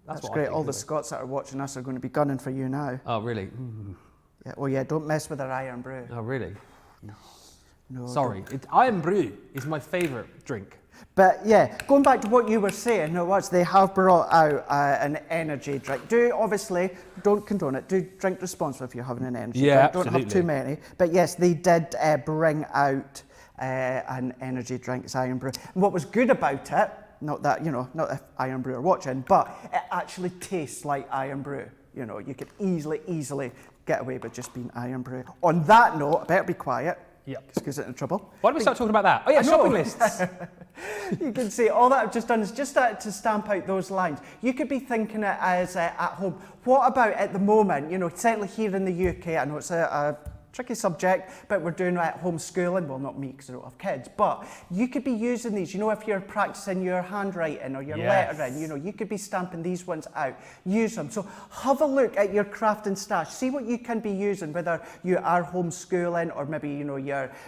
That's great. All the Scots that are watching us are going to be gunning for you now. Oh, really? Ooh. Yeah, well, yeah, don't mess with our iron brew. Oh, really? No. Sorry. Iron brew is my favourite drink. But yeah, going back to what you were saying, they have brought out an energy drink. Obviously, don't condone it. Do drink responsibly if you're having an energy drink. Absolutely. Don't have too many. But yes, they did bring out an energy drink, it's iron brew. And what was good about it, not if iron brew are watching, but it actually tastes like iron brew. You could easily get away with just being iron brew. On that note, I better be quiet. Yeah. Because it's in trouble. Why don't we start talking about that? Oh yeah, shopping lists. You can see all that I've just done is just to stamp out those lines. You could be thinking it as at home. What about at the moment? Certainly here in the UK, I know it's a tricky subject, but we're doing homeschooling. Well, not me because I don't have kids, but you could be using these. If you're practicing your handwriting or your lettering, you could be stamping these ones out. Use them. So have a look at your crafting stash. See what you can be using, whether you are homeschooling or maybe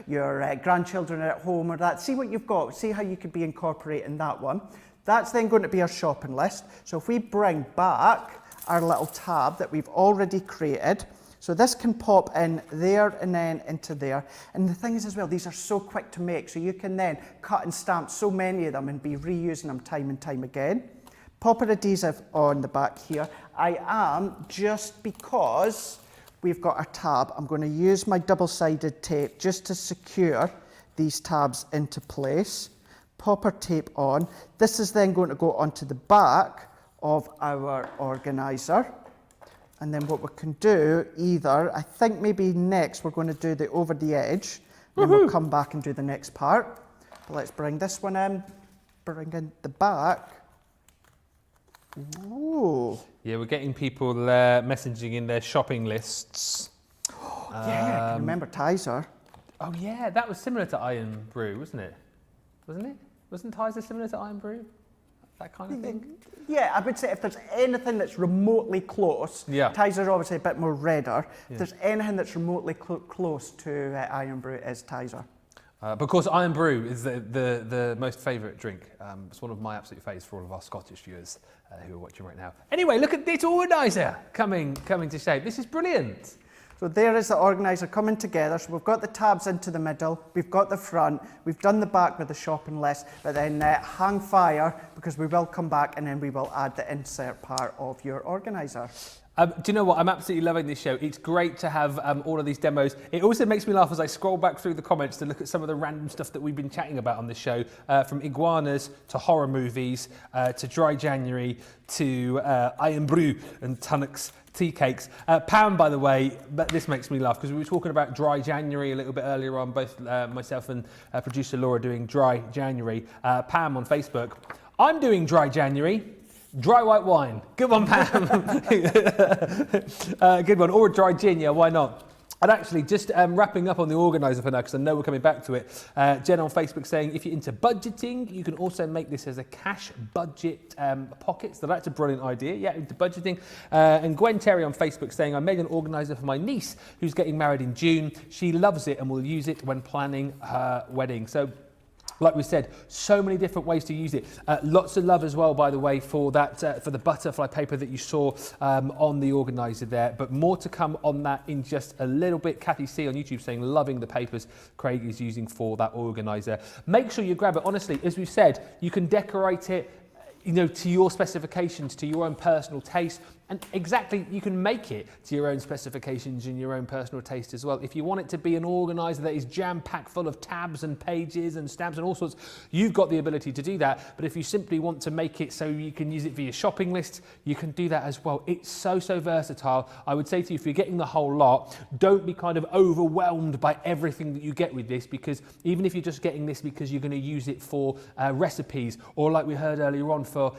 your grandchildren are at home or that. See what you've got. See how you could be incorporating that one. That's then going to be our shopping list. So if we bring back our little tab that we've already created. So this can pop in there and then into there. And the thing is as well, these are so quick to make, so you can then cut and stamp so many of them and be reusing them time and time again. Pop an adhesive on the back here. I am, just because we've got our tab, I'm going to use my double-sided tape just to secure these tabs into place. Pop our tape on. This is then going to go onto the back of our organiser. And then what we can do I think maybe next we're going to do the over the edge. Then we'll come back and do the next part. Let's bring this one in. Bring in the back. Ooh. Yeah, we're getting people messaging in their shopping lists. Yeah, I can remember Tizer. Oh yeah, that was similar to Iron Brew, wasn't it? Wasn't it? Wasn't Tizer similar to Iron Brew? That kind of thing? Yeah, I would say if there's anything that's remotely close, Yeah. Tizer's obviously a bit more redder. Yeah. If there's anything that's remotely close to Iron Brew, is Tizer. But of course, Iron Brew is the most favourite drink. It's one of my absolute favourites for all of our Scottish viewers who are watching right now. Anyway, look at this organiser coming to shape. This is brilliant. So there is the organiser coming together. So we've got the tabs into the middle, we've got the front, we've done the back with the shopping list, but then hang fire, because we will come back and then we will add the insert part of your organiser. Do you know what? I'm absolutely loving this show. It's great to have all of these demos. It also makes me laugh as I scroll back through the comments to look at some of the random stuff that we've been chatting about on this show, from iguanas to horror movies, to Dry January, to Iron Brew and Tunnocks tea cakes. Pam, by the way, but this makes me laugh because we were talking about Dry January a little bit earlier on, both myself and producer Laura doing Dry January. Pam on Facebook, I'm doing Dry January. Dry white wine. Good one, Pam. Good one. Or a dry gin, yeah, why not? And actually, just wrapping up on the organiser for now, because I know we're coming back to it. Jen on Facebook saying, if you're into budgeting, you can also make this as a cash budget pocket. So that's a brilliant idea. Yeah, into budgeting. And Gwen Terry on Facebook saying, I made an organiser for my niece who's getting married in June. She loves it and will use it when planning her wedding. So, like we said, so many different ways to use it. Lots of love as well, by the way, for that for the butterfly paper that you saw on the organiser there. But more to come on that in just a little bit. Kathy C on YouTube saying, loving the papers Craig is using for that organiser. Make sure you grab it. Honestly, as we've said, you can decorate it, you know, to your specifications, to your own personal taste. And exactly, you can make it to your own specifications and your own personal taste as well. If you want it to be an organiser that is jam-packed full of tabs and pages and stamps and all sorts, you've got the ability to do that. But if you simply want to make it so you can use it for your shopping list, you can do that as well. It's so versatile. I would say to you, if you're getting the whole lot, don't be kind of overwhelmed by everything that you get with this, because even if you're just getting this because you're going to use it for recipes, or like we heard earlier on, for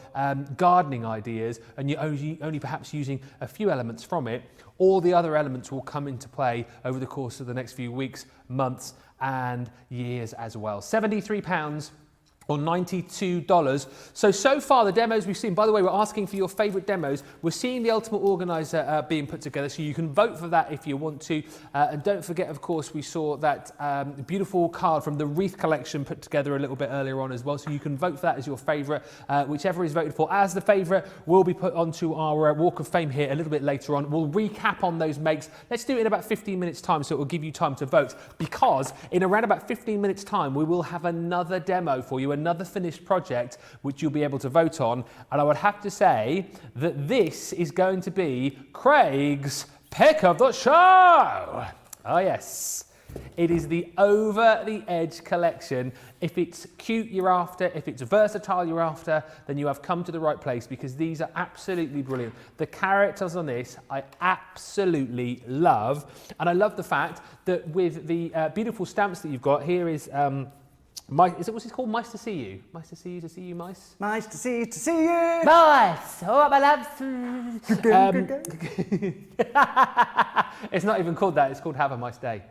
gardening ideas, and you're only perhaps using a few elements from it, all the other elements will come into play over the course of the next few weeks, months and years as well. £73 or $92. So far the demos we've seen, by the way, we're asking for your favourite demos. We're seeing the Ultimate Organiser being put together, so you can vote for that if you want to. And don't forget, of course, we saw that beautiful card from the Wreath collection put together a little bit earlier on as well, so you can vote for that as your favourite. Whichever is voted for as the favourite will be put onto our Walk of Fame here a little bit later on. We'll recap on those makes. Let's do it in about 15 minutes time, so it will give you time to vote, because in around about 15 minutes time we will have another demo for you, another finished project which you'll be able to vote on. And I would have to say that this is going to be Craig's pick of the show. Oh yes, it is the Over the Edge collection. If it's cute you're after, if it's versatile you're after, then you have come to the right place, because these are absolutely brilliant. The characters on this I absolutely love, and I love the fact that with the beautiful stamps that you've got, here is what's it called? Mice to see you. Mice to see you, mice. Nice to see you. Mice. Oh, my loves. It's not even called that. It's called Have a Nice Day.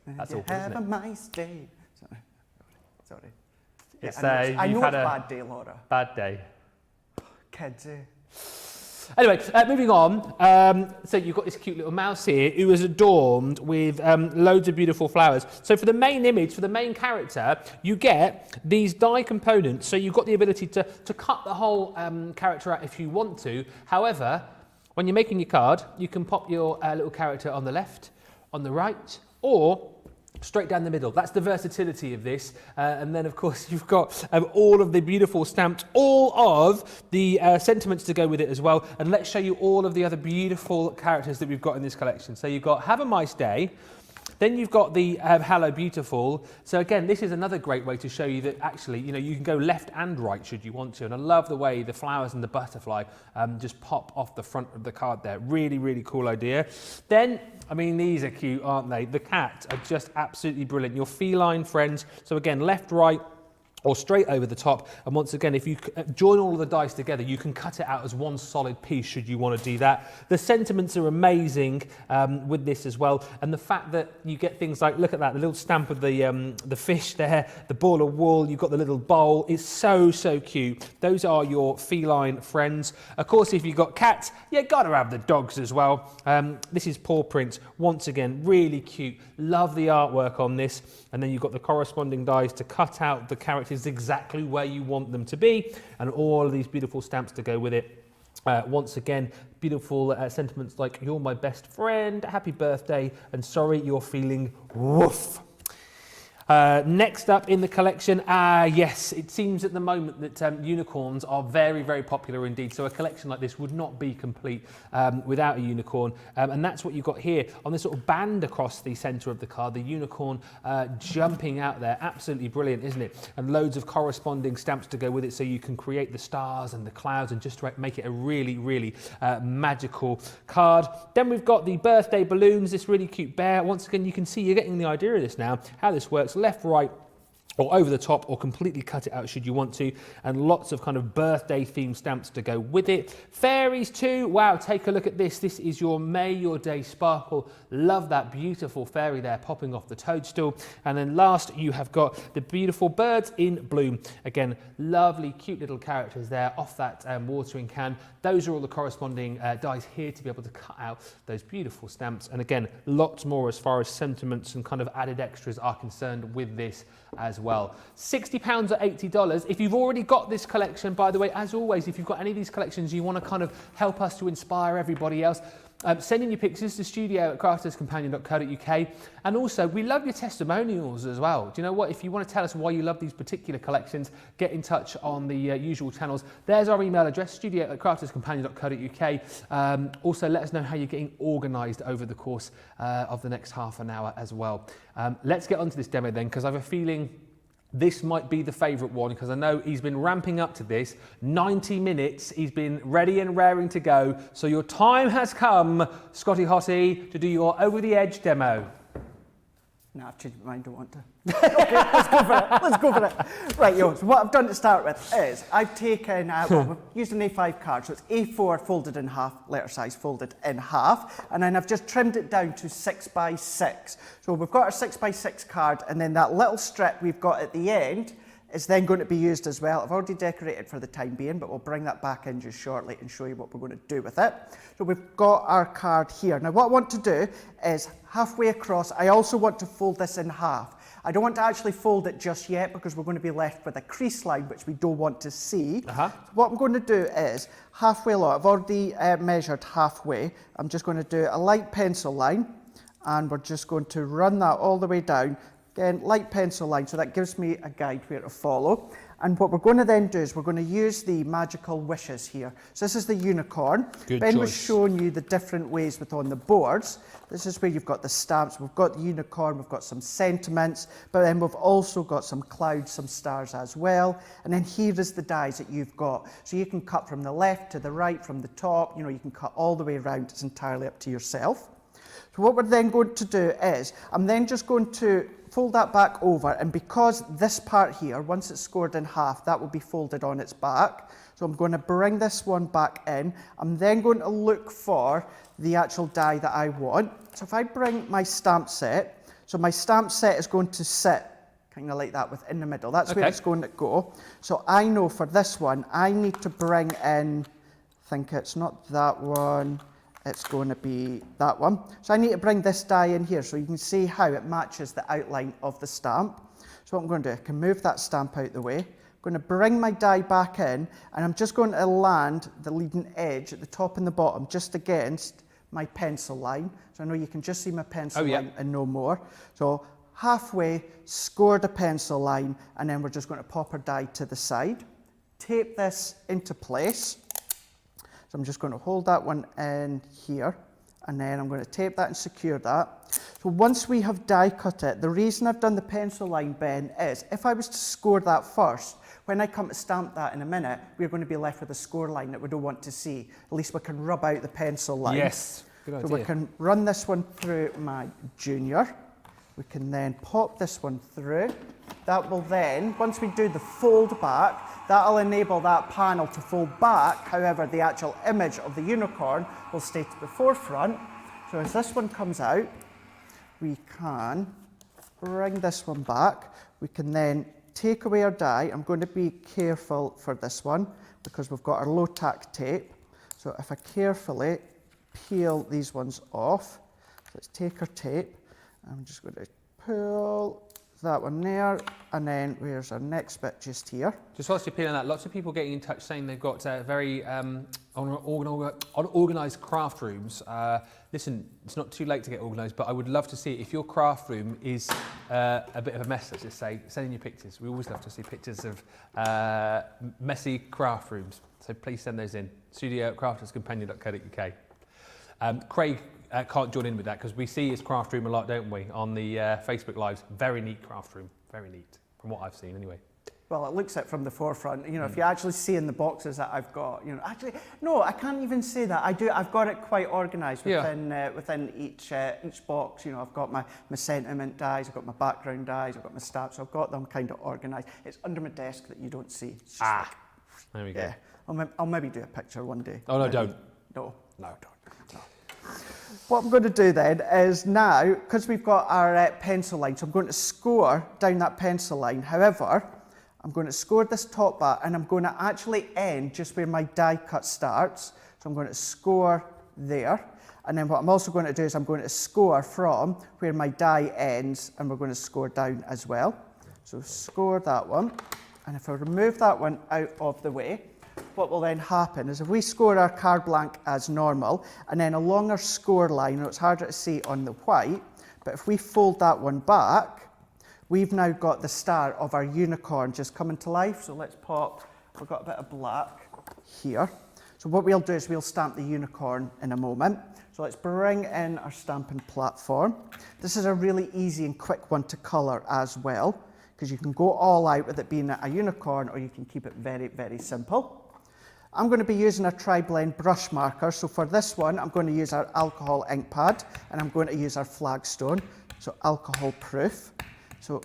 That's all, isn't it? Have a nice day. Sorry. It's I know you've it's had a bad day, Laura. bad day. Kids, eh? Anyway, moving on. So you've got this cute little mouse here who is adorned with loads of beautiful flowers. So for the main image, for the main character, you get these die components. So you've got the ability to cut the whole character out if you want to. However, when you're making your card, you can pop your little character on the left, on the right, or straight down the middle. That's the versatility of this. And then, of course, you've got all of the beautiful stamps, all of the sentiments to go with it as well. And let's show you all of the other beautiful characters that we've got in this collection. So you've got Have a Nice Day, Then you've got the Hello Beautiful. So again, this is another great way to show you that actually, you know, you can go left and right should you want to. And I love the way the flowers and the butterfly just pop off the front of the card there. Really, really cool idea. Then, I mean, these are cute, aren't they? The cat are just absolutely brilliant. Your feline friends. So again, left, right, or straight over the top. And once again, if you join all of the dice together, you can cut it out as one solid piece should you want to do that. The sentiments are amazing with this as well. And the fact that you get things like, look at that, the little stamp of the fish there, the ball of wool, you've got the little bowl. It's so, so cute. Those are your feline friends. Of course, if you've got cats, you got to have the dogs as well. This is paw prints. Once again, really cute. Love the artwork on this. And then you've got the corresponding dies to cut out the characters exactly where you want them to be, and all of these beautiful stamps to go with it. Once again, beautiful sentiments like "You're my best friend," "Happy birthday," and "Sorry you're feeling woof." Next up in the collection, yes, it seems at the moment that unicorns are very, very popular indeed. So a collection like this would not be complete without a unicorn. And that's what you've got here on this sort of band across the centre of the card, the unicorn jumping out there. Absolutely brilliant, isn't it? And loads of corresponding stamps to go with it so you can create the stars and the clouds and just make it a really, really magical card. Then we've got the birthday balloons, this really cute bear. Once again, you can see you're getting the idea of this now, how this works. Left, right, or over the top, or completely cut it out should you want to, and lots of kind of birthday themed stamps to go with it. Fairies too, wow, take a look at this. This is your May Your Day Sparkle. Love that beautiful fairy there popping off the toadstool. And then last you have got the beautiful birds in bloom. Again, lovely cute little characters there off that watering can. Those are all the corresponding dies here to be able to cut out those beautiful stamps. And again, lots more as far as sentiments and kind of added extras are concerned with this as well. £60 or $80. If you've already got this collection, by the way, as always, if you've got any of these collections you want to kind of help us to inspire everybody else, send in your pictures to studio@crafterscompanion.co.uk. And also, we love your testimonials as well. Do you know what? If you want to tell us why you love these particular collections, get in touch on the usual channels. There's our email address, studio@crafterscompanion.co.uk. Also, let us know how you're getting organised over the course of the next half an hour as well. Let's get on to this demo then, because I have a feeling this might be the favourite one, because I know he's been ramping up to this. 90 minutes, he's been ready and raring to go. So your time has come, Scotty Hottie, to do your over the edge demo. No, I've changed my mind, don't want to. Okay, let's go for it, let's go for it. Right, so what I've done to start with is I've taken, we've used an A5 card, so it's A4 folded in half, letter size folded in half, and then I've just trimmed it down to 6x6. So we've got our 6x6 card, and then that little strip we've got at the end is then going to be used as well. I've already decorated for the time being, but we'll bring that back in just shortly and show you what we're going to do with it. So we've got our card here. Now what I want to do is halfway across, I also want to fold this in half. I don't want to actually fold it just yet because we're going to be left with a crease line, which we don't want to see. So what I'm going to do is halfway along, I've already measured halfway. I'm just going to do a light pencil line, and we're just going to run that all the way down. Again, light pencil line, so that gives me a guide where to follow. And what we're going to then do is we're going to use the magical wishes here. So this is the unicorn. Good Ben choice. was showing you the different ways with on the boards. This is where you've got the stamps, we've got the unicorn, we've got some sentiments, but then we've also got some clouds, some stars as well. And then here is the dies that you've got. So you can cut from the left to the right, from the top, you know, you can cut all the way around. It's entirely up to yourself. So what we're then going to do is, I'm then just going to fold that back over, and because this part here, once it's scored in half, that will be folded on its back. So I'm going to bring this one back in. I'm then going to look for the actual die that I want. So if I bring my stamp set, so my stamp set is going to sit kind of like that within the middle. That's where it's going to go. So I know for this one, I need to bring in, I think it's not that one, it's going to be that one. So I need to bring this die in here so you can see how it matches the outline of the stamp. So what I'm going to do, I can move that stamp out the way. I'm going to bring my die back in, and I'm just going to land the leading edge at the top and the bottom just against my pencil line. So I know you can just see my pencil line and no more. So halfway, scored a pencil line, and then we're just going to pop our die to the side. Tape this into place. So I'm just going to hold that one in here, and then I'm going to tape that and secure that. So once we have die cut it, the reason I've done the pencil line, Ben, is if I was to score that first, when I come to stamp that in a minute, we're going to be left with a score line that we don't want to see. At least we can rub out the pencil line. Yes, good idea. So we can run this one through my junior. We can then pop this one through. That will then, once we do the fold back, that'll enable that panel to fold back. However, the actual image of the unicorn will stay to the forefront. So as this one comes out, we can bring this one back. We can then take away our die. I'm going to be careful for this one because we've got our low tack tape. So if I carefully peel these ones off, let's take our tape. I'm just going to pull that one there, and then where's our next bit just here. Just whilst you're peeling that, lots of people getting in touch saying they've got very unorganised craft rooms. Listen, it's not too late to get organised, but I would love to see if your craft room is a bit of a mess, let's just say, send in your pictures. We always love to see pictures of messy craft rooms, so please send those in. studio@crafterscompanion.co.uk. Craig can't join in with that because we see his craft room a lot, don't we, on the Facebook Lives. Very neat craft room, very neat, from what I've seen anyway. Well, it looks it from the forefront. You know, if you actually see in the boxes that I've got, you know, actually, no, I can't even say that. I've got it quite organised within each box. You know, I've got my sentiment dies, I've got my background dies, I've got my stamps, so I've got them kind of organised. It's under my desk that you don't see. It's just there we go. Yeah, I'll maybe do a picture one day. Oh, no, maybe. don't. No, don't. No. What I'm going to do then is now, because we've got our pencil line, so I'm going to score down that pencil line. However, I'm going to score this top bar and I'm going to actually end just where my die cut starts. So I'm going to score there. And then what I'm also going to do is I'm going to score from where my die ends, and we're going to score down as well. So score that one. And if I remove that one out of the way, what will then happen is if we score our card blank as normal, and then along our score line, you know, it's harder to see on the white, but if we fold that one back, we've now got the star of our unicorn just coming to life. So let's pop, we've got a bit of black here. So what we'll do is we'll stamp the unicorn in a moment. So let's bring in our stamping platform. This is a really easy and quick one to colour as well, because you can go all out with it being a unicorn, or you can keep it very, very simple. I'm going to be using a tri-blend brush marker. So for this one, I'm going to use our alcohol ink pad, and I'm going to use our flagstone, so alcohol proof. So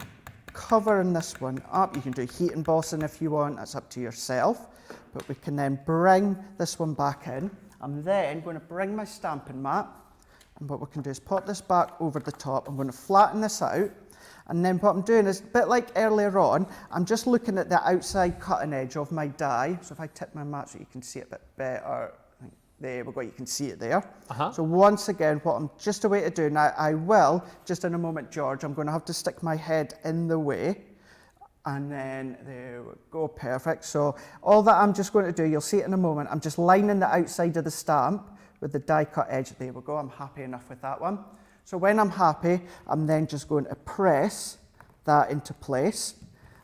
covering this one up, you can do heat embossing if you want, that's up to yourself. But we can then bring this one back in. I'm then going to bring my stamping mat, and what we can do is pop this back over the top. I'm going to flatten this out. And then what I'm doing is, a bit like earlier on, I'm just looking at the outside cutting edge of my die. So if I tip my mat so you can see it a bit better, there we go, you can see it there. So once again, what I'm just a way to do now, I will, just in a moment, George, I'm going to have to stick my head in the way. And then there we go, perfect. So all that I'm just going to do, you'll see it in a moment, I'm just lining the outside of the stamp with the die cut edge. There we go, I'm happy enough with that one. So when I'm happy, I'm then just going to press that into place.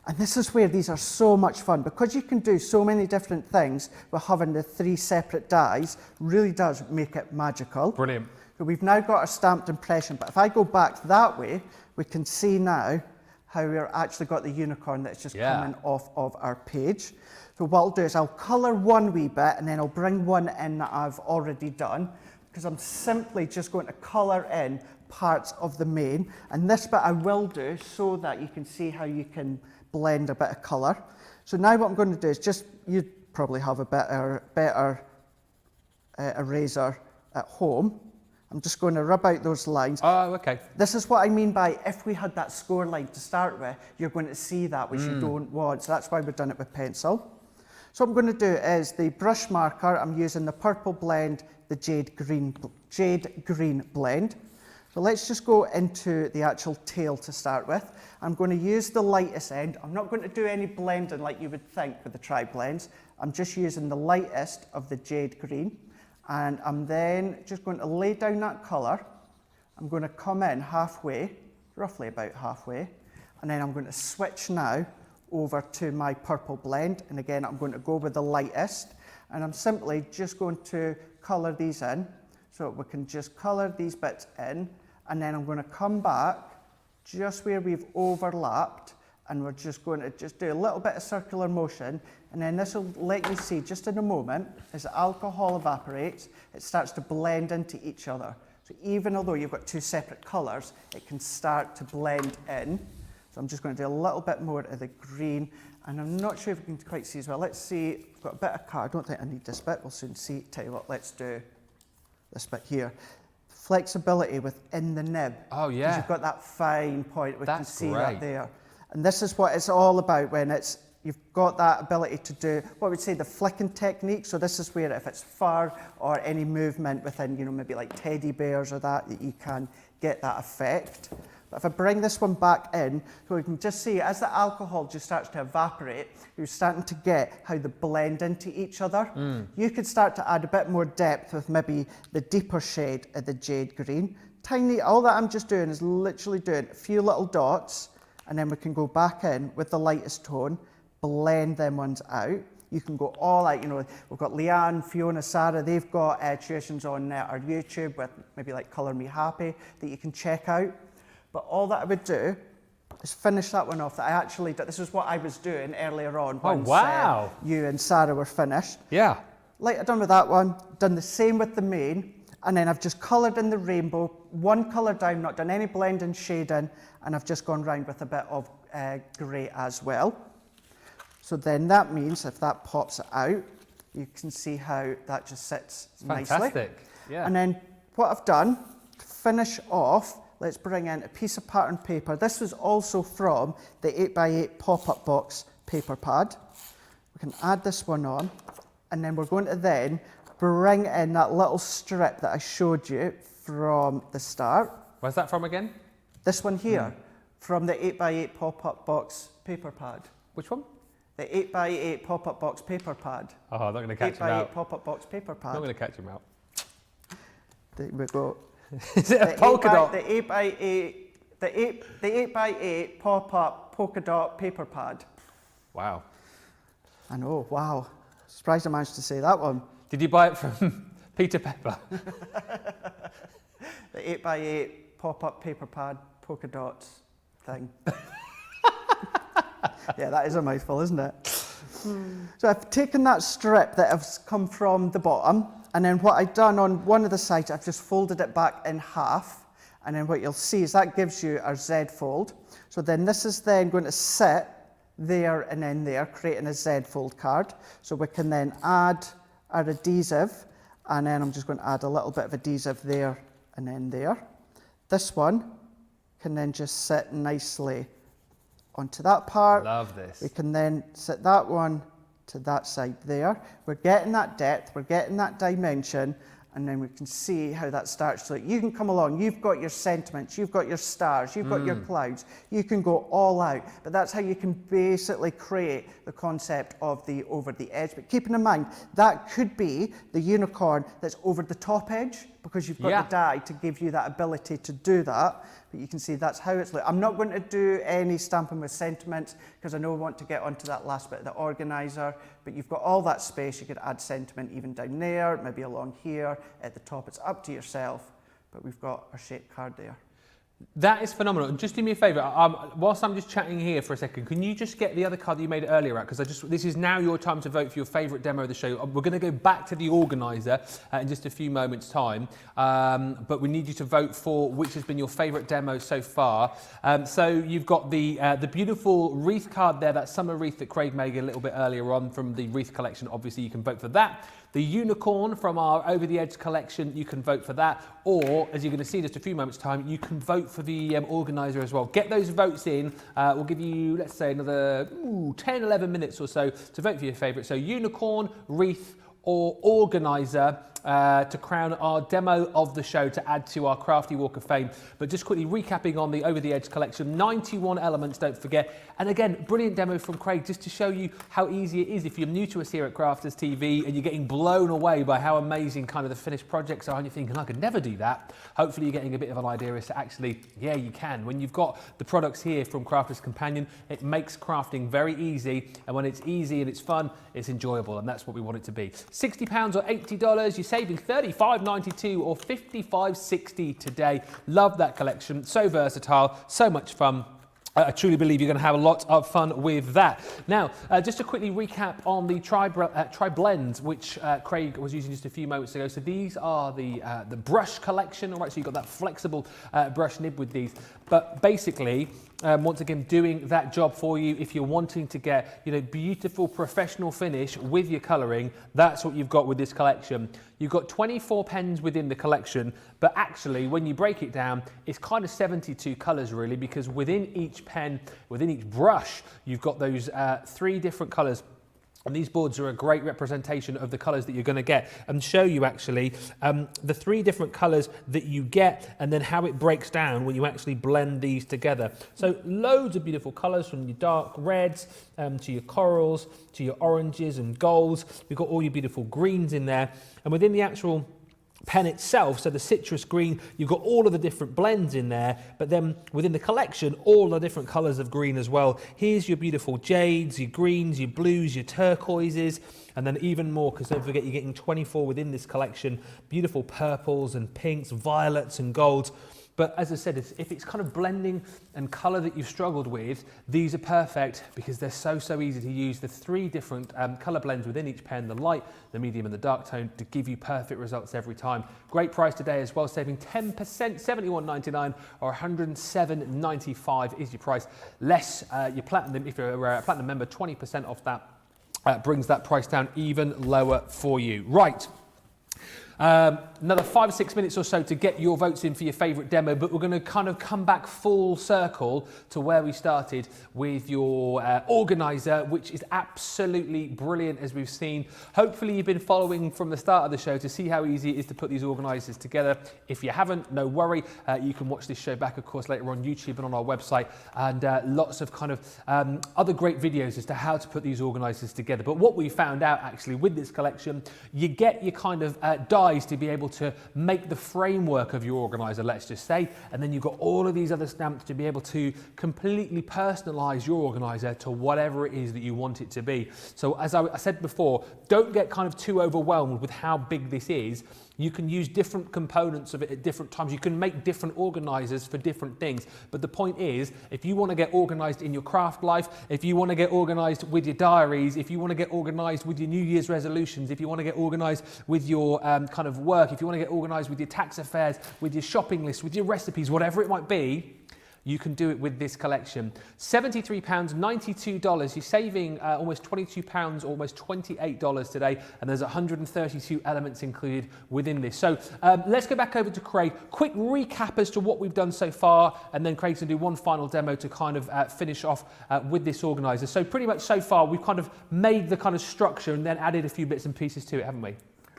And this is where these are so much fun, because you can do so many different things with having the 3 separate dies, really does make it magical. Brilliant. So we've now got our stamped impression, but if I go back that way, we can see now how we've actually got the unicorn that's just coming off of our page. So what I'll do is I'll colour one wee bit, and then I'll bring one in that I've already done, because I'm simply just going to colour in parts of the main. And this bit I will do so that you can see how you can blend a bit of colour. So now what I'm going to do is just, you probably have a better eraser at home. I'm just going to rub out those lines. Oh, okay. This is what I mean by if we had that score line to start with, you're going to see that, which you don't want. So that's why we've done it with pencil. So what I'm going to do is the brush marker, I'm using the purple blend, the jade green blend. So let's just go into the actual tail to start with. I'm going to use the lightest end. I'm not going to do any blending like you would think with the tri-blends. I'm just using the lightest of the jade green. And I'm then just going to lay down that colour. I'm going to come in halfway, roughly about halfway. And then I'm going to switch now over to my purple blend. And again, I'm going to go with the lightest. And I'm simply just going to colour these in. So we can just colour these bits in. and then I'm going to come back just where we've overlapped, and we're just going to just do a little bit of circular motion, and then this will let you see just in a moment, as the alcohol evaporates, it starts to blend into each other. So even although you've got two separate colours, it can start to blend in. So I'm just going to do a little bit more of the green, and I'm not sure if you can quite see as well. Let's see, I've got a bit of colour. I don't think I need this bit, we'll soon see. Tell you what, let's do this bit here. Flexibility within the nib. Oh yeah. Because you've got that fine point, we can That's see great. that there. And this is what it's all about when you've got that ability to do, what we'd say, the flicking technique. So this is where if it's fur or any movement within, you know, maybe like teddy bears or that you can get that effect. But if I bring this one back in, so we can just see as the alcohol just starts to evaporate, you're starting to get how they blend into each other. You could start to add a bit more depth with maybe the deeper shade of the jade green. Tiny, all that I'm just doing is literally doing a few little dots, and then we can go back in with the lightest tone, blend them ones out. You can go all out, you know, we've got Leanne, Fiona, Sarah, they've got tuitions on our YouTube with maybe like Colour Me Happy that you can check out. But all that I would do is finish that one off that I actually did. This is what I was doing earlier on once you and Sarah were finished. Yeah. Like I've done with that one, done the same with the main, and then I've just coloured in the rainbow, one colour down, not done any blend and shading, and I've just gone round with a bit of grey as well. So then that means if that pops it out, you can see how that just sits nicely. Fantastic. Yeah. And then what I've done, to finish off, let's bring in a piece of pattern paper. This was also from the 8x8 pop-up box paper pad. We can add this one on, and then we're going to then bring in that little strip that I showed you from the start. Where's that from again? This one here, from the 8x8 pop-up box paper pad. Which one? The 8x8 pop-up box paper pad. Oh, I'm not going to catch him out. 8x8 pop-up box paper pad. I'm not going to catch him out. There we go. Is it a polka dot? The 8x8 pop-up polka dot paper pad. Wow. I know, wow. Surprised I managed to say that one. Did you buy it from Peter Pepper? The 8x8 pop-up paper pad polka dots thing. Yeah, that is a mouthful, isn't it? So I've taken that strip that has come from the bottom, and then what I've done on one of the sides, I've just folded it back in half, and then what you'll see is that gives you our Z fold. So then this is then going to sit there and then there, creating a Z fold card. So we can then add our adhesive, and then I'm just going to add a little bit of adhesive there and then there. This one can then just sit nicely onto that part. Love this. We can then set that one to that side there. We're getting that depth, we're getting that dimension, and then we can see how that starts. So you can come along, you've got your sentiments, you've got your stars, you've got your clouds, you can go all out, but that's how you can basically create the concept of the over the edge. But keeping in mind, that could be the unicorn that's over the top edge, because you've got the die to give you that ability to do that. But you can see that's how it's. I'm not going to do any stamping with sentiments because I know I want to get onto that last bit of the organizer, but you've got all that space. You could add sentiment even down there, maybe along here at the top. It's up to yourself, but we've got our shape card there. That is phenomenal. And just do me a favour, whilst I'm just chatting here for a second, can you just get the other card that you made earlier out? Because this is now your time to vote for your favourite demo of the show. We're going to go back to the organiser in just a few moments' time, but we need you to vote for which has been your favourite demo so far. So you've got the beautiful Wreath card there, that summer wreath that Craig made a little bit earlier on from the Wreath collection. Obviously, you can vote for that. The unicorn from our Over the Edge collection, you can vote for that. Or, as you're going to see in just a few moments' time, you can vote for the organiser as well. Get those votes in. We'll give you, let's say, another 10, 11 minutes or so to vote for your favourite. So unicorn, wreath, or organiser to crown our demo of the show to add to our Crafty Walk of Fame. But just quickly recapping on the Over the Edge collection, 91 elements, don't forget. And again, brilliant demo from Craig just to show you how easy it is if you're new to us here at Crafters TV and you're getting blown away by how amazing kind of the finished projects are and you're thinking, I could never do that. Hopefully you're getting a bit of an idea as to actually, yeah, you can. When you've got the products here from Crafters Companion, it makes crafting very easy. And when it's easy and it's fun, it's enjoyable. And that's what we want it to be. £60 or $80, you're saving $35.92 or $55.60 today. Love that collection, so versatile, so much fun. I truly believe you're going to have a lot of fun with that. Now, just to quickly recap on the Tri Blends, which Craig was using just a few moments ago. So these are the brush collection, all right? So you've got that flexible brush nib with these. But basically, once again, doing that job for you. If you're wanting to get, beautiful professional finish with your colouring, that's what you've got with this collection. You've got 24 pens within the collection, but actually, when you break it down, it's kind of 72 colours really, because within each pen, within each brush, you've got those 3 different colours. And these boards are a great representation of the colours that you're going to get, and show you actually the 3 different colours that you get, and then how it breaks down when you actually blend these together. So loads of beautiful colours, from your dark reds to your corals, to your oranges and golds. We've got all your beautiful greens in there, and within the actual pen itself, so the citrus green, you've got all of the different blends in there, but then within the collection, all the different colours of green as well. Here's your beautiful jades, your greens, your blues, your turquoises, and then even more, because don't forget you're getting 24 within this collection, beautiful purples and pinks, violets and golds. But as I said, if it's kind of blending and colour that you've struggled with, these are perfect because they're so easy to use. The 3 different colour blends within each pen, the light, the medium and the dark tone, to give you perfect results every time. Great price today as well, saving 10%, $71.99 or $107.95 is your price. Less your platinum, if you're a platinum member, 20% off that brings that price down even lower for you. Right. Another 5 or 6 minutes or so to get your votes in for your favourite demo, but we're going to kind of come back full circle to where we started with your organiser, which is absolutely brilliant, as we've seen. Hopefully you've been following from the start of the show to see how easy it is to put these organisers together. If you haven't, no worry, you can watch this show back, of course, later on YouTube and on our website, and lots of kind of other great videos as to how to put these organisers together. But what we found out actually with this collection, you get your kind of dies to be able to make the framework of your organiser, let's just say, and then you've got all of these other stamps to be able to completely personalise your organiser to whatever it is that you want it to be. So as I said before, don't get kind of too overwhelmed with how big this is. You can use different components of it at different times. You can make different organisers for different things. But the point is, if you want to get organised in your craft life, if you want to get organised with your diaries, if you want to get organised with your New Year's resolutions, if you want to get organised with your kind of work, if you want to get organised with your tax affairs, with your shopping list, with your recipes, whatever it might be, you can do it with this collection. £73, $92. You're saving almost £22, almost $28 today, and there's 132 elements included within this. So let's go back over to Craig. Quick recap as to what we've done so far, and then Craig's going to do one final demo to kind of finish off with this organiser. So pretty much so far, we've kind of made the kind of structure and then added a few bits and pieces to it, haven't we?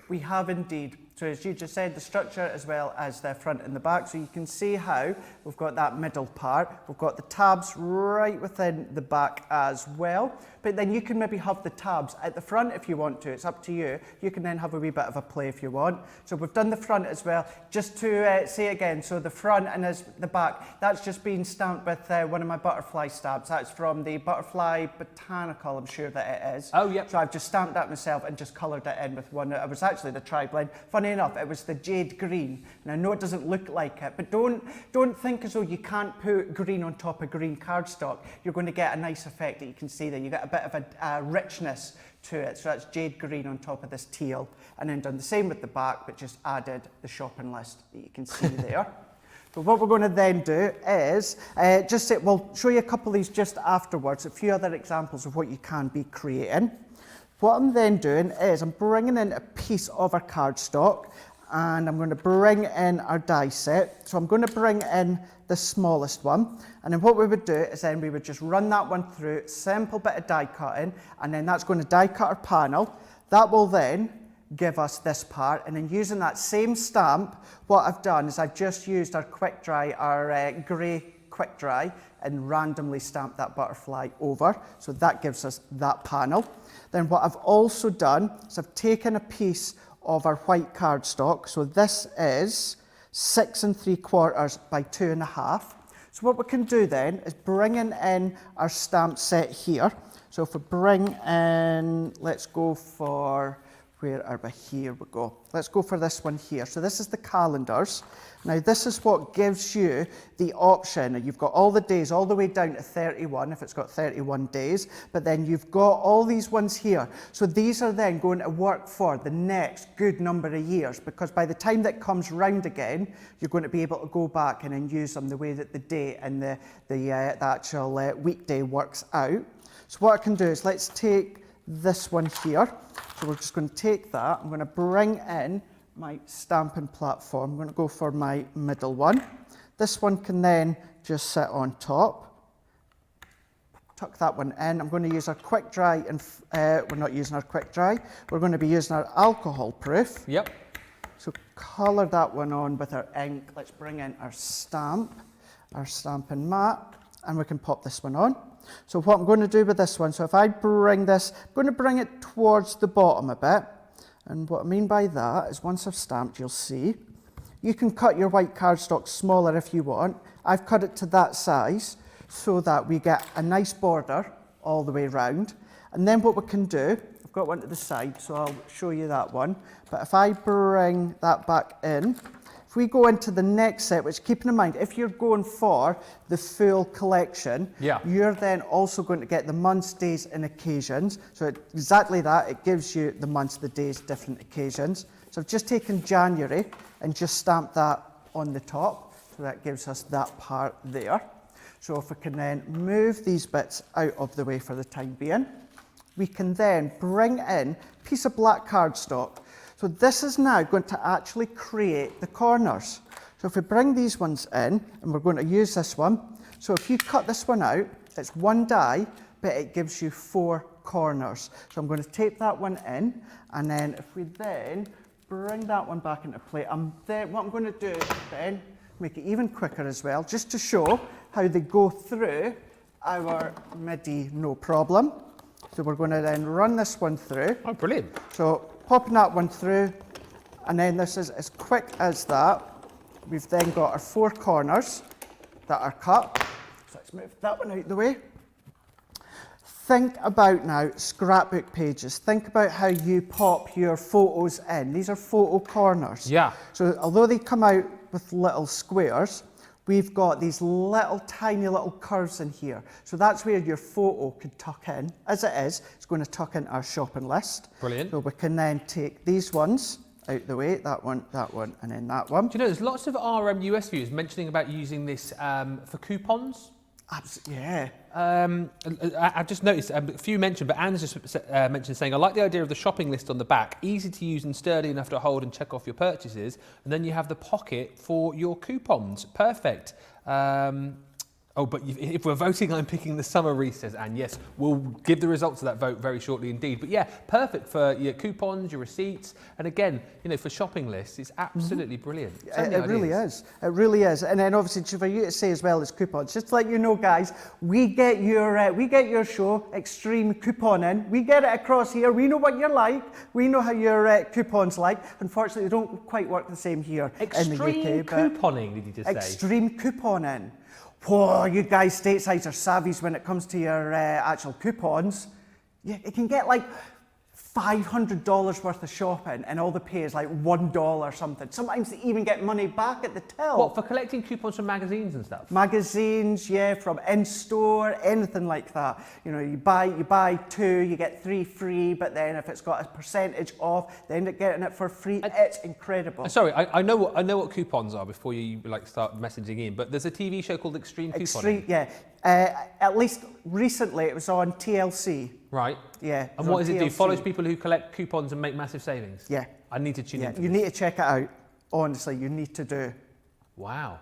We have indeed. So as you just said, the structure as well as the front and the back. So you can see how we've got that middle part. We've got the tabs right within the back as well. But then you can maybe have the tabs at the front if you want to. It's up to you. You can then have a wee bit of a play if you want. So we've done the front as well. Just to say again, so the front and as the back, that's just been stamped with one of my butterfly stamps. That's from the Butterfly Botanical, I'm sure that it is. Oh, yep. So I've just stamped that myself and just coloured it in with one. It was actually the tri-blend. Funny enough, it was the jade green. And I know it doesn't look like it, but don't think as though you can't put green on top of green cardstock. You're going to get a nice effect that you can see there. You get a bit of a richness to it. So that's jade green on top of this teal. And then done the same with the back, but just added the shopping list that you can see there. But what we're going to then do is, we'll show you a couple of these just afterwards, a few other examples of what you can be creating. What I'm then doing is I'm bringing in a piece of our cardstock, and I'm going to bring in our die set. So I'm going to bring in the smallest one, and then what we would do is then we would just run that one through, simple bit of die cutting, and then that's going to die cut our panel. That will then give us this part, and then using that same stamp, what I've done is I've just used our quick dry, our grey quick dry, and randomly stamped that butterfly over. So that gives us that panel. Then what I've also done is I've taken a piece of our white cardstock. So this is 6 3/4 by 2.5. So what we can do then is bringing in our stamp set here. So if we bring in, let's go for Where are we? Here we go. Let's go for this one here. So this is the calendars. Now this is what gives you the option. You've got all the days all the way down to 31 if it's got 31 days, but then you've got all these ones here. So these are then going to work for the next good number of years, because by the time that comes round again, you're going to be able to go back and then use them the way that the day and the actual weekday works out. So what I can do is let's take this one here. So we're just going to take that. I'm going to bring in my stamping platform. I'm going to go for my middle one. This one can then just sit on top. Tuck that one in. I'm going to use our quick dry, and we're not using our quick dry. We're going to be using our alcohol proof. Yep. So colour that one on with our ink. Let's bring in our stamp, our stamping mat, and we can pop this one on. So what I'm going to do with this one, so if I bring this, I'm going to bring it towards the bottom a bit. And what I mean by that is once I've stamped, you'll see, you can cut your white cardstock smaller if you want. I've cut it to that size so that we get a nice border all the way round. And then what we can do, I've got one to the side, so I'll show you that one. But if I bring that back in, if we go into the next set, which keeping in mind, if you're going for the full collection, you're then also going to get the months, days and occasions. So exactly that, it gives you the months, the days, different occasions. So I've just taken January and just stamped that on the top. So that gives us that part there. So if we can then move these bits out of the way for the time being, we can then bring in a piece of black cardstock. So this is now going to actually create the corners. So if we bring these ones in, and we're going to use this one. So if you cut this one out, it's one die, but it gives you 4 corners. So I'm going to tape that one in, and then if we then bring that one back into play, what I'm going to do then, make it even quicker as well, just to show how they go through our MIDI no problem. So we're going to then run this one through. Oh, brilliant. So popping that one through, and then this is as quick as that. We've then got our 4 corners that are cut. So let's move that one out of the way. Think about now scrapbook pages. Think about how you pop your photos in. These are photo corners. Yeah. So although they come out with little squares, we've got these little tiny little curves in here. So that's where your photo could tuck in. As it is, it's going to tuck into our shopping list. Brilliant. So we can then take these ones out the way, that one, and then that one. Do you know, there's lots of our US viewers mentioning about using this for coupons. Yeah. I've just noticed a few mentioned, but Anne's just mentioned saying, I like the idea of the shopping list on the back, easy to use and sturdy enough to hold and check off your purchases, and then you have the pocket for your coupons. Perfect. Oh, but if we're voting, I'm picking the summer wreath, says Anne. Yes, we'll give the results of that vote very shortly indeed. But yeah, perfect for your coupons, your receipts. And again, you know, for shopping lists, it's absolutely brilliant. It really is. It really is. And then obviously for you to say as well as coupons, just to let you know, guys, we get your show, Extreme Couponing. We get it across here. We know what you're like. We know how your coupons like. Unfortunately, they don't quite work the same here in the UK. Extreme couponing, did you just say? Extreme couponing. Whoa, you guys statesides are savvies when it comes to your actual coupons. Yeah, it can get like $500 worth of shopping and all the pay is like $1 or something. Sometimes they even get money back at the till. What, for collecting coupons from magazines and stuff? Magazines, yeah, from in-store, anything like that. You know, you buy 2, you get 3 free, but then if it's got a percentage off, they end up getting it for free. It's incredible. Sorry, I know what coupons are before you like start messaging in, but there's a TV show called Extreme Couponing. Extreme, yeah. At least recently it was on TLC. Right. Yeah. And what does it do? Follows people who collect coupons and make massive savings? Yeah. I need to tune in. You need to check it out. Honestly, you need to do. Wow.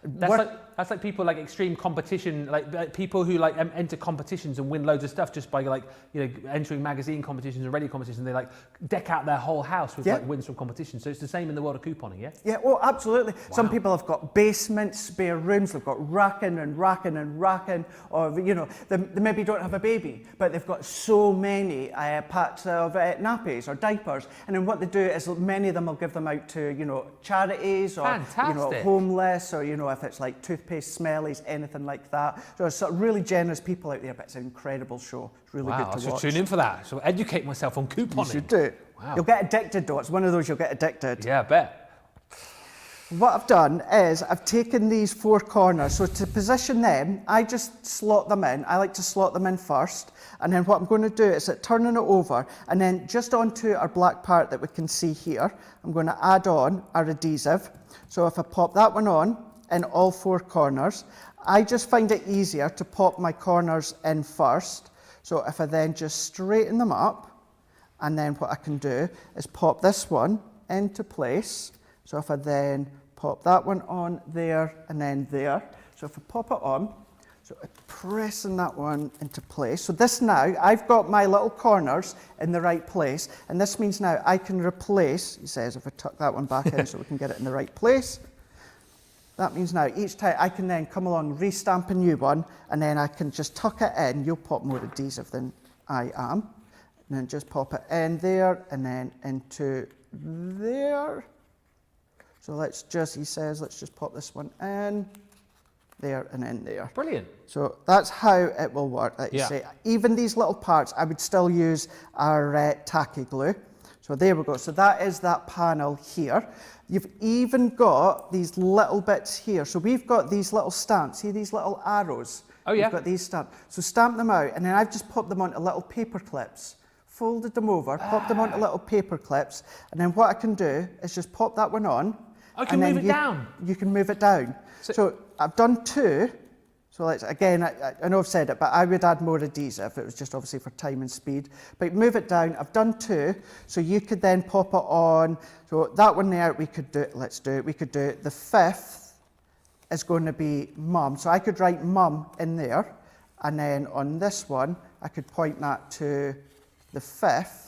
That's like people like extreme competition, like people who like enter competitions and win loads of stuff just by like, you know, entering magazine competitions and radio competitions. They like deck out their whole house with like wins from competitions. So it's the same in the world of couponing, yeah? Yeah, oh, absolutely. Wow. Some people have got basements, spare rooms. They've got racking and racking and racking. Or, you know, they maybe don't have a baby, but they've got so many packs of nappies or diapers. And then what they do is many of them will give them out to, you know, charities or, you know, homeless or, you know, if it's like toothpaste smellies, anything like that. So there's some really generous people out there, but it's an incredible show. It's really good to watch. I should tune in for that. So educate myself on couponing. You should do it. Wow. You'll get addicted though. It's one of those you'll get addicted. Yeah, I bet. What I've done is I've taken these 4 corners. So to position them, I just slot them in. I like to slot them in first. And then what I'm going to do is turning it over, and then just onto our black part that we can see here, I'm going to add on our adhesive. So if I pop that one on in all 4 corners, I just find it easier to pop my corners in first. So if I then just straighten them up, and then what I can do is pop this one into place. So if I then pop that one on there and then there. So if I pop it on, so I'm pressing that one into place. So this now, I've got my little corners in the right place. And this means now I can replace, he says, if I tuck that one back in so we can get it in the right place. That means now each time I can then come along, re-stamp a new one, and then I can just tuck it in. You'll pop more adhesive than I am. And then just pop it in there and then into there. So let's just, he says, let's just pop this one in, there and in there. Brilliant. So that's how it will work, like you say. Even these little parts, I would still use our tacky glue. So there we go. So that is that panel here. You've even got these little bits here. So we've got these little stamps. See these little arrows? Oh yeah. We've got these stamps. So stamp them out, and then I've just popped them onto little paper clips. Folded them over, pop them onto little paper clips, and then what I can do is just pop that one on. I can move it down. You can move it down. So I've done 2. So let's, again, I know I've said it, but I would add more adhesive. It was just obviously for time and speed. But move it down. I've done 2. So you could then pop it on. So that one there, we could do it. Let's do it. We could do it. The 5th is going to be mum. So I could write mum in there. And then on this one, I could point that to the 5th.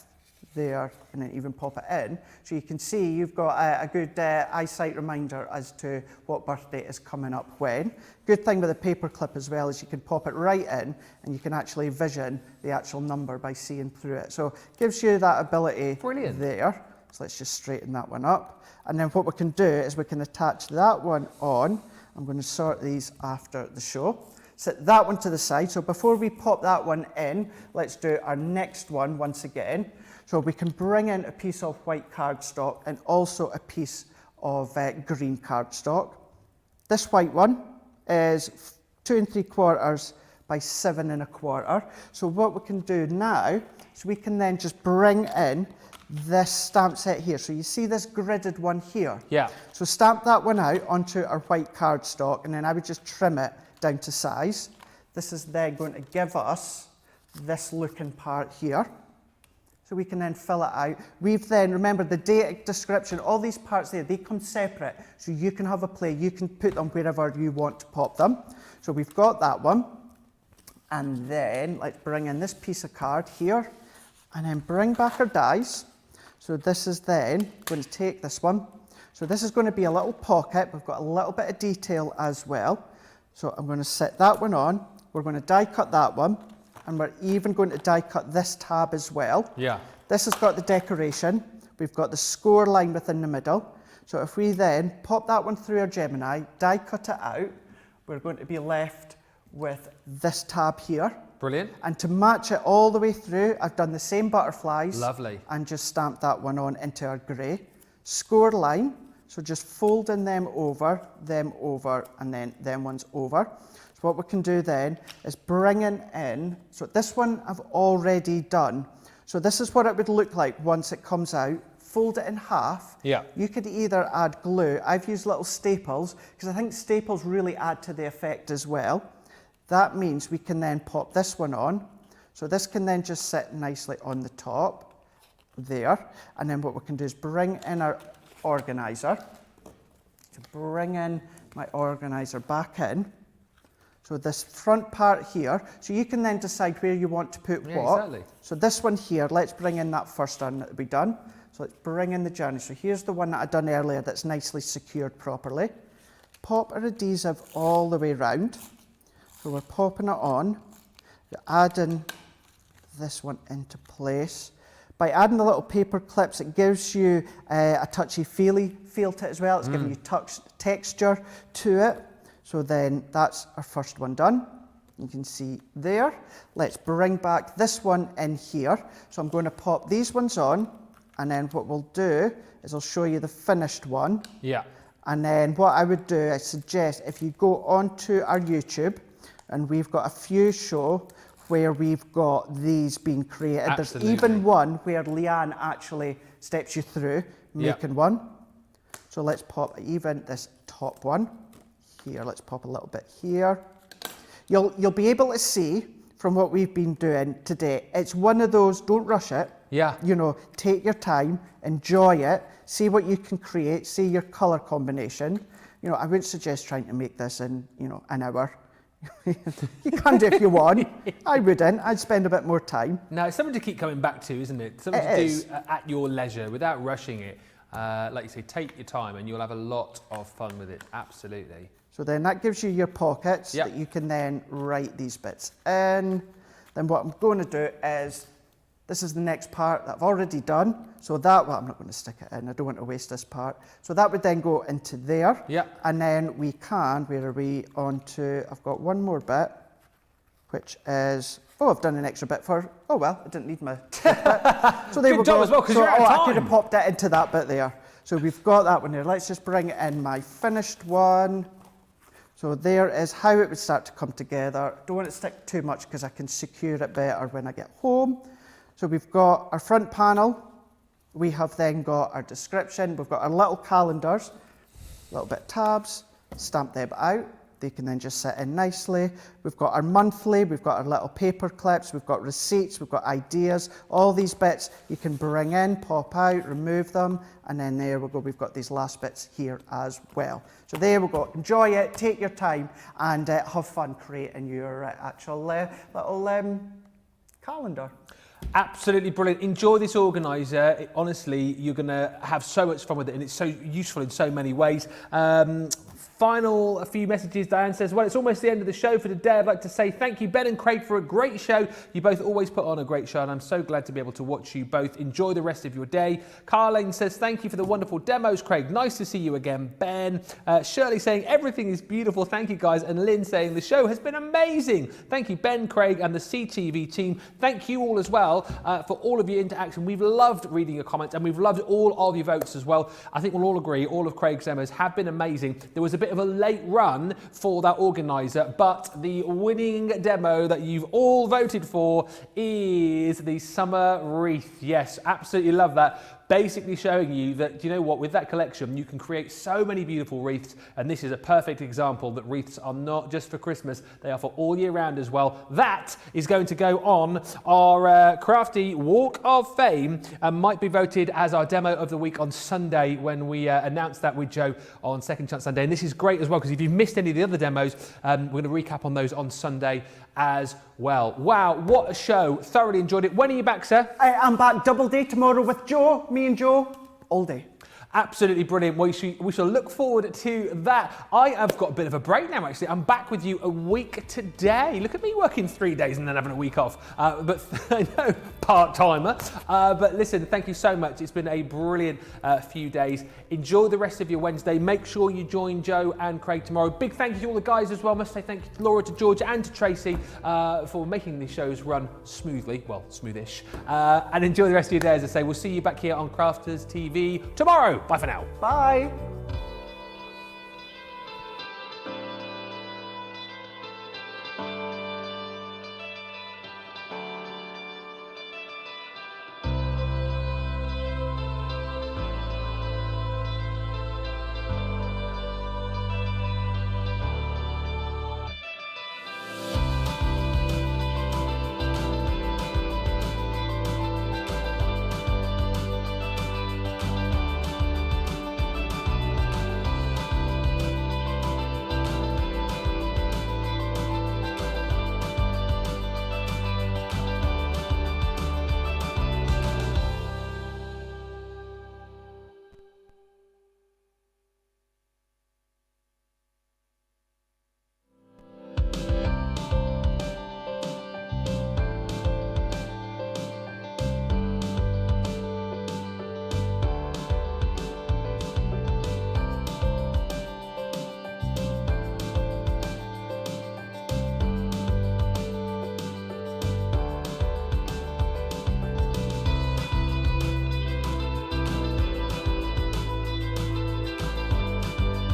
There, and then even pop it in. So you can see you've got a good eyesight reminder as to what birthday is coming up when. Good thing with a paper clip as well is you can pop it right in and you can actually vision the actual number by seeing through it. So it gives you that ability. Brilliant. There. So let's just straighten that one up. And then what we can do is we can attach that one on. I'm going to sort these after the show. Set that one to the side. So before we pop that one in, let's do our next one once again. So we can bring in a piece of white cardstock and also a piece of green cardstock. This white one is 2 3/4 by 7 1/4. So what we can do now is we can then just bring in this stamp set here. So you see this gridded one here? Yeah. So stamp that one out onto our white cardstock, and then I would just trim it down to size. This is then going to give us this looking part here. So we can then fill it out. We've then, remember the date description, all these parts there, they come separate. So you can have a play, you can put them wherever you want to pop them. So we've got that one. And then let's bring in this piece of card here and then bring back our dies. So this is then going to take this one. So this is going to be a little pocket. We've got a little bit of detail as well. So I'm going to set that one on. We're going to die cut that one. And we're even going to die cut this tab as well. Yeah. This has got the decoration. We've got the score line within the middle. So if we then pop that one through our Gemini, die cut it out, we're going to be left with this tab here. Brilliant. And to match it all the way through, I've done the same butterflies. Lovely. And just stamped that one on into our grey. Score line, so just folding them over, and then them ones over. So what we can do then is bringing in, so this one I've already done. So this is what it would look like once it comes out. Fold it in half. Yeah. You could either add glue. I've used little staples because I think staples really add to the effect as well. That means we can then pop this one on. So this can then just sit nicely on the top there. And then what we can do is bring in our organizer. To bring in my organizer back in. So this front part here, so you can then decide where you want to put what. Exactly. So this one here, let's bring in that first one that we done. So let's bring in the journey. So here's the one that I done earlier that's nicely secured properly. Pop our adhesive all the way round. So we're popping it on. You're adding this one into place. By adding the little paper clips, it gives you a touchy-feely feel to it as well. It's giving you texture to it. So then that's our first one done. You can see there. Let's bring back this one in here. So I'm going to pop these ones on And then what we'll do is I'll show you the finished one. Yeah. And then what I would do, I suggest if you go onto our YouTube, and we've got a few show where we've got these being created. Absolutely. There's even one where Leanne actually steps you through making one. So let's pop even this top one here. Let's pop a little bit here. You'll be able to see from what we've been doing today. It's one of those, don't rush it. Yeah. You know, take your time, enjoy it, see what you can create, see your colour combination. You know, I wouldn't suggest trying to make this in, you know, an hour. You can do if you want. I wouldn't. I'd spend a bit more time. No, it's something to keep coming back to, isn't it? Something to do at your leisure without rushing it. Like you say, take your time and you'll have a lot of fun with it. Absolutely. So then that gives you your pockets that you can then write these bits in. Then what I'm going to do is, this is the next part that I've already done. So that, well, I'm not going to stick it in. I don't want to waste this part. So that would then go into there. Yeah. And then we can, where are we, on to, I've got one more bit, which is, oh, I've done an extra bit for, oh well, I didn't need my bit. So there we go. As well, so I could have popped it into that bit there. So we've got that one there. Let's just bring in my finished one. So there is how it would start to come together. Don't want it to stick too much because I can secure it better when I get home. So we've got our front panel. We have then got our description. We've got our little calendars, a little bit of tabs, stamp them out. They can then just sit in nicely. We've got our monthly, we've got our little paper clips, we've got receipts, we've got ideas. All these bits you can bring in, pop out, remove them, and then there we go. We've got these last bits here as well. So there we go. Enjoy it, take your time, and have fun creating your actual little calendar. Absolutely brilliant. Enjoy this organiser. Honestly, you're going to have so much fun with it, and it's so useful in so many ways. A few messages. Diane says, well, it's almost the end of the show for today. I'd like to say thank you, Ben and Craig, for a great show. You both always put on a great show, and I'm so glad to be able to watch you both. Enjoy the rest of your day. Carlene says, thank you for the wonderful demos, Craig. Nice to see you again, Ben. Shirley saying, everything is beautiful. Thank you, guys. And Lynn saying, the show has been amazing. Thank you, Ben, Craig, and the CTV team. Thank you all as well for all of your interaction. We've loved reading your comments, and we've loved all of your votes as well. I think we'll all agree, all of Craig's demos have been amazing. There was a bit of a late run for that organiser, but the winning demo that you've all voted for is the summer wreath. Yes, absolutely love that. Basically showing you that, you know what, with that collection, you can create so many beautiful wreaths, and this is a perfect example that wreaths are not just for Christmas, they are for all year round as well. That is going to go on our Crafty Walk of Fame and might be voted as our demo of the week on Sunday when we announce that with Joe on Second Chance Sunday. And this is great as well, because if you've missed any of the other demos, we're going to recap on those on Sunday as well. Wow, what a show. Thoroughly enjoyed it. When are you back, sir? I'm back double day tomorrow with Joe, me and Joe, all day. Absolutely brilliant. We shall look forward to that. I have got a bit of a break now, actually. I'm back with you a week today. Look at me working 3 days and then having a week off. But I know, part-timer. But listen, thank you so much. It's been a brilliant few days. Enjoy the rest of your Wednesday. Make sure you join Joe and Craig tomorrow. Big thank you to all the guys as well. I must say thank you to Laura, to George and to Tracy for making these shows run smoothly. Well, smoothish. And enjoy the rest of your day, as I say. We'll see you back here on Crafters TV tomorrow. Bye for now. Bye.